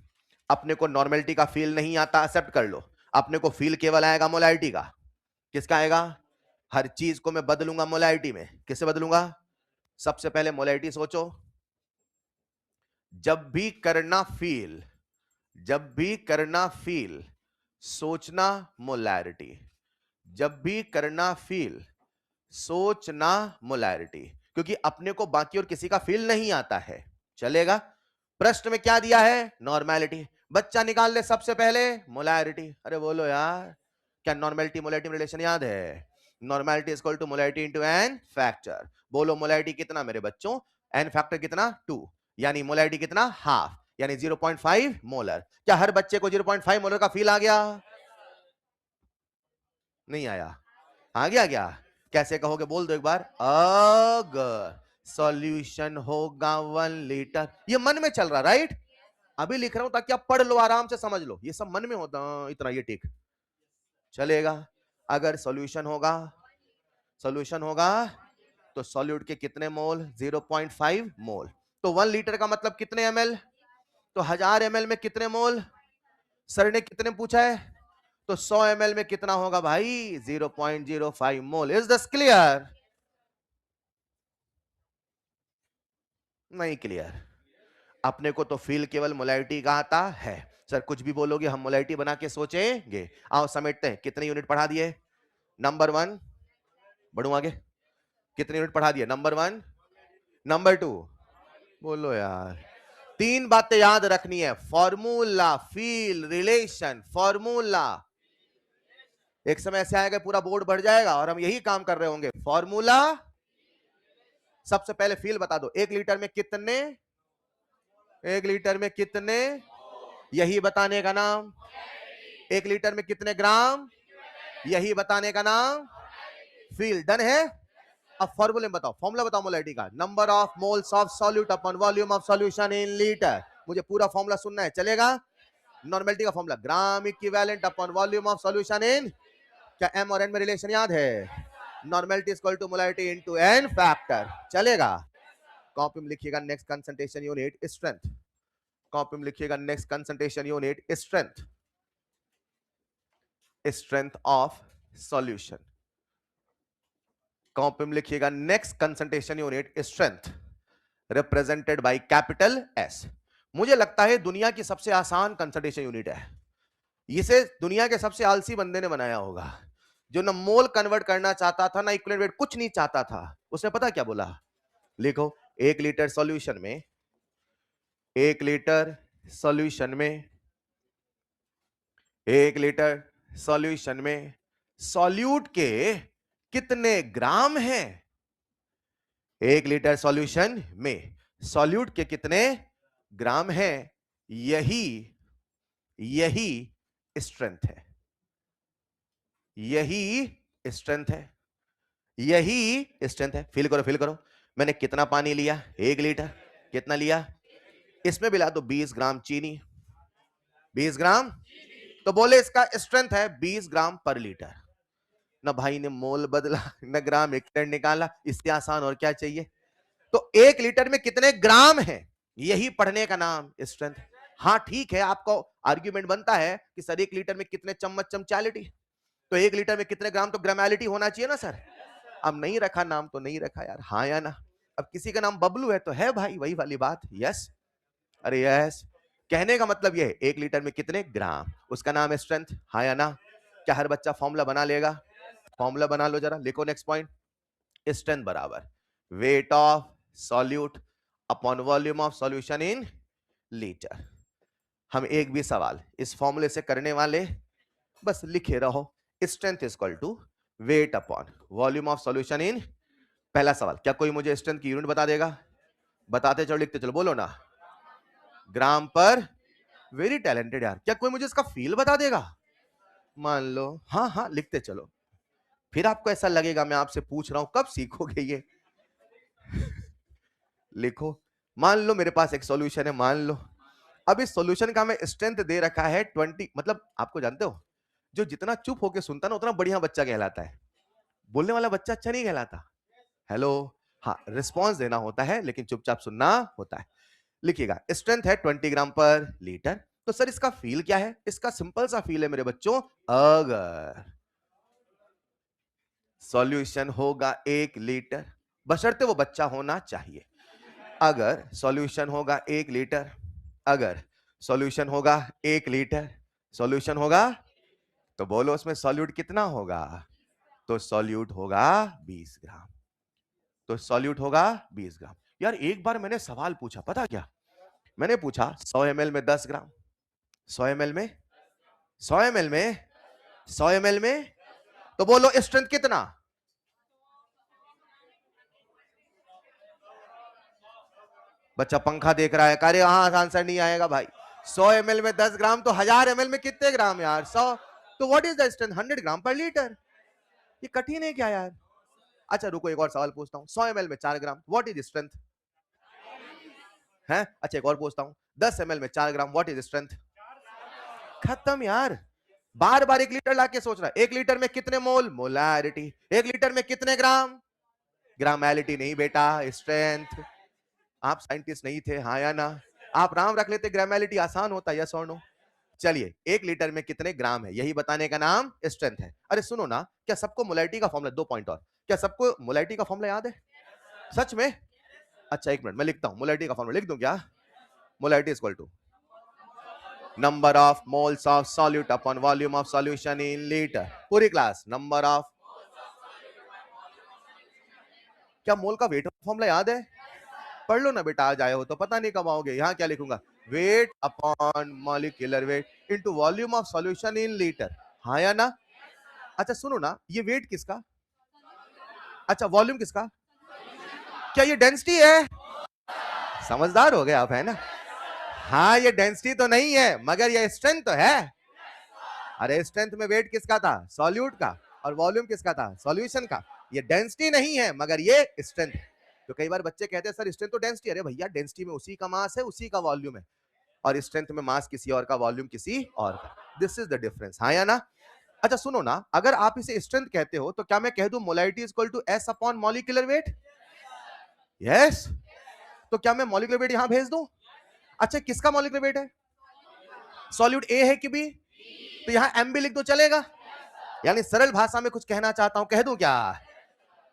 अपने को normality का feel नहीं आता, accept कर लो। अपने को feel केवल आएगा मोलैरिटी का। किसका आएगा? हर चीज को मैं बदलूंगा मोलैरिटी में। किससे बदलूंगा? सबसे पहले मोलैरिटी सोचो। जब भी करना फील, जब भी करना फील, सोचना मोलैरिटी। जब भी करना फील, सोचना मोलैरिटी, क्योंकि अपने को बाकी और किसी का फील नहीं आता है। चलेगा? प्रश्न में क्या दिया है? नॉर्मेलिटी। बच्चा निकाल ले सबसे पहले मोलैरिटी। अरे बोलो यार, क्या नॉर्मेलिटी मोलैरिटी में रिलेशन याद है? Normality is equal to molarity into N factor. बोलो मोलैरिटी कितना मेरे बच्चों? एन फैक्टर कितना? 2, यानी मोलैरिटी कितना? हाफ, यानी 0.5 मोलर। क्या हर बच्चे को 0.5 मोलर का फील आ गया? नहीं आया? आ गया क्या? कैसे कहोगे? बोल दो एक बार। अगर सॉल्यूशन होगा 1 लीटर, ये मन में चल रहा, राइट? अभी लिख रहा हूं ताकि आप पढ़ लो, आराम से समझ लो। ये सब मन में होता, इतना ये टिक। चलेगा? अगर सॉल्यूशन होगा, सॉल्यूशन होगा तो सॉल्यूट के कितने मोल? 0.5 मोल। तो 1 लीटर का मतलब कितने ml? तो 1000 ml में कितने मोल? सर ने कितने पूछा है? तो 100 ml में कितना होगा भाई? 0.05 मोल। Is this clear? नहीं क्लियर? अपने को तो फील केवल मोलैरिटी का आता है। सर कुछ भी बोलोगे हम मोलैरिटी बना के सोचेंगे। आओ समेटते हैं। कितने यूनिट पढ़ा दिए? नंबर 1, बढ़ू आगे, कितने यूनिट पढ़ा दिए? नंबर 1, नंबर 2, बोलो यार। 3 बातें याद रखनी है, फॉर्मूला, फील, रिलेशन। फॉर्मूला, एक समय ऐसे आएगा पूरा बोर्ड भर जाएगा और हम यही काम कर रहे होंगे। फॉर्मूला, सबसे पहले फील बता दो। 1 लीटर में कितने, 1 लीटर में कितने, यही बताने का नाम। 1 लीटर में कितने ग्राम, यही बताने का नाम फील। डन है। अब फॉर्मूले में बताओ, फॉर्मूला बताओ मोलैरिटी का, number of moles of solute upon volume of solution in litre. मुझे पूरा फॉर्मूला सुनना है, चलेगा? नॉर्मेलिटी का formula, gram equivalent upon volume of solution in, क्या एम और एन में रिलेशन याद है? Normality is equal to molarity into N factor, चलेगा? कॉपी में लिखिएगा next concentration unit strength. Copy में लिखिएगा next concentration unit strength, strength of solution. Copy में लिखिएगा next concentration unit strength represented by capital S. मुझे लगता है दुनिया की सबसे आसान कंसंट्रेशन यूनिट है, इसे दुनिया के सबसे आलसी बंदे ने बनाया होगा, जो ना मोल कन्वर्ट करना चाहता था ना इक्विवेलेंट वेट, कुछ नहीं चाहता था। उसने पता क्या बोला, लिखो 1 लीटर सॉल्यूशन में, 1 लीटर सॉल्यूशन में, 1 लीटर सॉल्यूशन में सॉल्यूट के कितने ग्राम हैं? 1 लीटर सॉल्यूशन में सॉल्यूट के कितने ग्राम हैं, यही स्ट्रेंथ है, यही स्ट्रेंथ है, यही स्ट्रेंथ है। फील करो, फील करो, मैंने कितना पानी लिया, 1 लीटर, कितना लिया, इसमें मिला दो 20 ग्राम चीनी, 20 ग्राम, तो बोले इसका स्ट्रेंथ है 20 ग्राम पर लीटर। ना भाई ने मोल बदला, ना ग्राम इक्विवेलेंट निकाला, इससे आसान और क्या चाहिए? तो 1 लीटर में कितने ग्राम है, यही पढ़ने का नाम स्ट्रेंथ। हाँ ठीक है, आपको आर्ग्यूमेंट बनता है कि सर 1 लीटर में कितने चम्मच चमचालिटी, तो 1 लीटर में कितने ग्राम, तो ग्रामैलिटी होना चाहिए ना सर। अब नहीं रखा नाम तो नहीं रखा यार, हाँ या ना? अब किसी का नाम बबलू है तो है भाई, वही वाली बात, यस। अरे यस, कहने का मतलब ये है 1 लीटर में कितने ग्राम, उसका नाम है स्ट्रेंथ, हाँ या ना? क्या हर बच्चा फॉर्मूला बना लेगा? फॉर्मूला बना लो जरा, लिखो नेक्स्ट पॉइंट, स्ट्रेंथ बराबर weight of solute upon volume of solution in litre. हम एक भी सवाल इस फॉर्मूले से करने वाले, बस लिखे रहो, strength is equal to weight upon volume of solution in. पहला सवाल, क्या कोई मुझे स्ट्रेंथ की यूनिट बता देगा? बताते चलो, लिखते चलो, बोलो ना, ग्राम पर। वेरी टैलेंटेड यार, क्या कोई मुझे इसका फील बता देगा? मान लो, हाँ हाँ लिखते चलो, फिर आपको ऐसा लगेगा मैं आपसे पूछ रहा हूं, कब सीखोगे ये? लिखो, मान लो मेरे पास एक सॉल्यूशन है, मान लो अब इस सॉल्यूशन का मैं स्ट्रेंथ दे रखा है 20, मतलब आपको जानते हो, जो जितना चुप होके सुनता ना उतना बढ़िया बच्चा कहलाता है, बोलने वाला बच्चा अच्छा नहीं कहलाता। हेलो, हाँ रिस्पॉन्स देना होता है लेकिन चुपचाप सुनना होता है। लिखिएगा स्ट्रेंथ है 20 ग्राम पर लीटर, तो सर इसका फील क्या है? इसका सिंपल सा फील है मेरे बच्चों, अगर सॉल्यूशन होगा 1 लीटर, बशर्ते वो बच्चा होना चाहिए, अगर सॉल्यूशन होगा 1 लीटर, अगर सॉल्यूशन होगा 1 लीटर, सॉल्यूशन होगा, तो बोलो उसमें सॉल्यूट कितना होगा? तो सॉल्यूट होगा 20 ग्राम, तो सॉल्यूट होगा 20 ग्राम। यार एक बार मैंने सवाल पूछा, पता क्या मैंने पूछा? 100 ml में 10 ग्राम, 100 ml में, 100 ml में, 100 ml में, तो बोलो स्ट्रेंथ कितना? बच्चा पंखा देख रहा है, अरे हाँ आंसर नहीं आएगा भाई। 100 ml में 10 ग्राम, तो 1000 ml में कितने ग्राम यार? 100, तो व्हाट इज द स्ट्रेंथ? 100 ग्राम पर लीटर। ये कठिन है क्या यार? अच्छा रुको, एक और सवाल पूछता हूँ, 100 ml में 4 ग्राम, व्हाट इज स्ट्रेंथ है? अच्छा एक और पूछता हूँ, 10 ml में 4 ग्राम, व्हाट इज स्ट्रेंथ? खत्म यार, बार बार 1 लीटर लाके सोच रहा है। 1 लीटर में कितने मोल? मोलैरिटी। 1 लीटर में कितने ग्राम? ग्रामैलिटी नहीं बेटा, स्ट्रेंथ। आप साइंटिस्ट नहीं थे, हाँ या ना? आप नाम रख लेते, ग्रामैलिटी आसान होता, यस और नो? चलिए 1 लीटर में कितने ग्राम है, यही बताने का नाम स्ट्रेंथ है। अरे सुनो ना, क्या सबको मोलैरिटी का फॉर्मूला, 2 पॉइंट और, क्या सबको मोलैरिटी का फॉर्मूला याद है? सच में? अच्छा एक मिनट मैं लिखता हूं, मोलैरिटी का फॉर्मूला लिख दूं क्या? Molarity is equal to number of moles of solute upon volume of solution in litre. पूरी क्लास, नंबर ऑफ, क्या मोल का वेट फॉर्मूला याद है? पढ़ लो ना बेटा, आज आए हो तो, पता नहीं कब आओगे। यहां क्या लिखूंगा? Weight upon molecular weight into volume of solution in litre, हाँ या ना? अच्छा सुनो ना, ये वेट किसका, अच्छा वॉल्यूम किसका, क्या ये डेंसिटी है? समझदार हो गए आप, है ना? हाँ ये डेंसिटी तो नहीं है, मगर ये स्ट्रेंथ तो है। अरे स्ट्रेंथ में वेट किसका था? सॉल्यूट का। और वॉल्यूम किसका था? सॉल्यूशन का। ये डेंसिटी नहीं है मगर ये स्ट्रेंथ है। तो कई बार बच्चे कहते हैं सर स्ट्रेंथ तो डेंसिटी। अरे भैया डेंसिटी में उसी का मास है, उसी का वॉल्यूम है, और स्ट्रेंथ में मास किसी और का, वॉल्यूम किसी और का। दिस इज द डिफरेंस, हाँ या ना? अच्छा सुनो ना, अगर आप इसे स्ट्रेंथ कहते हो तो क्या मैं कह दूं molarity is equal to S upon molecular weight? Yes. तो क्या मैं मॉलिक्यूलर वेट यहां भेज दूं? अच्छा किसका मॉलिक्यूलर वेट है? सॉल्यूट ए है कि बी? तो यहां एम भी लिख दो, चलेगा? यानी सरल भाषा में कुछ कहना चाहता हूं, कह दूं क्या?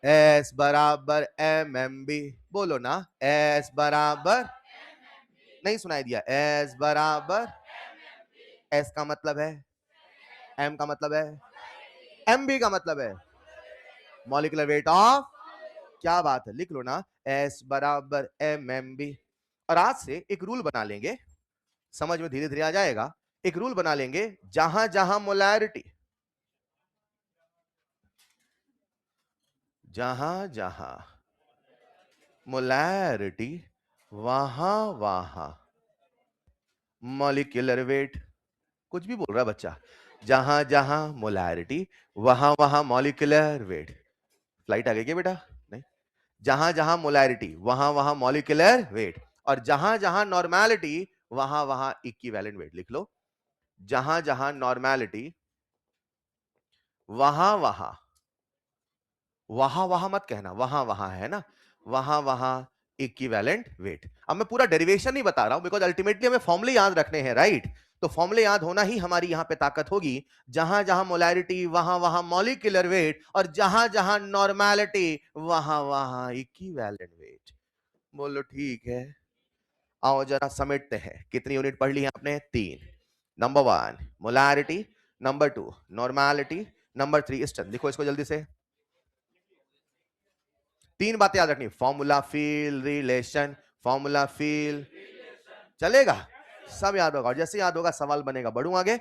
एस बराबर एम एम बी। बोलो ना, एस बराबर, नहीं सुनाई दिया? एस बराबर, एस का मतलब है, एम का मतलब है, एम बी का मतलब है मॉलिक्यूलर वेट ऑफ, क्या बात है, लिख लो ना, एस बराबर एम एम बी। और आज से एक रूल बना लेंगे, समझ में धीरे धीरे आ जाएगा। एक रूल बना लेंगे, जहां जहां मोलैरिटी, जहां जहां मोलैरिटी, वहां वहां मॉलिक्यूलर वेट। कुछ भी बोल रहा है बच्चा। जहां जहां मोलैरिटी, वहां वहां मॉलिक्यूलर वेट। फ्लाइट आ गई क्या बेटा? नहीं। जहां जहां मोलैरिटी, वहां वहां मॉलिक्यूलर वेट। और जहां जहां नॉर्मैलिटी, वहां वहां इक्विवेलेंट वेट। लिख लो, जहां जहां नॉर्मैलिटी, वहां वहां, वहां वहां मत कहना, वहां वहां है ना, वहां वहां इक्विवेलेंट वेट। अब मैं पूरा डेरिवेशन नहीं बता रहा हूं, बिकॉज अल्टीमेटली हमें फॉर्मूले याद रखने हैं, राइट? तो फॉर्मूले याद होना ही हमारी यहां पे ताकत होगी। जहां जहां मोलैरिटी, वहां वहां मॉलिक्यूलर वेट, और जहां जहां नॉर्मैलिटी, वहां वहां इक्विवेलेंट वेट। बोलो ठीक है। आओ जरा समेटते हैं। कितनी यूनिट पढ़ ली है आपने? 3। Number 1 molarity, number 2 normality, number 3 strength. लिखो इसको जल्दी से। 3 बातें याद रखनी, formula, feel, relation. Formula, feel, चलेगा? सब याद होगा, और जैसे याद होगा सवाल बनेगा। बढ़ूं आगे?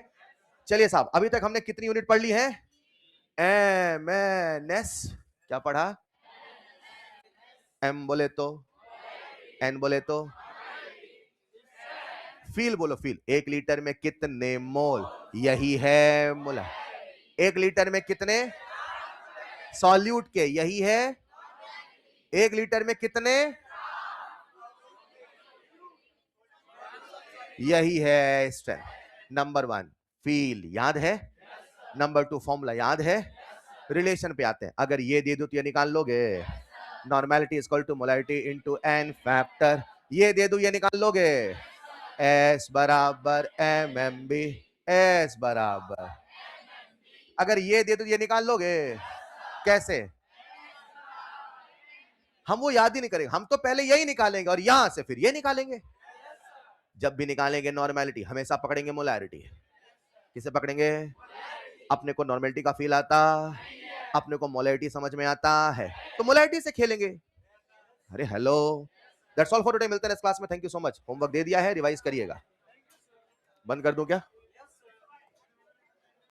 चलिए साहब, अभी तक हमने कितनी यूनिट पढ़ ली है? M N S. क्या पढ़ा? एम बोले तो, एन बोले तो, फील बोलो, फील। 1 लीटर में कितने मोल? यही है मोल। 1 लीटर में कितने सॉल्यूट के? यही है। 1 लीटर में कितने? यही है स्ट्रेंथ। नंबर 1 फील याद है, नंबर 2 फॉर्मूला याद है। रिलेशन पे आते हैं। अगर ये दे दो तो ये निकाल लोगे, normality is equal to molarity into N factor. ये दे दो, ये निकाल लोगे, एस बराबर एम एम बी। एस बराबर, अगर ये दे दो ये निकाल लोगे। कैसे? हम वो याद ही नहीं करेंगे, हम तो पहले यही निकालेंगे और यहां से फिर ये निकालेंगे। जब भी निकालेंगे नॉर्मैलिटी, हमेशा पकड़ेंगे मोलैरिटी। किसे पकड़ेंगे? अपने को नॉर्मैलिटी का फील आता, अपने को मोलैरिटी समझ में आता है, तो मोलैरिटी से खेलेंगे। अरे hello, that's all for today. मिलते हैं नेक्स्ट क्लास में। Thank you so much. Homework दे दिया है, रिवाइज करिएगा। बंद कर दूं क्या?